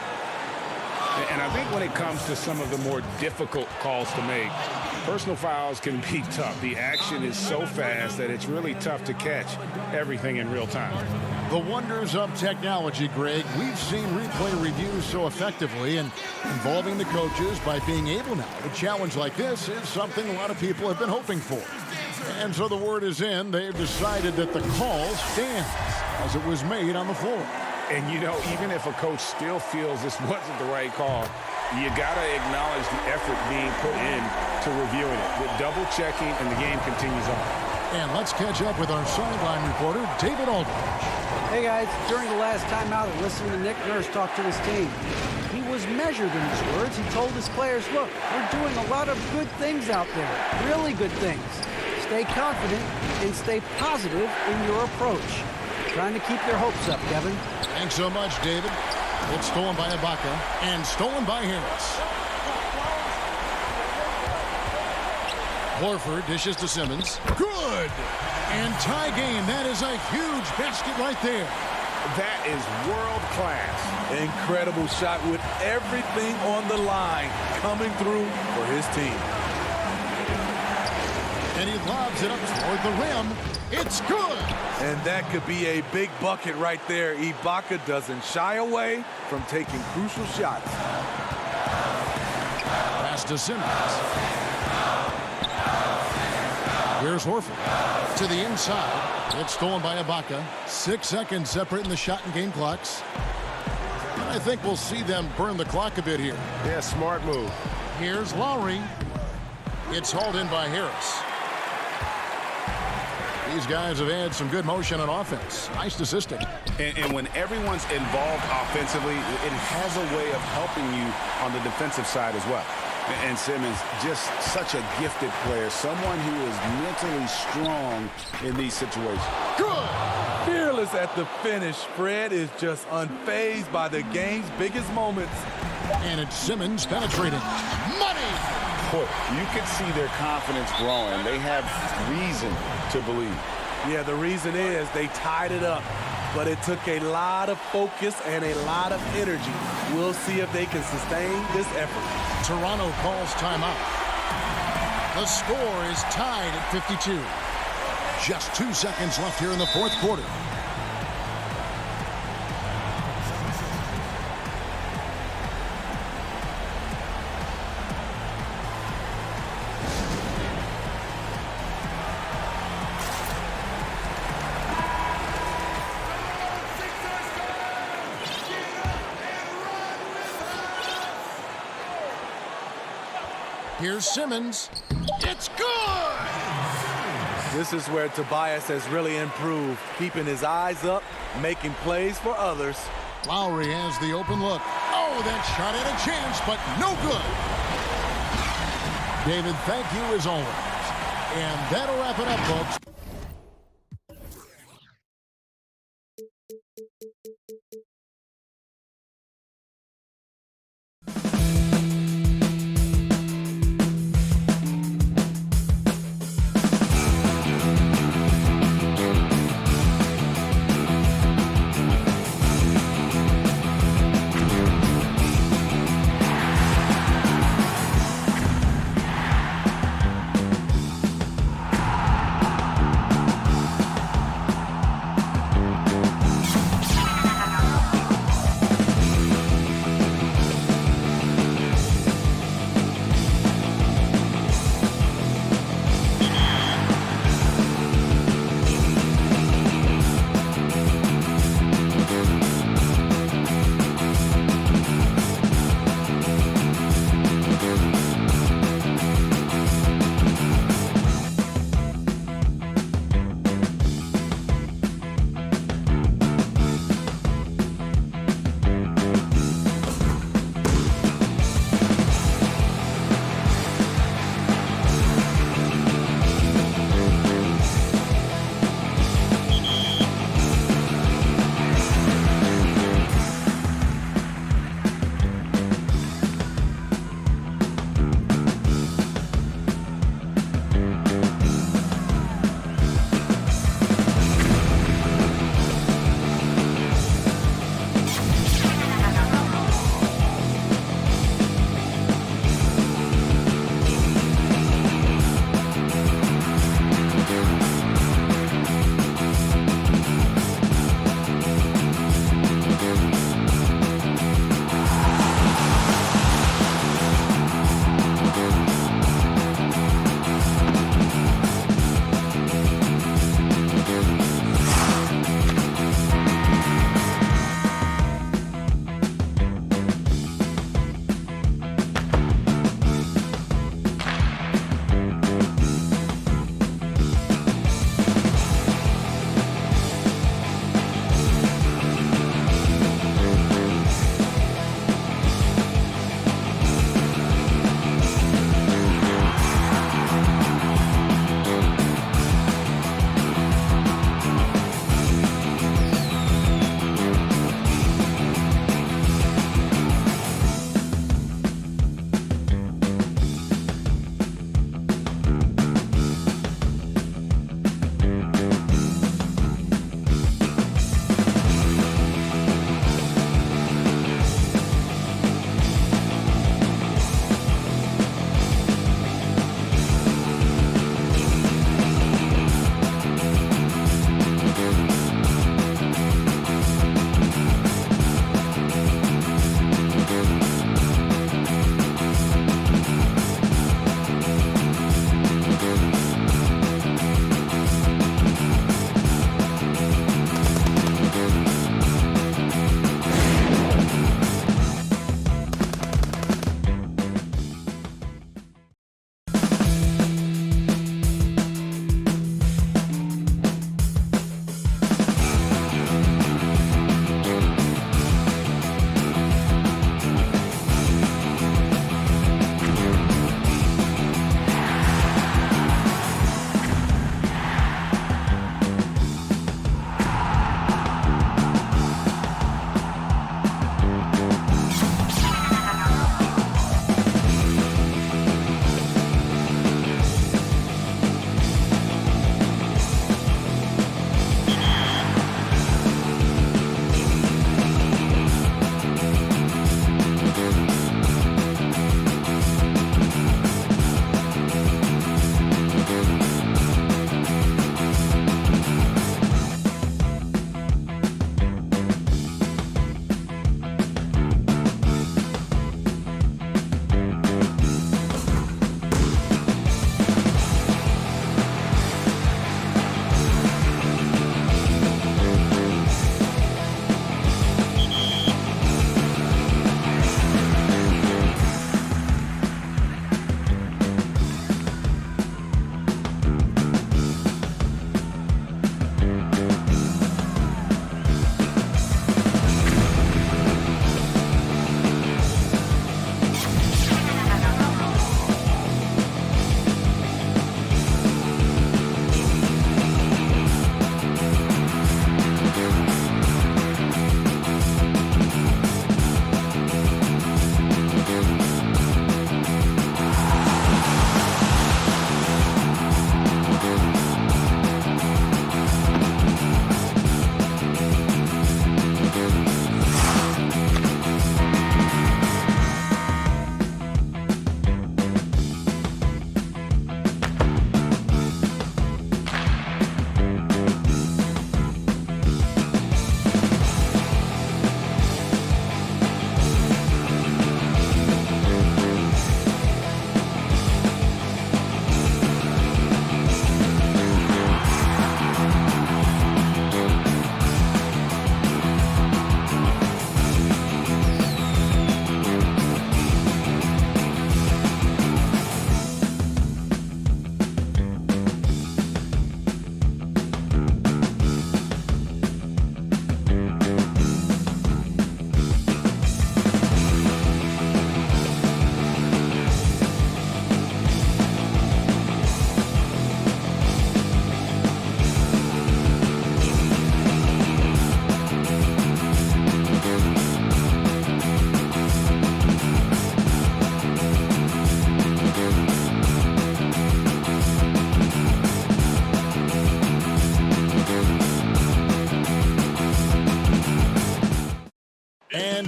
And I think when it comes to some of the more difficult calls to make, personal fouls can be tough. The action is so fast that it's really tough to catch everything in real time. The wonders of technology, Greg. We've seen replay reviews so effectively, and involving the coaches by being able now to challenge like this is something a lot of people have been hoping for. And so the word is in. They've decided that the call stands as it was made on the floor. And, you know, even if a coach still feels this wasn't the right call, you got to acknowledge the effort being put in to reviewing it with double checking, and the game continues on. And let's catch up with our sideline reporter, David Aldridge. Hey, guys. During the last timeout, I listened to Nick Nurse talk to his team. He was measured in his words. He told his players, look, we're doing a lot of good things out there, really good things. Stay confident and stay positive in your approach. Trying to keep their hopes up, Kevin. Thanks so much, David. It's stolen by Ibaka and stolen by Harris. Horford dishes to Simmons. Good! And tie game. That is a huge basket right there. That is world class. Incredible shot with everything on the line coming through for his team. And he lobs it up toward the rim. It's good! And that could be a big bucket right there. Ibaka doesn't shy away from taking crucial shots. Pass to Simmons. Here's Horford to the inside. It's stolen by Ibaka. 6 seconds separating the shot and game clocks. I think we'll see them burn the clock a bit here. Yeah, smart move. Here's Lowry. It's hauled in by Harris. These guys have had some good motion on offense. Nice assisting. And when everyone's involved offensively, it has a way of helping you on the defensive side as well. And Simmons, just such a gifted player, someone who is mentally strong in these situations. Good! Fearless at the finish. Fred is just unfazed by the game's biggest moments. And it's Simmons penetrating. Money! Boy, you can see their confidence growing. They have reason to believe. Yeah, the reason is they tied it up, but it took a lot of focus and a lot of energy. We'll see if they can sustain this effort. Toronto calls timeout. The score is tied at 52. Just 2 seconds left here in the fourth quarter. Here's Simmons. It's good! This is where Tobias has really improved, keeping his eyes up, making plays for others. Lowry has the open look. Oh, that shot had a chance, but no good. David, thank you as always. And that'll wrap it up, folks.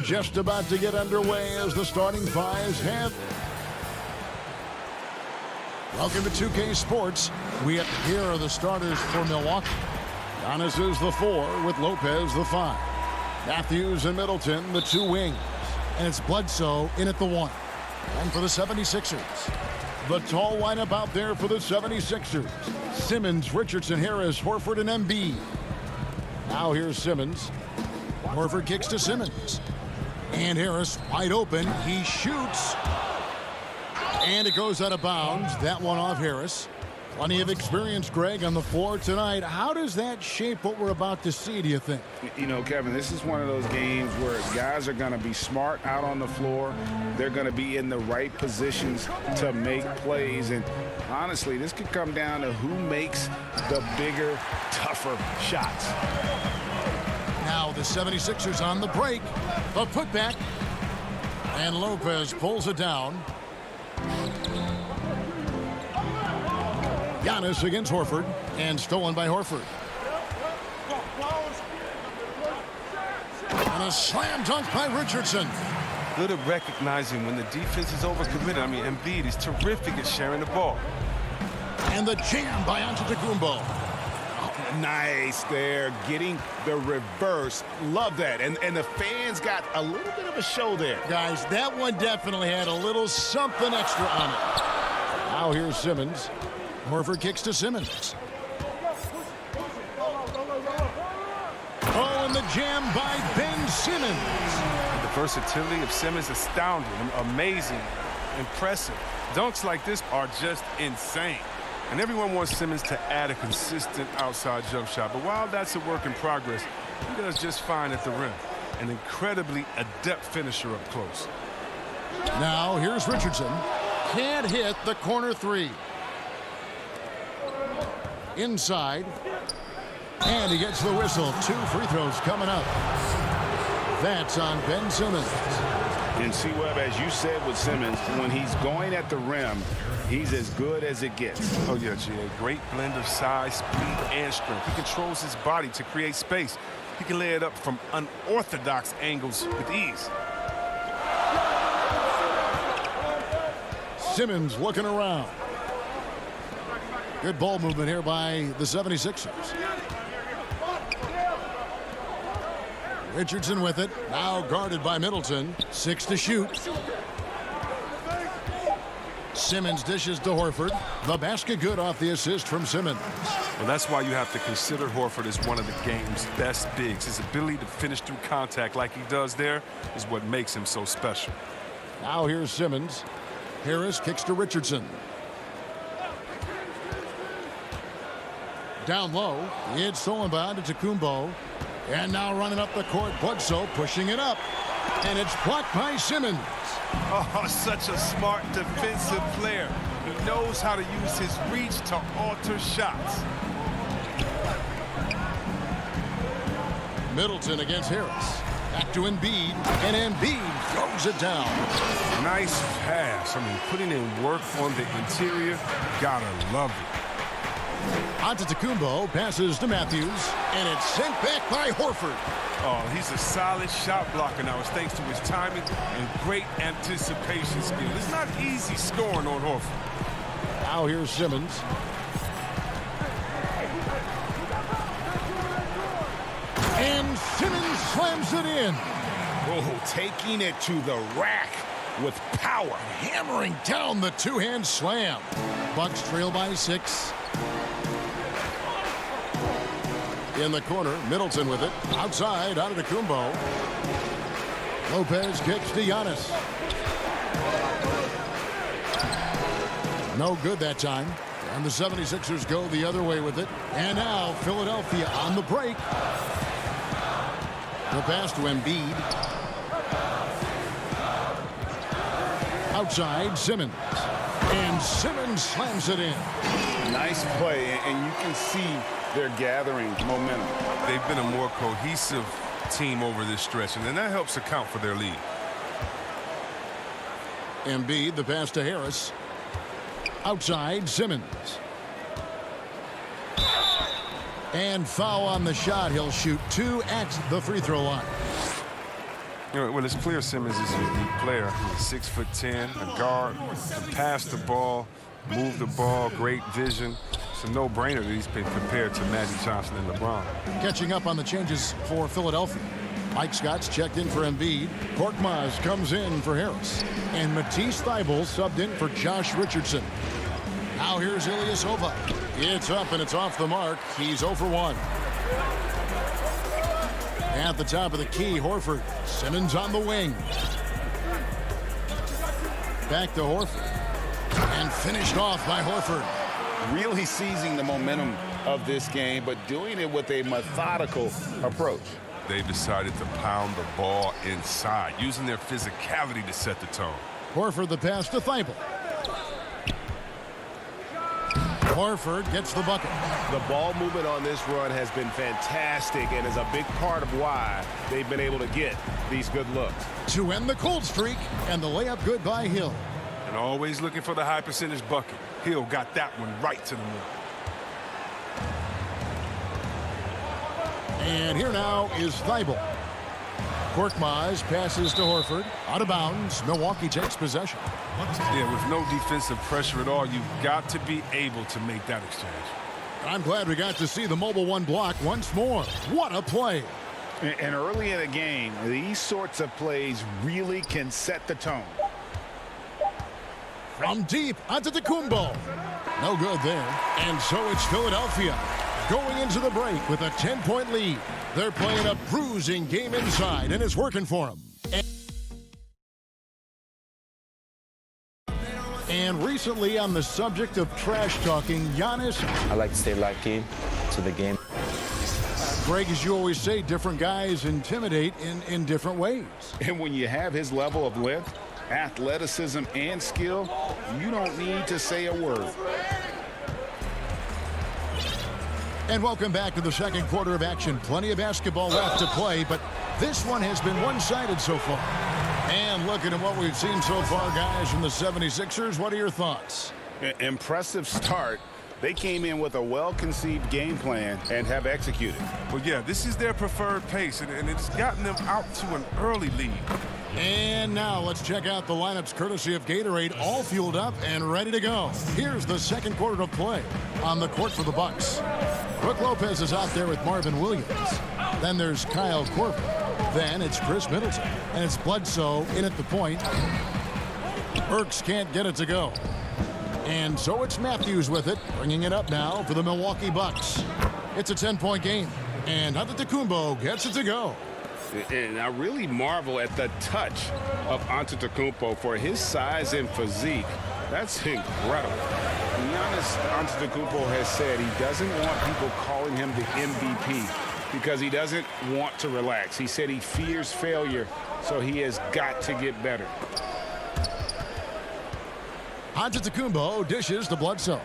game just about to get underway as the starting fives have. Welcome to 2K Sports. Here are the starters for Milwaukee. Giannis is the 4 with Lopez the 5. Matthews and Middleton the 2 wings. And it's Bledsoe in at the 1. And for the 76ers, the tall lineup out there for the 76ers. Simmons, Richardson, Harris, Horford, and Embiid. Now here's Simmons. Horford kicks to Simmons. And Harris wide open. He shoots. And it goes out of bounds. That one off Harris. Plenty of experience, Greg, on the floor tonight. How does that shape what we're about to see, do you think? You know, Kevin, this is one of those games where guys are going to be smart out on the floor. They're going to be in the right positions to make plays. And honestly, this could come down to who makes the bigger, tougher shots. Now the 76ers on the break. The putback. And Lopez pulls it down. Giannis against Horford, and stolen by Horford. And a slam dunk by Richardson. Good at recognizing when the defense is overcommitted. I mean, Embiid is terrific at sharing the ball. And the jam by Antetokounmpo. Oh, nice there, getting the reverse. Love that. And the fans got a little bit of a show there. Guys, that one definitely had a little something extra on it. Now here's Simmons. Horford kicks to Simmons. Oh, and the jam by Ben Simmons. The versatility of Simmons astounding, amazing, impressive. Dunks like this are just insane. And everyone wants Simmons to add a consistent outside jump shot. But while that's a work in progress, he does just fine at the rim. An incredibly adept finisher up close. Now here's Richardson. Can't hit the corner 3. Inside. And he gets the whistle. 2 free throws coming up. That's on Ben Simmons. And see, Webb, as you said with Simmons, when he's going at the rim, he's as good as it gets. Oh, yeah, G.A. Great blend of size, speed, and strength. He controls his body to create space. He can lay it up from unorthodox angles with ease. Simmons looking around. Good ball movement here by the 76ers. Richardson with it. Now guarded by Middleton. 6 to shoot. Simmons dishes to Horford. The basket good off the assist from Simmons. Well, that's why you have to consider Horford as one of the game's best bigs. His ability to finish through contact like he does there is what makes him so special. Now here's Simmons. Harris kicks to Richardson. Down low. It's stolen by Antetokounmpo. And now running up the court, Bledsoe pushing it up. And it's blocked by Simmons. Oh, such a smart defensive player. He knows how to use his reach to alter shots. Middleton against Harris. Back to Embiid. And Embiid throws it down. Nice pass. I mean, putting in work on the interior. Gotta love it. Antetokounmpo passes to Matthews, and it's sent back by Horford. Oh, he's a solid shot blocker now. It's thanks to his timing and great anticipation skill. It's not easy scoring on Horford. Now here's Simmons. And Simmons slams it in. Oh, taking it to the rack with power. Hammering down the two-hand slam. Bucks trail by 6. In the corner, Middleton with it. Outside, Antetokounmpo. Lopez kicks to Giannis. No good that time. And the 76ers go the other way with it. And now Philadelphia on the break. The pass to Embiid. Outside, Simmons. And Simmons slams it in. Nice play, and you can see they're gathering momentum. They've been a more cohesive team over this stretch, and then that helps account for their lead. Embiid, the pass to Harris. Outside, Simmons. And foul on the shot. He'll shoot 2 at the free throw line. Well, it's clear Simmons is a unique player. He's 6'10", a guard, can pass the ball, move the ball, great vision. It's a no-brainer that he's been compared to Magic Johnson and LeBron. Catching up on the changes for Philadelphia. Mike Scott's checked in for Embiid. Korkmaz comes in for Harris. And Matisse Thybulle subbed in for Josh Richardson. Now here's Ilyasova. It's up and it's off the mark. He's 0 for 1. At the top of the key, Horford. Simmons on the wing. Back to Horford. And finished off by Horford. Really seizing the momentum of this game, but doing it with a methodical approach. They've decided to pound the ball inside, using their physicality to set the tone. Horford the pass to Thybulle. Horford gets the bucket. The ball movement on this run has been fantastic and is a big part of why they've been able to get these good looks. To end the cold streak, and the layup good by Hill. And always looking for the high percentage bucket. Hill got that one right to the middle. And here now is Thybulle. Korkmaz passes to Horford. Out of bounds. Milwaukee takes possession. Yeah, with no defensive pressure at all, you've got to be able to make that exchange. I'm glad we got to see the mobile one block once more. What a play. And early in the game, these sorts of plays really can set the tone. From deep, Antetokounmpo. No good there. And so it's Philadelphia going into the break with a 10-point lead. They're playing a bruising game inside, and it's working for them. And recently, on the subject of trash talking, Giannis. I like to stay locked in to the game. Greg, as you always say, different guys intimidate in different ways. And when you have his level of length, athleticism, and skill, you don't need to say a word. And welcome back to the second quarter of action. Plenty of basketball left to play, but this one has been one-sided so far. And looking at what we've seen so far, guys, from the 76ers, what are your thoughts? Impressive start. They came in with a well-conceived game plan and have executed. Well, yeah, this is their preferred pace, and it's gotten them out to an early lead. And now let's check out the lineups courtesy of Gatorade, all fueled up and ready to go. Here's the second quarter of play on the court for the Bucks. Brook Lopez is out there with Marvin Williams. Then there's Kyle Korver. Then it's Chris Middleton. And it's Bledsoe in at the point. Burks can't get it to go. And so it's Matthews with it, bringing it up now for the Milwaukee Bucks. It's a 10-point game. And Antetokounmpo gets it to go. And I really marvel at the touch of Antetokounmpo for his size and physique. That's incredible. Giannis Antetokounmpo has said he doesn't want people calling him the MVP because he doesn't want to relax. He said he fears failure, so he has got to get better. Antetokounmpo dishes to Bledsoe.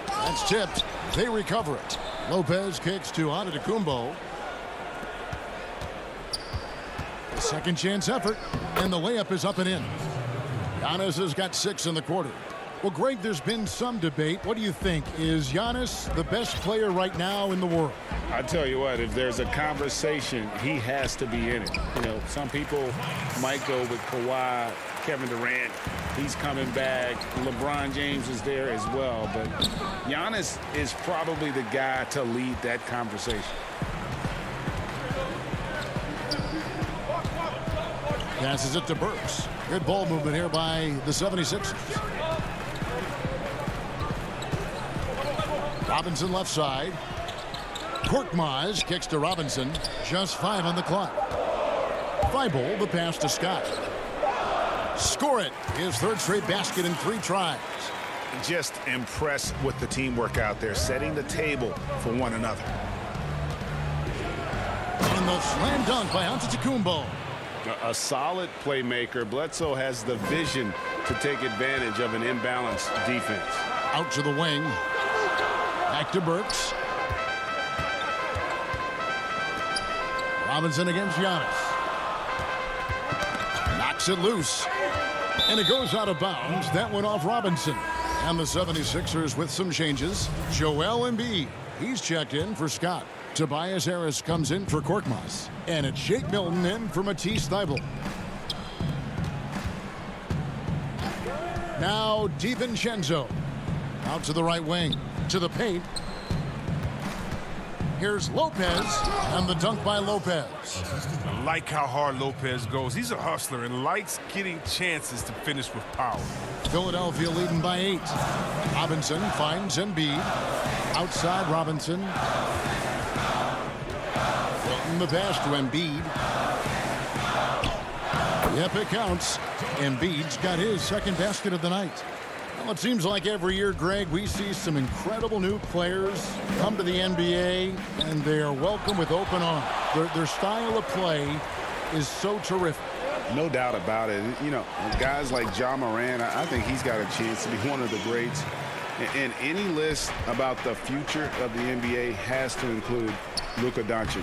That's tipped. They recover it. Lopez kicks to Antetokounmpo. Second chance effort, and the layup is up and in. Giannis has got 6 in the quarter. Well, Greg, there's been some debate. What do you think? Is Giannis the best player right now in the world? I tell you what, if there's a conversation, he has to be in it. You know, some people might go with Kawhi, Kevin Durant. He's coming back. LeBron James is there as well. But Giannis is probably the guy to lead that conversation. Passes it to Burks. Good ball movement here by the 76ers. Robinson left side. Korkmaz kicks to Robinson. Just 5 on the clock. Thybulle the pass to Scott. Score it. His third straight basket in 3 tries. Just impressed with the teamwork out there, setting the table for one another. And the slam dunk by Antetokounmpo. A solid playmaker. Bledsoe has the vision to take advantage of an imbalanced defense. Out to the wing. Back to Burks. Robinson against Giannis. Knocks it loose. And it goes out of bounds. That went off Robinson. And the 76ers with some changes. Joel Embiid. He's checked in for Scott. Tobias Harris comes in for Korkmaz. And it's Shake Milton in for Matisse Thybulle. Now DiVincenzo. Out to the right wing. To the paint. Here's Lopez. And the dunk by Lopez. I like how hard Lopez goes. He's a hustler and likes getting chances to finish with power. Philadelphia leading by 8. Robinson finds Embiid. Outside Robinson. Milton the pass to Embiid. Yep, it counts. Embiid's got his second basket of the night. Well, it seems like every year, Greg, we see some incredible new players come to the NBA, and they are welcome with open arms. Their style of play is so terrific. No doubt about it. You know, guys like Ja Morant, I think he's got a chance to be one of the greats. And any list about the future of the NBA has to include Luka Doncic.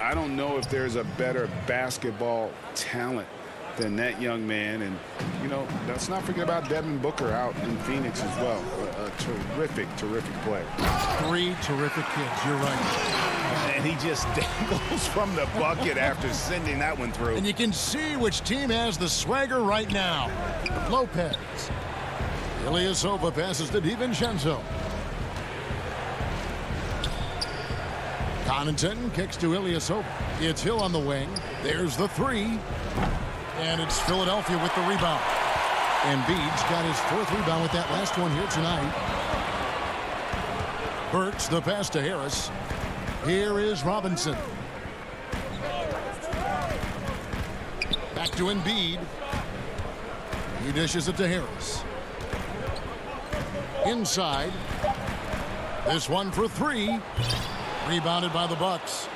I don't know if there's a better basketball talent than that young man. And, you know, let's not forget about Devin Booker out in Phoenix as well. A terrific, terrific player. 3 terrific kids, you're right. And he just dangles from the bucket after sending that one through. And you can see which team has the swagger right now. Lopez. Ilyasova passes to DiVincenzo. Connaughton kicks to Ilyasova. It's Hill on the wing. There's the 3. And it's Philadelphia with the rebound. Embiid's got his 4th rebound with that last one here tonight. Burks the pass to Harris. Here is Robinson. Back to Embiid. He dishes it to Harris. Inside. This one for 3. Rebounded by the Bucks.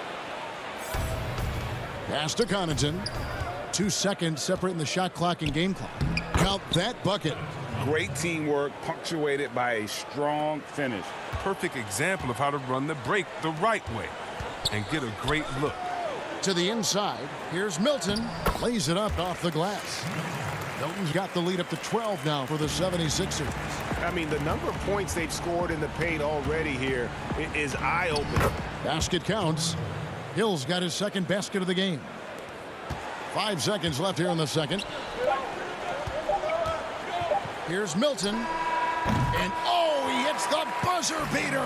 Pass to Connaughton. 2 seconds separating the shot clock and game clock. Count that bucket. Great teamwork punctuated by a strong finish. Perfect example of how to run the break the right way and get a great look. To the inside. Here's Milton. Lays it up off the glass. Milton's got the lead up to 12 now for the 76ers. I mean, the number of points they've scored in the paint already here is eye-opening. Basket counts. Hill's got his second basket of the game. 5 seconds left here in the second. Here's Milton. And, oh, he hits the buzzer beater.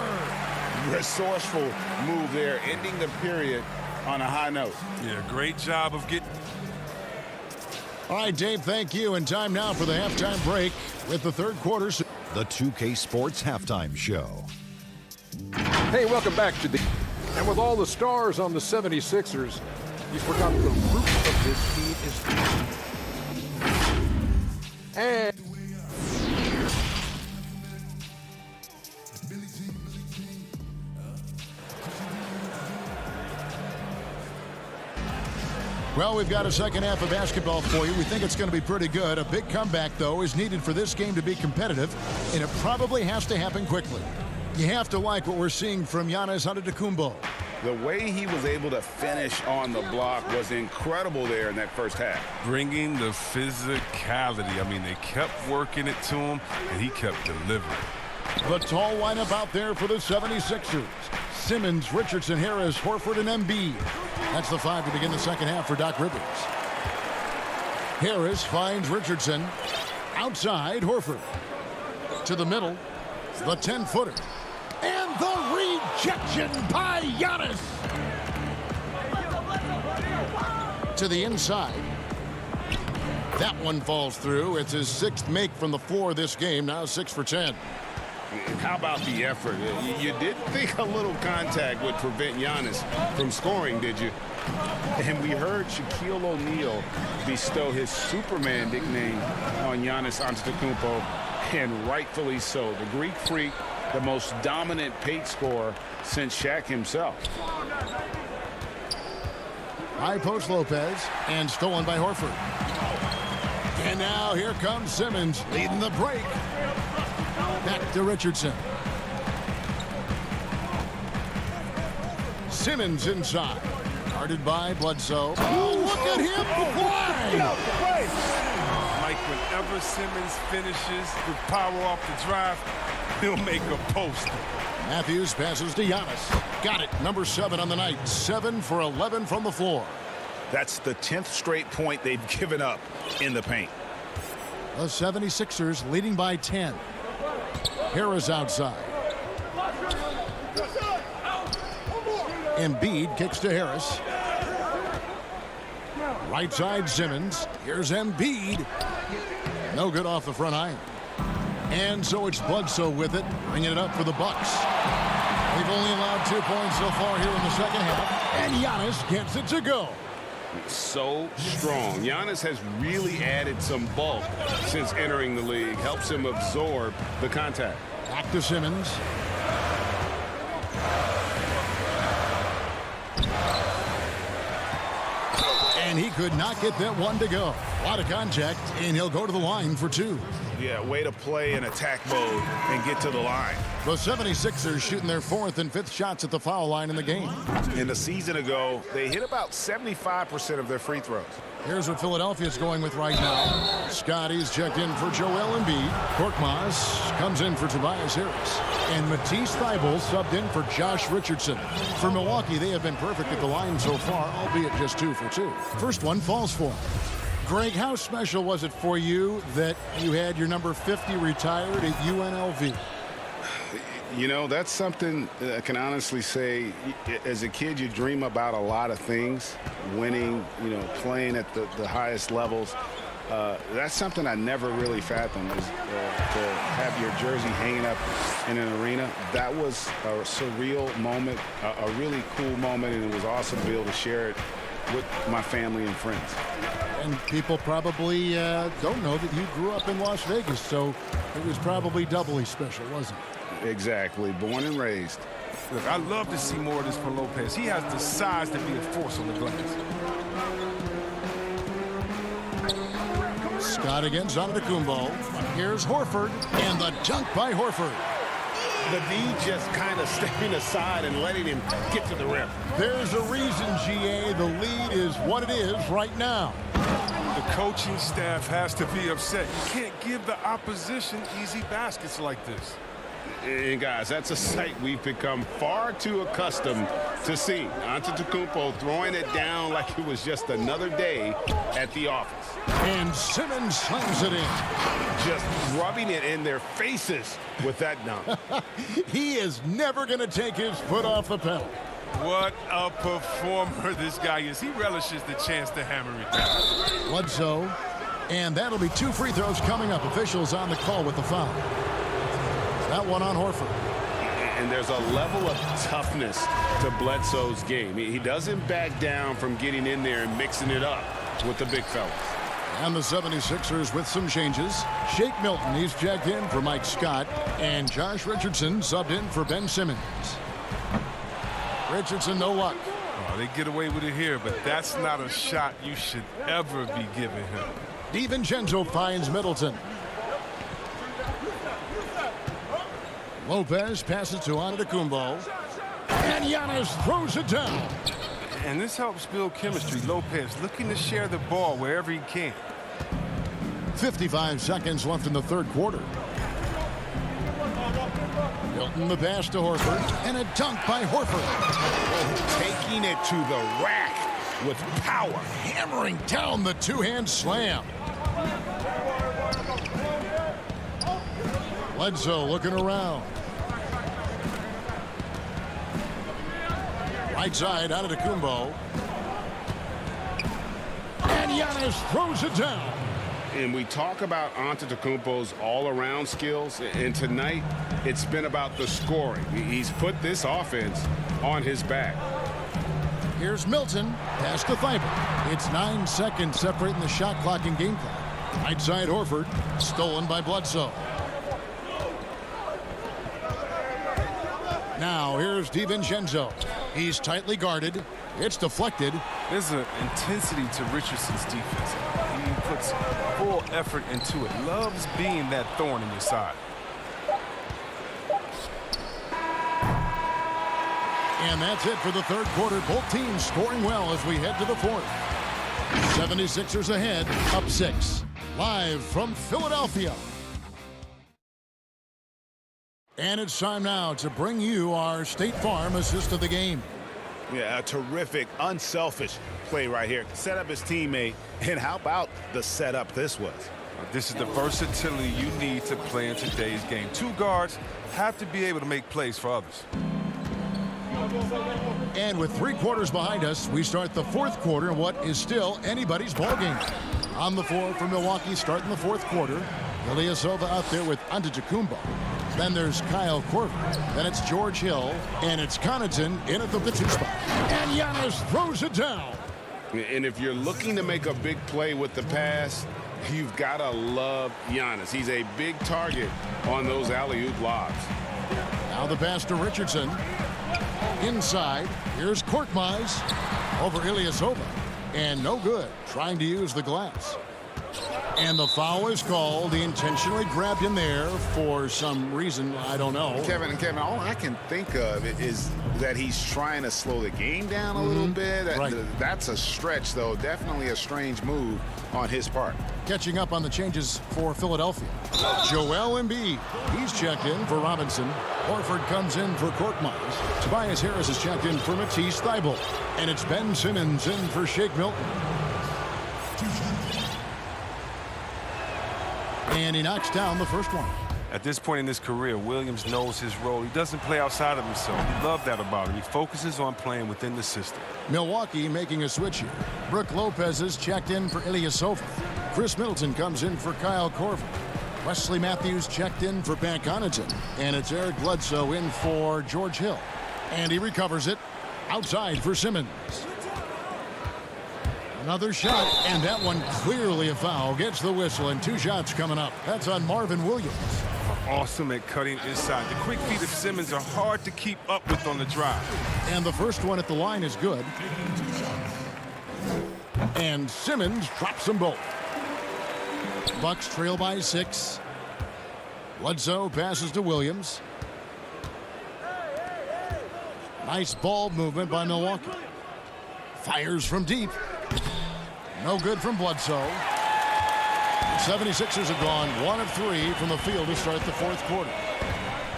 Resourceful move there, ending the period on a high note. Yeah, great job of getting... All right, Dave, thank you. And time now for the halftime break with the third quarter. The 2K Sports Halftime Show. Hey, welcome back to the... And with all the stars on the 76ers, you forgot the root of this team is... And... Well, we've got a second half of basketball for you. We think it's going to be pretty good. A big comeback, though, is needed for this game to be competitive, and it probably has to happen quickly. You have to like what we're seeing from Giannis Antetokounmpo. The way he was able to finish on the block was incredible there in that first half. Bringing the physicality. I mean, they kept working it to him, and he kept delivering. The tall lineup out there for the 76ers. Simmons, Richardson, Harris, Horford, and Embiid. That's the 5 to begin the second half for Doc Rivers. Harris finds Richardson. Outside, Horford. To the middle, the 10-footer. And the rejection by Giannis. To the inside. That one falls through. It's his 6th make from the floor this game. Now 6 for 10. How about the effort? You didn't think a little contact would prevent Giannis from scoring, did you? And we heard Shaquille O'Neal bestow his Superman nickname on Giannis Antetokounmpo, and rightfully so. The Greek Freak, the most dominant paint scorer since Shaq himself. High post Lopez, and stolen by Horford. And now here comes Simmons leading the break. Back to Richardson. Simmons inside. Guarded by Bledsoe. Oh, look at him fly! Like whenever Simmons finishes with power off the drive, he'll make a post. Matthews passes to Giannis. got it. Number 7 on the night. 7 for 11 from the floor. That's the 10th straight point they've given up in the paint. The 76ers leading by 10. Harris outside. Embiid kicks to Harris. Right side Simmons. Here's Embiid. No good off the front iron. And so it's Bledsoe with it, bringing it up for the Bucks. They've only allowed 2 points so far here in the second half. And Giannis gets it to go. So strong. Giannis has really added some bulk since entering the league. Helps him absorb the contact. Back to Simmons. And he could not get that one to go. A lot of contact, and he'll go to the line for 2. Yeah, way to play in attack mode and get to the line. The 76ers shooting their 4th and 5th shots at the foul line in the game. In the season ago, they hit about 75% of their free throws. Here's what Philadelphia's going with right now. Scotty's checked in for Joel Embiid. Korkmaz comes in for Tobias Harris. And Matisse Thybulle subbed in for Josh Richardson. For Milwaukee, they have been perfect at the line so far, albeit just 2 for 2. First one falls for him. Greg, how special was it for you that you had your number 50 retired at UNLV? You know, that's something I can honestly say. As a kid, you dream about a lot of things. Winning, you know, playing at the highest levels. That's something I never really fathomed, is to have your jersey hanging up in an arena. That was a surreal moment, a really cool moment, and it was awesome to be able to share it with my family and friends. And people probably don't know that you grew up in Las Vegas, so it was probably doubly special, wasn't it? Exactly. Born and raised. Look, I love to see more of this from Lopez. He has the size to be a force on the glass. Scott against Antetokounmpo. Here's Horford, and the dunk by Horford. The D just kind of stepping aside and letting him get to the rim. There's a reason, GA, the lead is what it is right now. The coaching staff has to be upset. You can't give the opposition easy baskets like this. And guys, that's a sight we've become far too accustomed to seeing. Antetokounmpo throwing it down like it was just another day at the office. And Simmons slams it in. Just rubbing it in their faces with that dunk. He is never going to take his foot off the pedal. What a performer this guy is. He relishes the chance to hammer it down. Bledsoe. And that'll be 2 free throws coming up. Officials on the call with the foul. That one on Horford. And there's a level of toughness to Bledsoe's game. He doesn't back down from getting in there and mixing it up with the big fellas. And the 76ers with some changes. Shake Milton, he's checked in for Mike Scott. And Josh Richardson subbed in for Ben Simmons. Richardson, no luck. Oh, they get away with it here, but that's not a shot you should ever be giving him. DiVincenzo finds Middleton. Lopez passes to Antetokounmpo. And Giannis throws it down. And this helps build chemistry. Lopez looking to share the ball wherever he can. 55 seconds left in the third quarter. Milton the pass to Horford. And a dunk by Horford. Taking it to the rack with power. Hammering down the two-hand slam. Bledsoe looking around. Right side, Antetokounmpo. And Giannis throws it down. And we talk about Antetokounmpo's all-around skills, and tonight it's been about the scoring. He's put this offense on his back. Here's Milton, pass to Thybulle. It's 9 seconds separating the shot clock and game clock. Right side Horford, stolen by Bledsoe. Now here's DiVincenzo. He's tightly guarded. It's deflected. There's an intensity to Richardson's defense. He puts full effort into it. Loves being that thorn in your side. And that's it for the third quarter. Both teams scoring well as we head to the fourth. 76ers ahead, up 6. Live from Philadelphia. And it's time now to bring you our State Farm assist of the game. Yeah, a terrific, unselfish play right here. Set up his teammate, and how about the setup this was? This is the versatility you need to play in today's game. Two guards have to be able to make plays for others. And with 3 quarters behind us, we start the 4th quarter in what is still anybody's ballgame. On the floor for Milwaukee starting the 4th quarter. Ilyasova out there with Antetokounmpo. Then there's Kyle Korver. Then it's George Hill. And it's Connaughton in at the 2 spot. And Giannis throws it down. And if you're looking to make a big play with the pass, you've got to love Giannis. He's a big target on those alley-oop lobs. Now the pass to Richardson. Inside, here's Korkmaz over Ilyasova. And no good, trying to use the glass. And the foul is called. He intentionally grabbed him there for some reason, I don't know. Kevin, all I can think of is that he's trying to slow the game down a little bit. That's a stretch, though. Definitely a strange move on his part. Catching up on the changes for Philadelphia. Joel Embiid, he's checked in for Robinson. Horford comes in for Korkmaz. Tobias Harris is checked in for Matisse Thybulle. And it's Ben Simmons in for Shake Milton. And he knocks down the first one. At this point in his career, Williams knows his role. He doesn't play outside of himself. We love that about him. He focuses on playing within the system. Milwaukee making a switch here. Brook Lopez is checked in for Ilyasova. Chris Middleton comes in for Kyle Korver. Wesley Matthews checked in for Pat Connaughton. And it's Eric Bledsoe in for George Hill. And he recovers it outside for Simmons. Another shot, and that one clearly a foul. Gets the whistle, and 2 shots coming up. That's on Marvin Williams. Awesome at cutting inside. The quick feet of Simmons are hard to keep up with on the drive. And the first one at the line is good. And Simmons drops them both. Bucks trail by 6. Bledsoe passes to Williams. Nice ball movement by Milwaukee. Fires from deep. No good from Bledsoe. 76ers have gone 1 of 3 from the field to start the 4th quarter.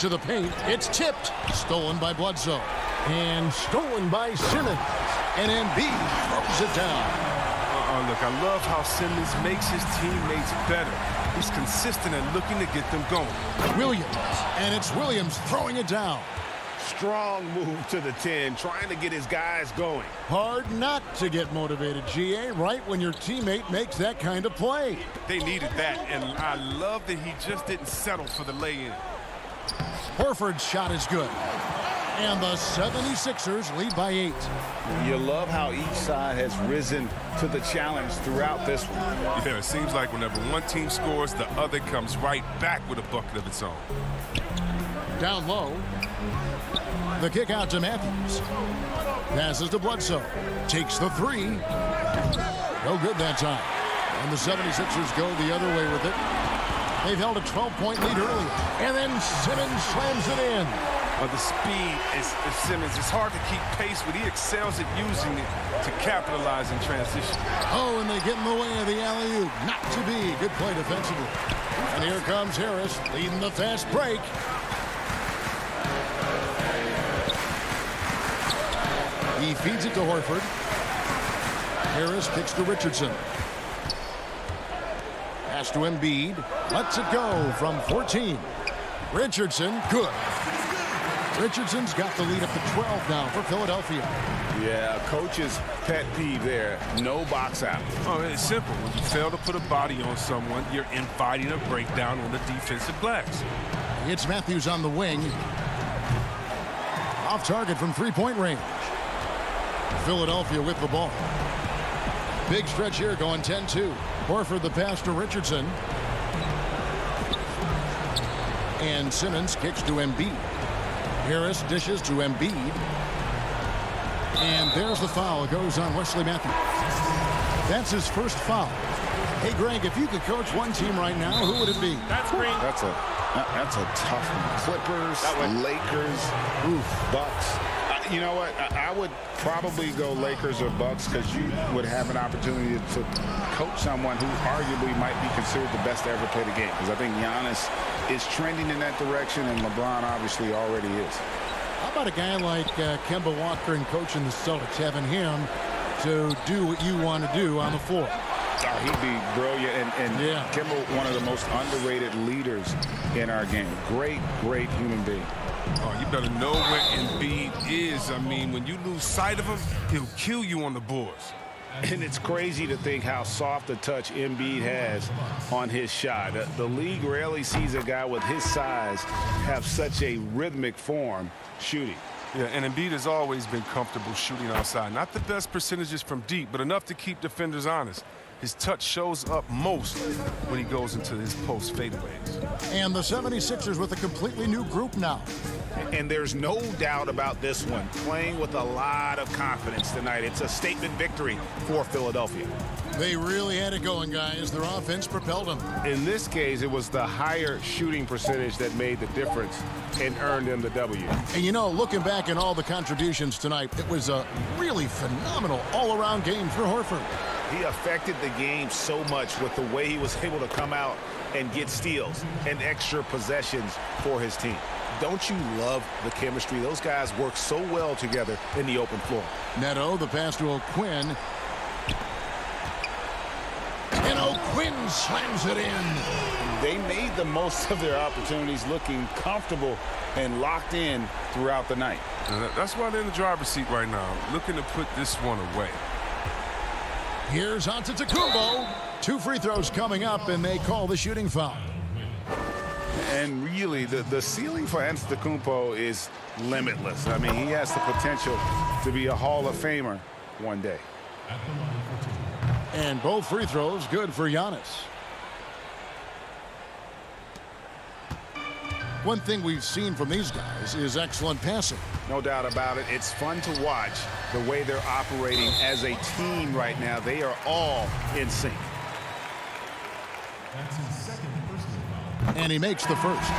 To the paint, it's tipped. Stolen by Bledsoe. And stolen by Simmons. And Embiid throws it down. Look, I love how Simmons makes his teammates better. He's consistent and looking to get them going. Williams. And it's Williams throwing it down. Strong move to the 10, trying to get his guys going. Hard not to get motivated, GA, right when your teammate makes that kind of play. They needed that, and I love that he just didn't settle for the lay-in. Horford's shot is good. And the 76ers lead by 8. You love how each side has risen to the challenge throughout this one. Yeah, it seems like whenever one team scores, the other comes right back with a bucket of its own. Down low. The kick out to Matthews. Passes to Bledsoe. Takes the 3. No good that time. And the 76ers go the other way with it. They've held a 12-point lead earlier. And then Simmons slams it in. The speed is Simmons. It's hard to keep pace, but he excels at using it to capitalize in transition. Oh, and they get in the way of the alley-oop. Not to be. Good play defensively. And here comes Harris leading the fast break. He feeds it to Horford. Harris kicks to Richardson. Pass to Embiid. Lets it go from 14. Richardson, good. Richardson's got the lead up to 12 now for Philadelphia. Yeah, coach's pet peeve there. No box out. Oh, it's simple. When you fail to put a body on someone, you're inviting a breakdown on the defensive glass. It's Matthews on the wing. Off target from 3-point range. Philadelphia with the ball. Big stretch here going 10-2. Horford the pass to Richardson. And Simmons kicks to Embiid. Harris dishes to Embiid. And there's the foul. It goes on Wesley Matthews. That's his first foul. Hey, Greg, if you could coach one team right now, who would it be? That's great. That's a tough one. Clippers, Lakers, Bucks. You know what? I would probably go Lakers or Bucks because you would have an opportunity to coach someone who arguably might be considered the best to ever play the game. Because I think Giannis is trending in that direction, and LeBron obviously already is. How about a guy like Kemba Walker and coaching the Celtics, having him to do what you want to do on the floor? Oh, he'd be brilliant, and yeah. Kemba, one of the most underrated leaders in our game. Great human being. Oh, you better know where Embiid is. I mean, when you lose sight of him, he'll kill you on the boards. And it's crazy to think how soft a touch Embiid has on his shot. The league rarely sees a guy with his size have such a rhythmic form shooting. Yeah, and Embiid has always been comfortable shooting outside. Not the best percentages from deep, but enough to keep defenders honest. His touch shows up most when he goes into his post fadeaways. And the 76ers with a completely new group now. And there's no doubt about this one. Playing with a lot of confidence tonight. It's a statement victory for Philadelphia. They really had it going, guys. Their offense propelled them. In this case, it was the higher shooting percentage that made the difference and earned them the W. And you know, looking back at all the contributions tonight, it was a really phenomenal all-around game for Horford. He affected the game so much with the way he was able to come out and get steals and extra possessions for his team. Don't you love the chemistry? Those guys work so well together in the open floor. Neto, the pass to O'Quinn. And O'Quinn slams it in. They made the most of their opportunities, looking comfortable and locked in throughout the night. That's why they're in the driver's seat right now, looking to put this one away. Here's Antetokounmpo. 2 free throws coming up, and they call the shooting foul. And really, the ceiling for Antetokounmpo is limitless. I mean, he has the potential to be a Hall of Famer one day. And both free throws good for Giannis. One thing we've seen from these guys is excellent passing. No doubt about it. It's fun to watch the way they're operating as a team right now. They are all in sync. And he makes the first.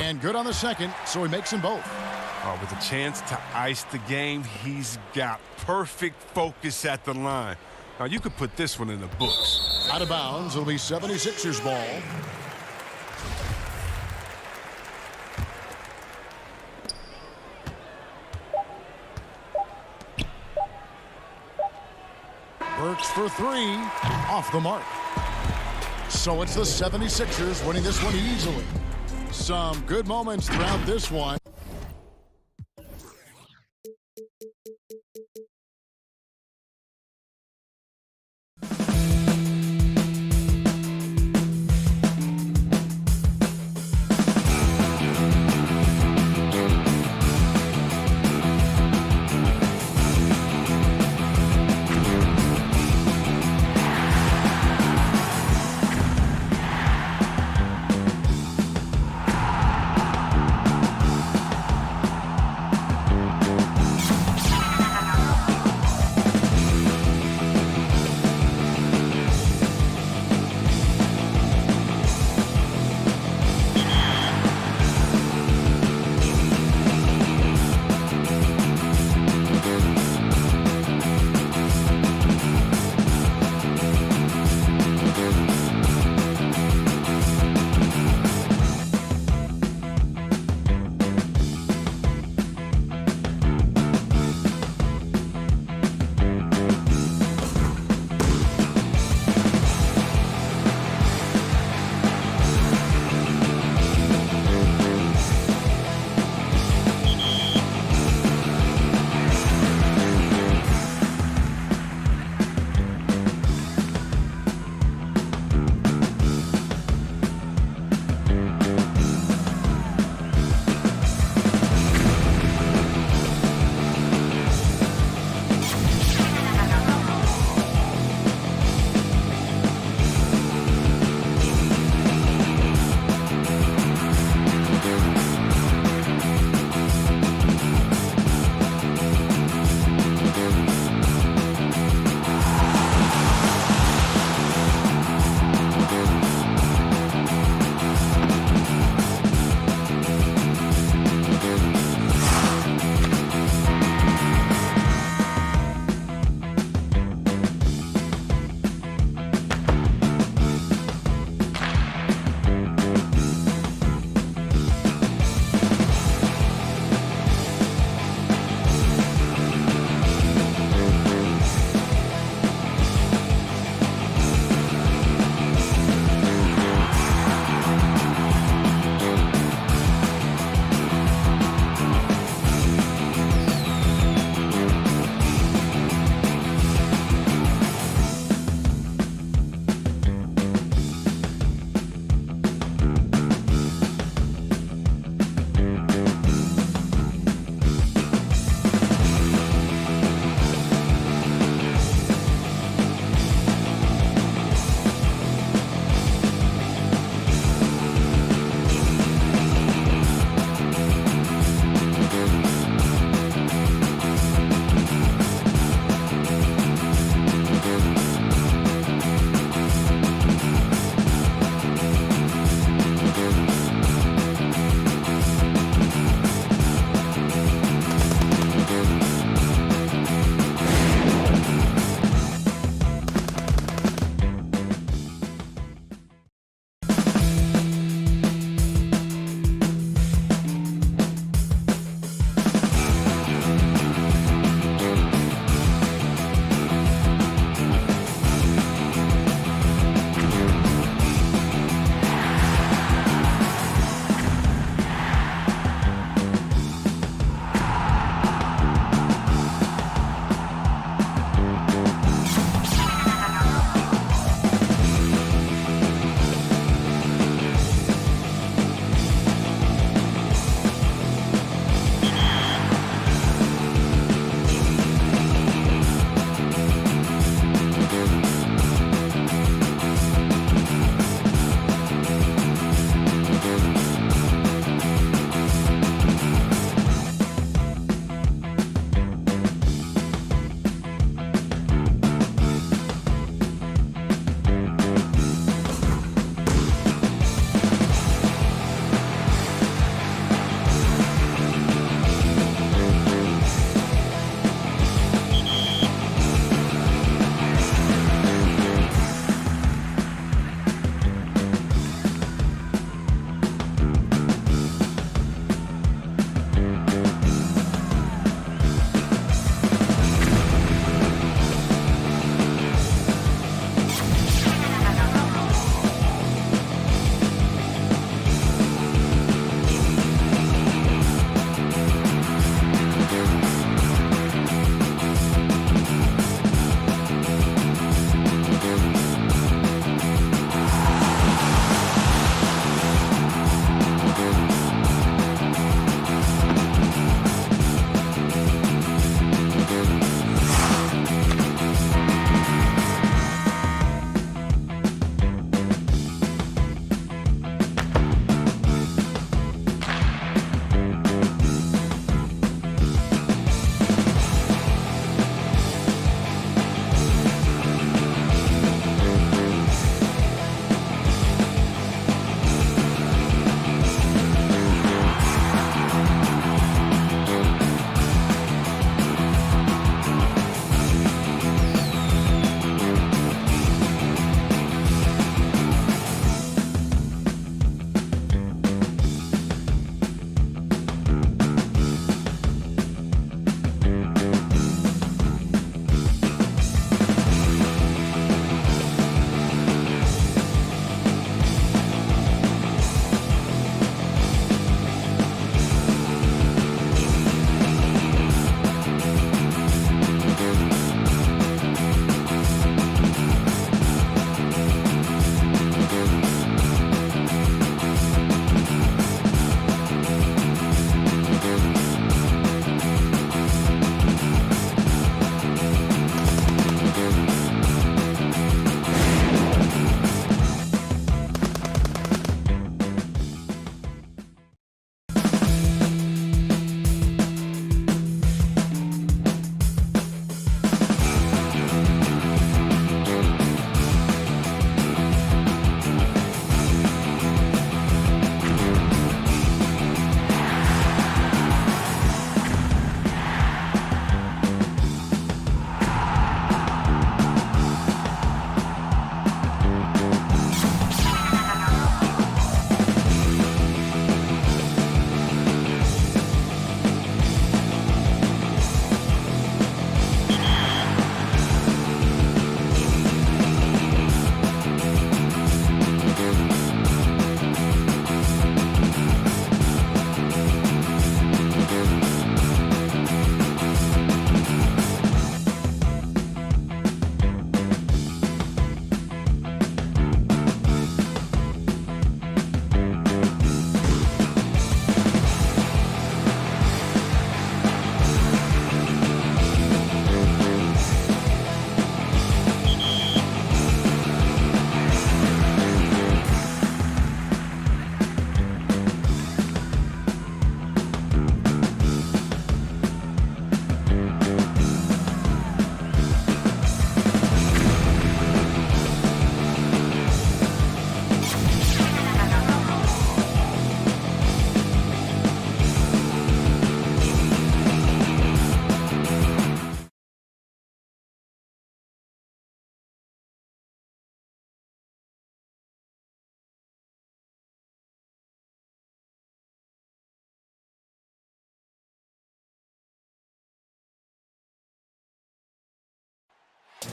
And good on the second, so he makes them both. With a chance to ice the game, he's got perfect focus at the line. Now, you could put this one in the books. Out of bounds, it'll be 76ers ball. Works for 3, off the mark. So it's the 76ers winning this one easily. Some good moments throughout this one.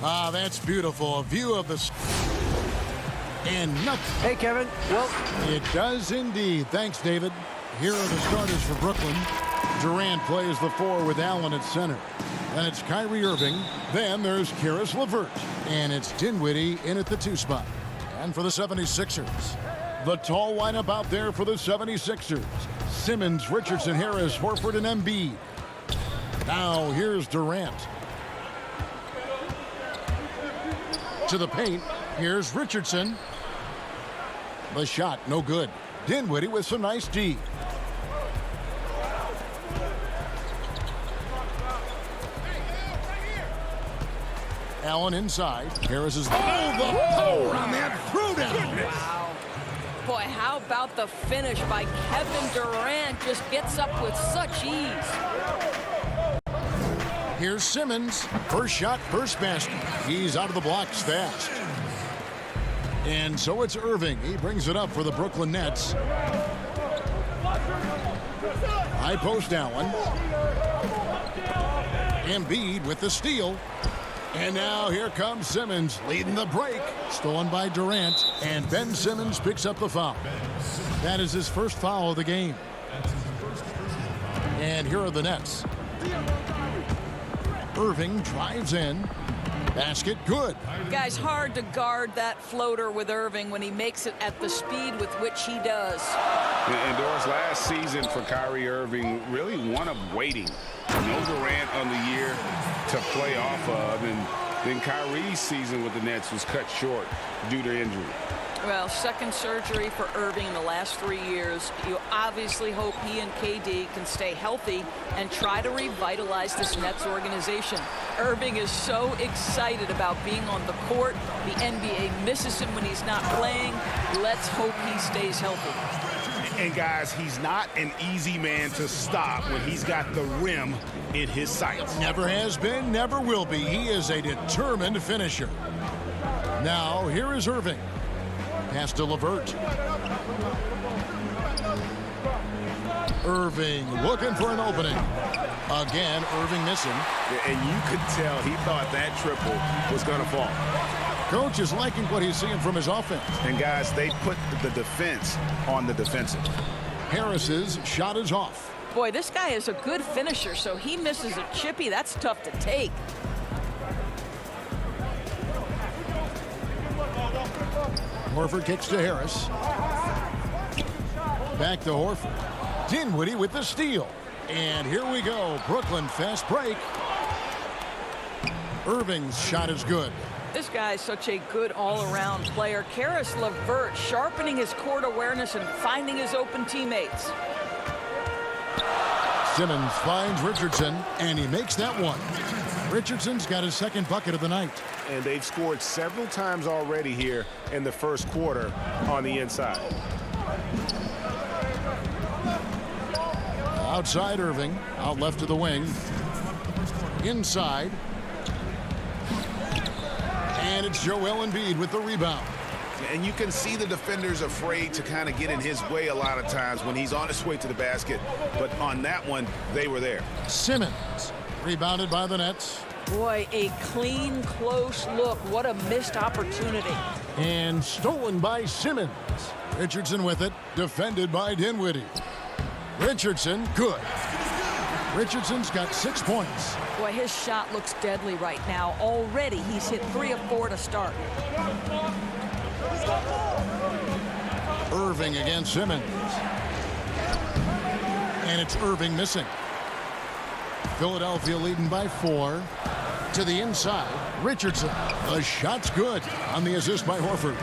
Ah, that's beautiful. A view of the... And nothing. Hey, Kevin. Well, it does indeed. Thanks, David. Here are the starters for Brooklyn. Durant plays the 4 with Allen at center. Then it's Kyrie Irving. Then there's Karis LeVert. And it's Dinwiddie in at the 2 spot. And for the 76ers, the tall lineup out there for the 76ers. Simmons, Richardson, Harris, Horford, and Embiid. Now here's Durant. To the paint. Here's Richardson. The shot, no good. Dinwiddie with some nice D. Allen inside. Harris is... Oh, the power on that throwdown. Wow. Boy, how about the finish by Kevin Durant? Just gets up with such ease. Here's Simmons. First shot, first basket. He's out of the blocks fast. And so it's Irving. He brings it up for the Brooklyn Nets. High post Allen. Embiid with the steal. And now here comes Simmons leading the break. Stolen by Durant. And Ben Simmons picks up the foul. That is his first foul of the game. And here are the Nets. Irving drives in. Basket good. Guys, hard to guard that floater with Irving when he makes it at the speed with which he does. And Doris, last season for Kyrie Irving, really one of waiting. No Durant on the year to play off of. And then Kyrie's season with the Nets was cut short due to injury. Well, second surgery for Irving in the last 3 years. You obviously hope he and KD can stay healthy and try to revitalize this Nets organization. Irving is so excited about being on the court. The NBA misses him when he's not playing. Let's hope he stays healthy. And guys, he's not an easy man to stop when he's got the rim in his sights. Never has been, never will be. He is a determined finisher. Now, here is Irving. Pass to LeVert. Irving looking for an opening. Again, Irving missing. And you could tell he thought that triple was going to fall. Coach is liking what he's seeing from his offense. And guys, they put the defense on the defensive. Harris's shot is off. Boy, this guy is a good finisher, so he misses a chippy. That's tough to take. Horford kicks to Harris. Back to Horford. Dinwiddie with the steal. And here we go. Brooklyn fast break. Irving's shot is good. This guy is such a good all-around player. Karis LeVert sharpening his court awareness and finding his open teammates. Simmons finds Richardson, and he makes that one. Richardson's got his second bucket of the night. And they've scored several times already here in the first quarter on the inside. Outside Irving, out left to the wing. Inside. And it's Joel Embiid with the rebound. And you can see the defenders afraid to kind of get in his way a lot of times when he's on his way to the basket. But on that one, they were there. Simmons, rebounded by the Nets. Boy, a clean, close look. What a missed opportunity. And stolen by Simmons. Richardson with it, defended by Dinwiddie. Richardson, good. Richardson's got 6 points. Boy, his shot looks deadly right now. Already, he's hit 3 of 4 to start. Irving against Simmons. And it's Irving missing. Philadelphia leading by 4. To the inside, Richardson. The shot's good on the assist by Horford.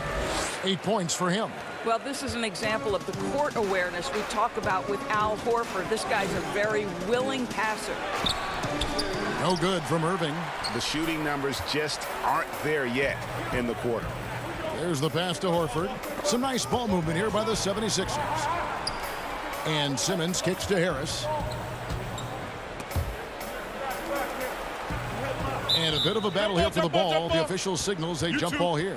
8 points for him. Well, this is an example of the court awareness we talk about with Al Horford. This guy's a very willing passer. No good from Irving. The shooting numbers just aren't there yet in the quarter. There's the pass to Horford. Some nice ball movement here by the 76ers. And Simmons kicks to Harris. And a bit of a battle here for the ball. The official signals a jump ball here.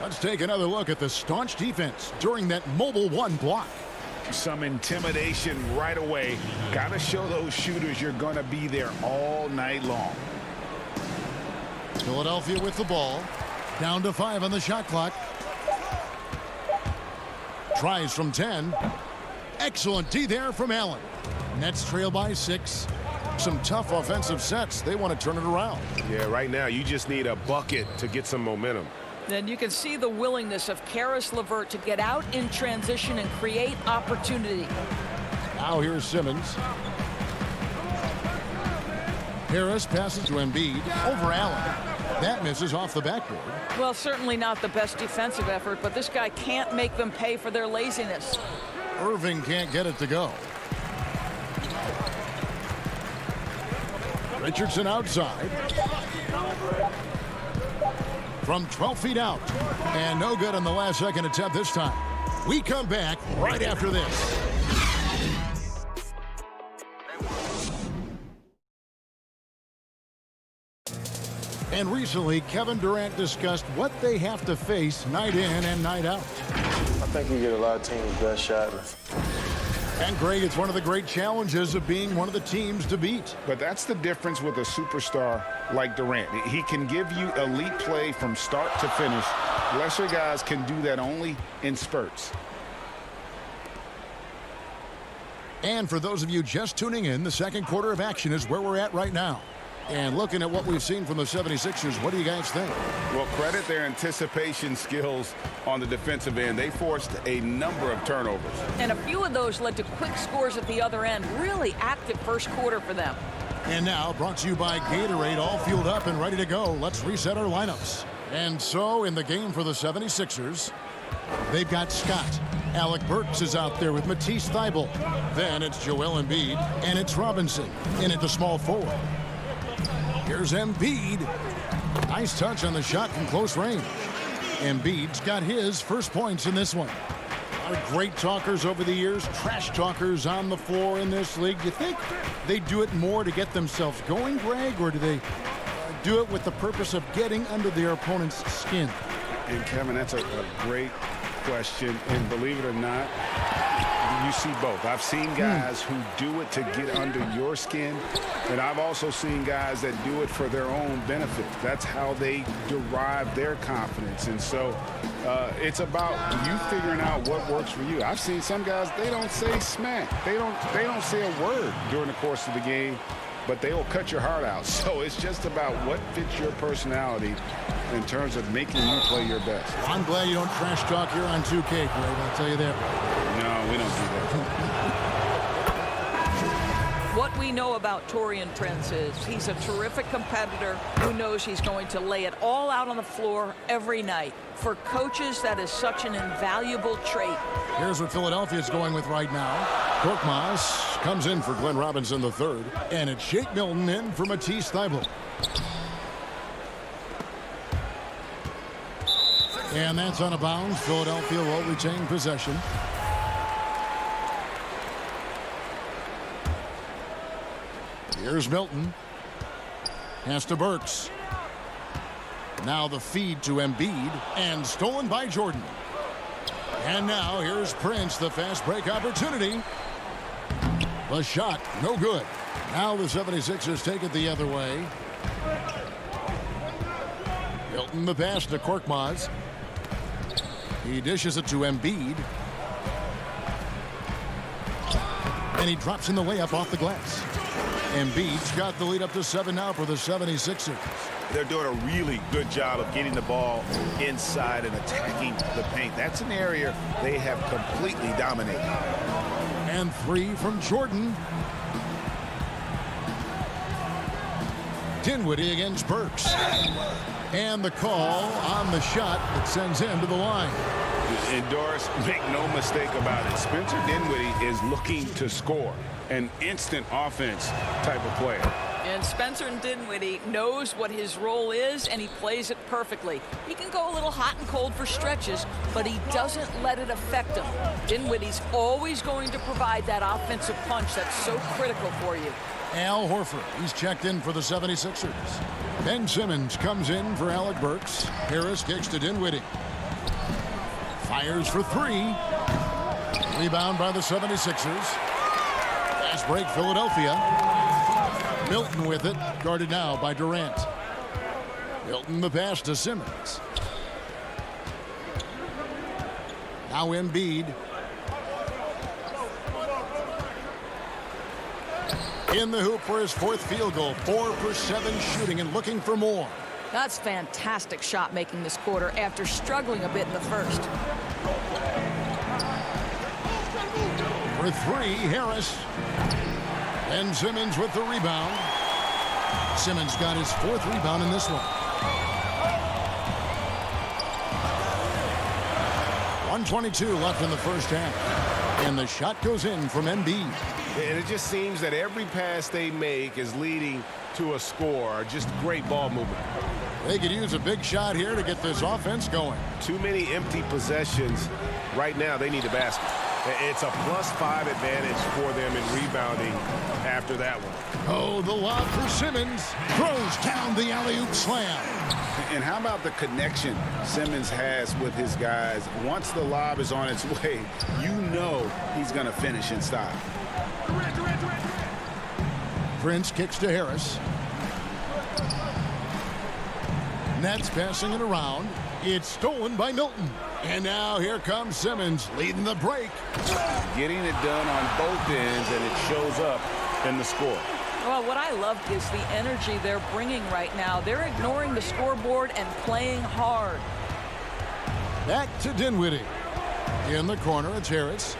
Let's take another look at the staunch defense during that mobile 1 block. Some intimidation right away. Got to show those shooters you're going to be there all night long. Philadelphia with the ball. Down to 5 on the shot clock. Tries from 10. Excellent D there from Allen. Nets trail by 6. Some tough offensive sets. They want to turn it around. Yeah, right now you just need a bucket to get some momentum. Then you can see the willingness of Karis LeVert to get out in transition and create opportunity. Now here's Simmons. Harris passes to Embiid over Allen. That misses off the backboard. Well, certainly not the best defensive effort, but this guy can't make them pay for their laziness. Irving can't get it to go. Richardson outside. From 12 feet out. And no good on the last second attempt this time. We come back right after this. And recently, Kevin Durant discussed what they have to face night in and night out. I think you get a lot of teams' best shot. And Greg, it's one of the great challenges of being one of the teams to beat. But that's the difference with a superstar like Durant. He can give you elite play from start to finish. Lesser guys can do that only in spurts. And for those of you just tuning in, the second quarter of action is where we're at right now. And looking at what we've seen from the 76ers, what do you guys think? Well, credit their anticipation skills on the defensive end. They forced a number of turnovers. And a few of those led to quick scores at the other end. Really active first quarter for them. And now, brought to you by Gatorade, all fueled up and ready to go. Let's reset our lineups. And so, in the game for the 76ers, they've got Scott. Alec Burks is out there with Matisse Thybulle. Then it's Joel Embiid, and it's Robinson in at the small forward. Here's Embiid. Nice touch on the shot from close range. Embiid's got his first points in this one. A lot of great talkers over the years, trash talkers on the floor in this league. Do you think they do it more to get themselves going, Greg, or do they do it with the purpose of getting under their opponent's skin? And Kevin, that's a great question. And believe it or not, you see both. I've seen guys who do it to get under your skin, and I've also seen guys that do it for their own benefit. That's how they derive their confidence. And so it's about you figuring out what works for you. I've seen some guys, they don't say smack. They don't say a word during the course of the game, but they will cut your heart out. So it's just about what fits your personality in terms of making you play your best. I'm glad you don't trash talk here on 2K, Greg. I'll tell you that. No, we don't do that. What we know about Taurean Prince is he's a terrific competitor who knows he's going to lay it all out on the floor every night. For coaches, that is such an invaluable trait. Here's what Philadelphia's going with right now. Korkmaz comes in for Glenn Robinson III, and it's Shake Milton in for Matisse Thybulle. And that's on a bounce. Philadelphia will retain possession. Here's Milton. Pass to Burks. Now the feed to Embiid, and stolen by Jordan. And now here's Prince, the fast break opportunity. The shot, no good. Now the 76ers take it the other way. Milton the pass to Korkmaz. He dishes it to Embiid. And he drops in the layup off the glass. Embiid's got the lead up to 7 now for the 76ers. They're doing a really good job of getting the ball inside and attacking the paint. That's an area they have completely dominated. And 3 from Jordan. Dinwiddie against Burks. And the call on the shot that sends him to the line. And Doris, make no mistake about it. Spencer Dinwiddie is looking to score. An instant offense type of player. And Spencer Dinwiddie knows what his role is, and he plays it perfectly. He can go a little hot and cold for stretches, but he doesn't let it affect him. Dinwiddie's always going to provide that offensive punch that's so critical for you. Al Horford, he's checked in for the 76ers. Ben Simmons comes in for Alec Burks. Harris kicks to Dinwiddie. Fires for 3. Rebound by the 76ers. Fast break Philadelphia. Milton with it, guarded now by Durant. Milton the pass to Simmons. Now Embiid. In the hoop for his 4th field goal. 4 for 7 shooting and looking for more. That's fantastic shot making this quarter after struggling a bit in the first. For 3, Harris. And Simmons with the rebound. Simmons got his 4th rebound in this one. 1:22 left in the first half. And the shot goes in from Embiid. And it just seems that every pass they make is leading to a score. Just great ball movement. They could use a big shot here to get this offense going. Too many empty possessions. Right now, they need a basket. It's a +5 advantage for them in rebounding after that one. Oh, the lob for Simmons. Throws down the alley-oop slam. And how about the connection Simmons has with his guys? Once the lob is on its way, you know he's going to finish in style. Prince kicks to Harris. Nets passing it around. It's stolen by Milton. And now here comes Simmons leading the break. Getting it done on both ends, and it shows up in the score. Well, what I love is the energy they're bringing right now. They're ignoring the scoreboard and playing hard. Back to Dinwiddie. In the corner, it's Harris.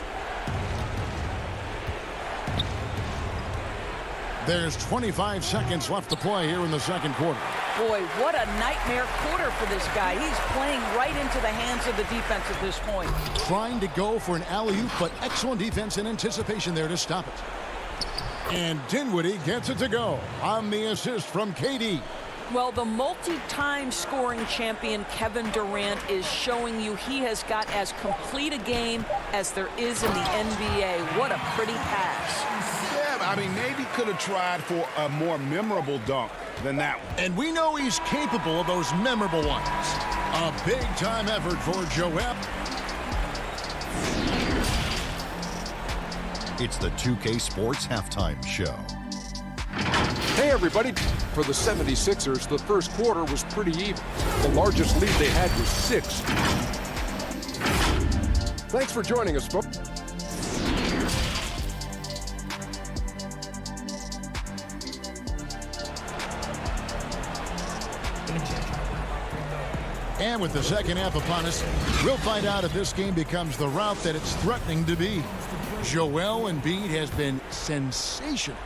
There's 25 seconds left to play here in the second quarter. Boy, what a nightmare quarter for this guy. He's playing right into the hands of the defense at this point. Trying to go for an alley-oop, but excellent defense and anticipation there to stop it. And Dinwiddie gets it to go on the assist from KD. Well, the multi-time scoring champion Kevin Durant is showing you he has got as complete a game as there is in the NBA. What a pretty pass. Yeah, I mean, maybe could have tried for a more memorable dunk than that one. And we know he's capable of those memorable ones. A big-time effort for Joel. It's the 2K Sports Halftime Show. Hey, everybody. For the 76ers, the first quarter was pretty even. The largest lead they had was 6. Thanks for joining us, folks. And with the second half upon us, we'll find out if this game becomes the route that it's threatening to be. Joel Embiid has been sensational.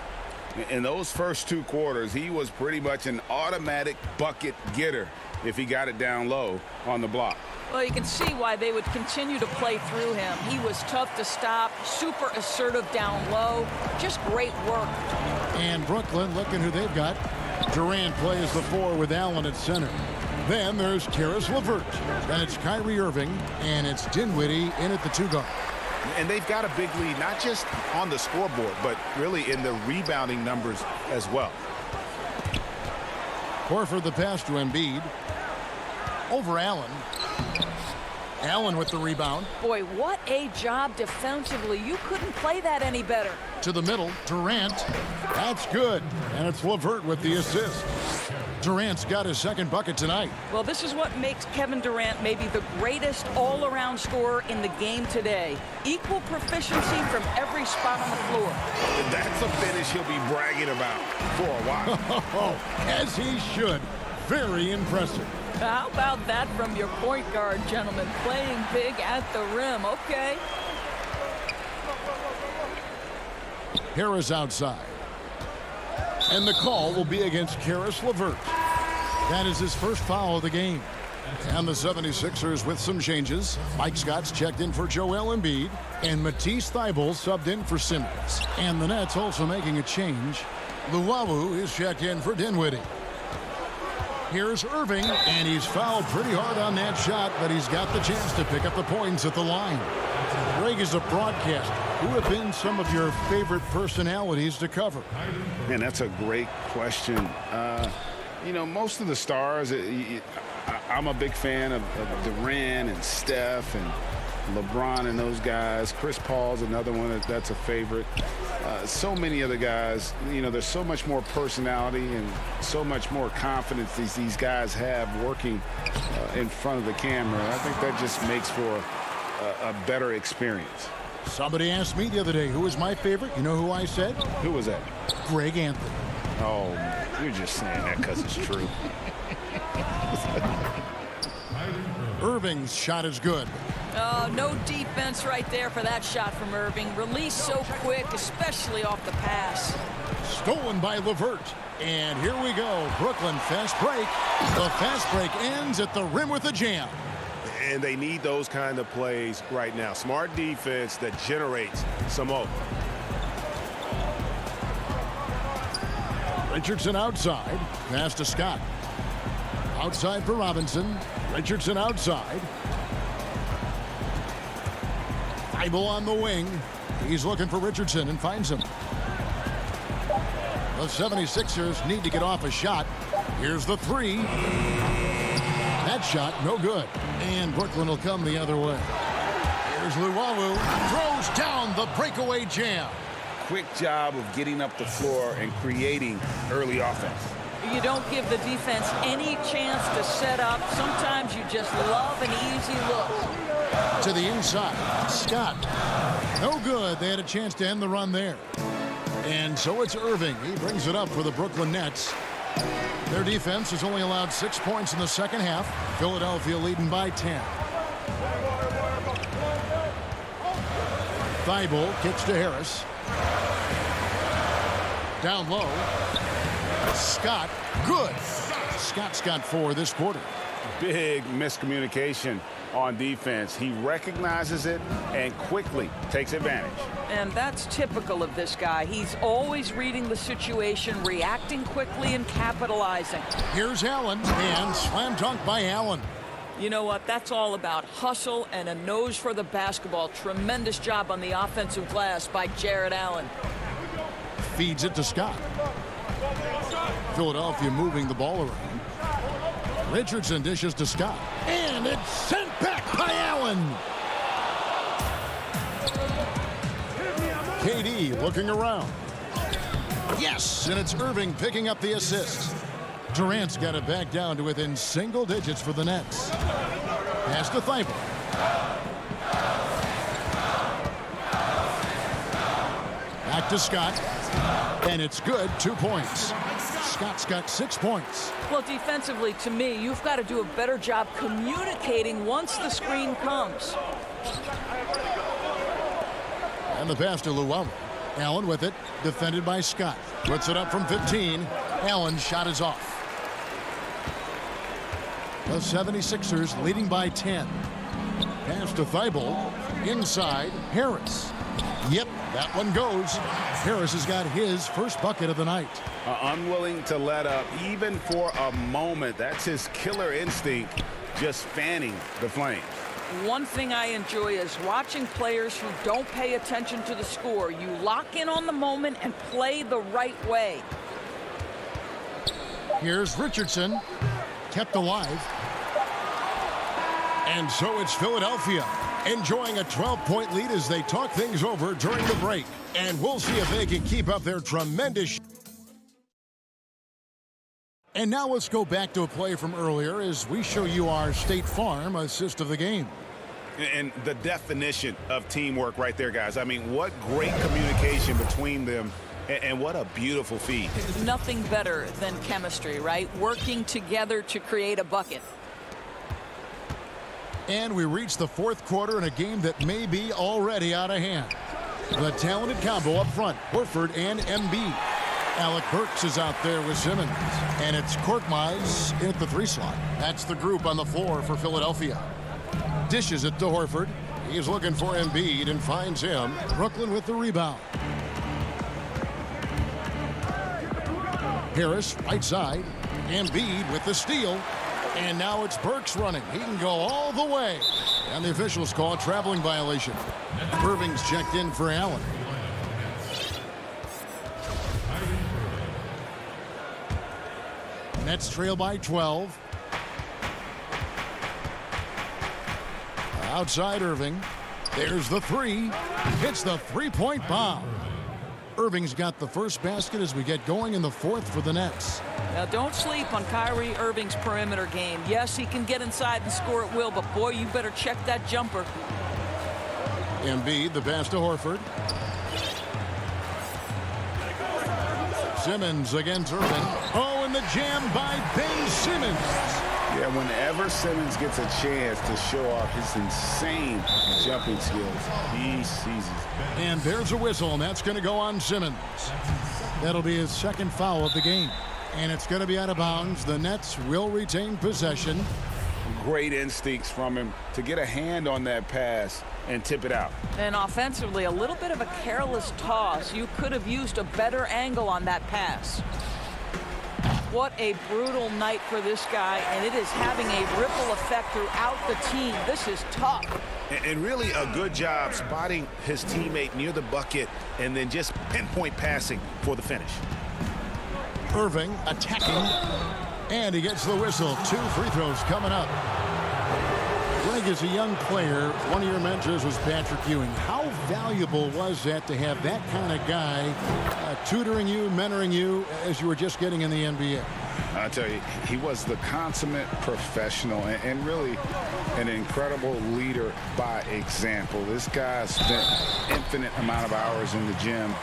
In those first 2 quarters, he was pretty much an automatic bucket getter if he got it down low on the block. Well, you can see why they would continue to play through him. He was tough to stop, super assertive down low. Just great work. And Brooklyn, looking who they've got. Durant plays the 4 with Allen at center. Then there's Karis LeVert. Then it's Kyrie Irving, and it's Dinwiddie in at the 2 guard. And they've got a big lead, not just on the scoreboard, but really in the rebounding numbers as well. Horford the pass to Embiid. Over Allen. Allen with the rebound. Boy, what a job defensively. You couldn't play that any better. To the middle, Durant. That's good. And it's LeVert with the assist. Durant's got his second bucket tonight. Well, this is what makes Kevin Durant maybe the greatest all-around scorer in the game today. Equal proficiency from every spot on the floor. That's a finish he'll be bragging about for a while. As he should. Very impressive. How about that from your point guard, gentlemen? Playing big at the rim. Okay. Harris outside. And the call will be against Karis LeVert. That is his first foul of the game. And the 76ers with some changes. Mike Scott's checked in for Joel Embiid. And Matisse Thybulle subbed in for Simmons. And the Nets also making a change. Luwawu is checked in for Dinwiddie. Here's Irving, and he's fouled pretty hard on that shot, but he's got the chance to pick up the points at the line. Greg is a broadcaster. Who have been some of your favorite personalities to cover? Man, that's a great question. You know, most of the stars, I'm a big fan of Durant and Steph and LeBron and those guys. Chris Paul's another one that's a favorite. So many other guys, you know, there's so much more personality and so much more confidence these guys have working in front of the camera. I think that just makes for a better experience. Somebody asked me the other day who was my favorite. You know who I said? Who was that? Greg Anthony. Oh, you're just saying that because it's true. Irving's shot is good. Oh, no defense right there for that shot from Irving. Released so quick, especially off the pass. Stolen by LeVert. And here we go. Brooklyn fast break. The fast break ends at the rim with a jam. And they need those kind of plays right now. Smart defense that generates some open. Richardson outside. Pass to Scott. Outside for Robinson. Richardson outside. Thibault on the wing. He's looking for Richardson and finds him. The 76ers need to get off a shot. Here's the three. That shot, no good. And Brooklyn will come the other way. Here's Luwawu. Throws down the breakaway jam. Quick job of getting up the floor and creating early offense. You don't give the defense any chance to set up. Sometimes you just love an easy look. To the inside. Scott. No good. They had a chance to end the run there. And so it's Irving. He brings it up for the Brooklyn Nets. Their defense has only allowed 6 points in the second half. Philadelphia leading by 10. Thibault kicks to Harris. Down low. Scott, good. Scott's got 4 this quarter. Big miscommunication on defense. He recognizes it and quickly takes advantage. And that's typical of this guy. He's always reading the situation, reacting quickly and capitalizing. Here's Allen, and slam dunk by Allen. You know what? That's all about hustle and a nose for the basketball. Tremendous job on the offensive glass by Jared Allen. Feeds it to Scott. Philadelphia moving the ball around. Richardson dishes to Scott. And it's sent back by Allen. KD looking around. Yes, and it's Irving picking up the assist. Durant's got it back down to within single digits for the Nets. Pass to Thibault. Back to Scott. And it's good, 2 points. Scott's got 6 points. Well, defensively, to me, you've got to do a better job communicating once the screen comes. And the pass to Luwawu. Allen with it, defended by Scott. Puts it up from 15. Allen's shot is off. The 76ers leading by 10. Pass to Thibault. Inside, Harris. Yep, that one goes. Harris has got his first bucket of the night. Unwilling to let up even for a moment. That's his killer instinct, just fanning the flames. One thing I enjoy is watching players who don't pay attention to the score. You lock in on the moment and play the right way. Here's Richardson, kept alive. And so it's Philadelphia enjoying a 12-point lead as they talk things over during the break. And we'll see if they can keep up their tremendous. And now let's go back to a play from earlier as we show you our State Farm assist of the game. And the definition of teamwork right there, guys. I mean, what great communication between them, and what a beautiful feed. Nothing better than chemistry, right? Working together to create a bucket. And we reach the fourth quarter in a game that may be already out of hand. The talented combo up front, Horford and Embiid. Alec Burks is out there with Simmons. And it's Korkmaz in at the 3 slot. That's the group on the floor for Philadelphia. Dishes it to Horford. He's looking for Embiid and finds him. Brooklyn with the rebound. Harris, right side. Embiid with the steal. And now it's Burks running. He can go all the way. And the officials call a traveling violation. Irving's checked in for Allen. Nets trail by 12. Outside Irving. There's the three. Hits the three-point bomb. Irving's got the first basket as we get going in the fourth for the Nets. Now, don't sleep on Kyrie Irving's perimeter game. Yes, he can get inside and score at will, but boy, you better check that jumper. Embiid, the pass to Horford. Simmons against Irving. Oh, and the jam by Ben Simmons. Yeah, whenever Simmons gets a chance to show off his insane jumping skills, he seizes. And there's a whistle, and that's going to go on Simmons. That'll be his second foul of the game. And it's going to be out of bounds. The Nets will retain possession. Great instincts from him to get a hand on that pass and tip it out. And offensively, a little bit of a careless toss. You could have used a better angle on that pass. What a brutal night for this guy, and it is having a ripple effect throughout the team. This is tough. And really a good job spotting his teammate near the bucket and then just pinpoint passing for the finish. Irving attacking, and he gets the whistle. 2 free throws coming up. Greg, as a young player, one of your mentors was Patrick Ewing. How valuable was that to have that kind of guy tutoring you, mentoring you as you were just getting in the NBA? I tell you, he was the consummate professional and really an incredible leader by example. This guy spent infinite amount of hours in the gym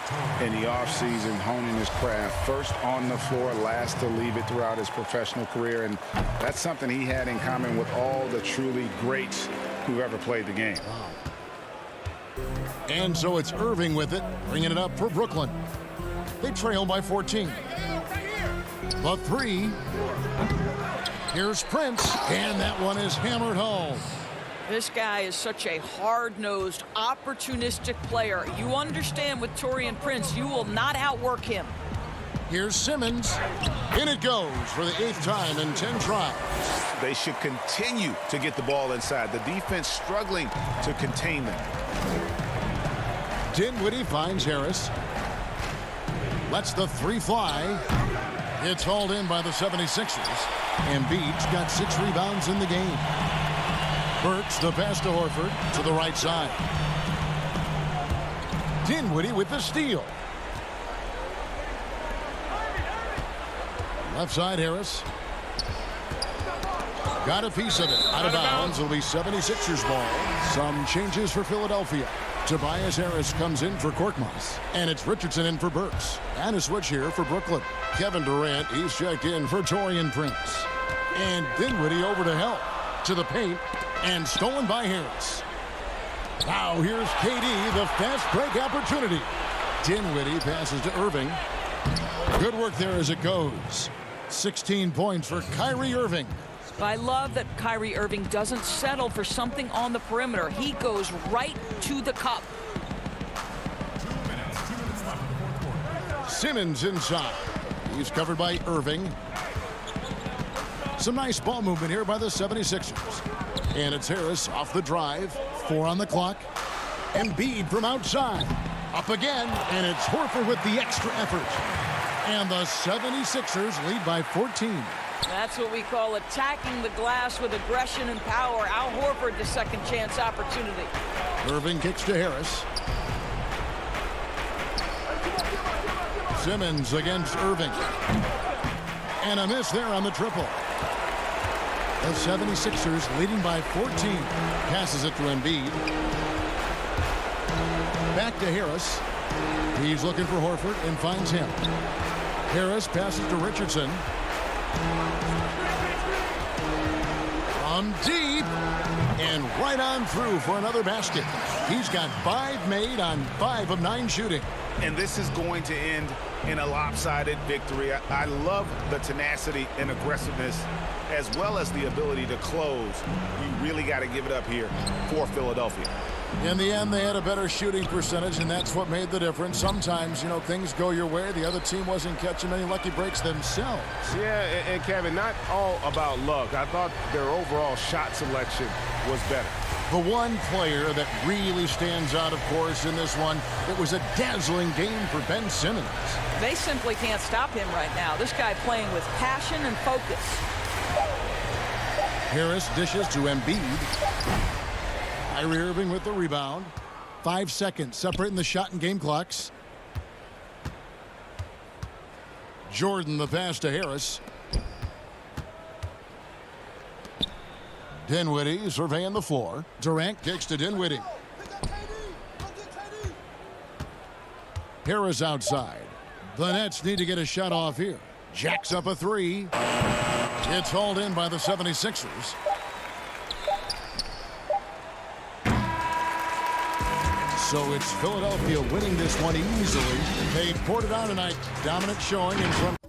in the offseason honing his craft. First on the floor, last to leave it throughout his professional career. And that's something he had in common with all the truly greats who've ever played the game. And so it's Irving with it, bringing it up for Brooklyn. They trail by 14. The three. Here's Prince, and that one is hammered home. This guy is such a hard-nosed, opportunistic player. You understand with Taurean Prince, you will not outwork him. Here's Simmons. In it goes for the 8th time in 10 tries. They should continue to get the ball inside. The defense struggling to contain them. Dinwiddie finds Harris. Lets the three fly. It's hauled in by the 76ers. Embiid's got 6 rebounds in the game. Burks, the pass to Horford, to the right side. Dinwiddie with the steal. Left side, Harris. Got a piece of it. Out of bounds. It'll be 76ers ball. Some changes for Philadelphia. Tobias Harris comes in for Korkmaz. And it's Richardson in for Burks. And a switch here for Brooklyn. Kevin Durant, he's checked in for Taurean Prince. And Dinwiddie over to help. To the paint. And stolen by Harris. Now here's KD, the fast break opportunity. Dinwiddie passes to Irving. Good work there as it goes. 16 points for Kyrie Irving. I love that Kyrie Irving doesn't settle for something on the perimeter. He goes right to the cup. Simmons inside. He's covered by Irving. Some nice ball movement here by the 76ers. And it's Harris off the drive. 4 on the clock. Embiid from outside. Up again, and it's Horford with the extra effort. And the 76ers lead by 14. That's what we call attacking the glass with aggression and power. Al Horford, the second chance opportunity. Irving kicks to Harris. Simmons against Irving. And a miss there on the triple. The 76ers leading by 14. Passes it to Embiid. Back to Harris. He's looking for Horford and finds him. Harris passes to Richardson. From deep and right on through for another basket. He's got 5 made on 5 of 9 shooting. And this is going to end in a lopsided victory. I love the tenacity and aggressiveness as well as the ability to close. You really got to give it up here for Philadelphia. In the end, they had a better shooting percentage, and that's what made the difference. Sometimes, you know, things go your way. The other team wasn't catching many lucky breaks themselves. Yeah, and Kevin, not all about luck. I thought their overall shot selection was better. The one player that really stands out, of course, in this one, it was a dazzling game for Ben Simmons. They simply can't stop him right now. This guy playing with passion and focus. Harris dishes to Embiid. Kyrie Irving with the rebound. 5 seconds separating the shot and game clocks. Jordan the pass to Harris. Dinwiddie surveying the floor. Durant kicks to Dinwiddie. Harris outside. The Nets need to get a shot off here. Jacks up a three. It's hauled in by the 76ers. So it's Philadelphia winning this one easily. They poured it on tonight. Dominant showing in front.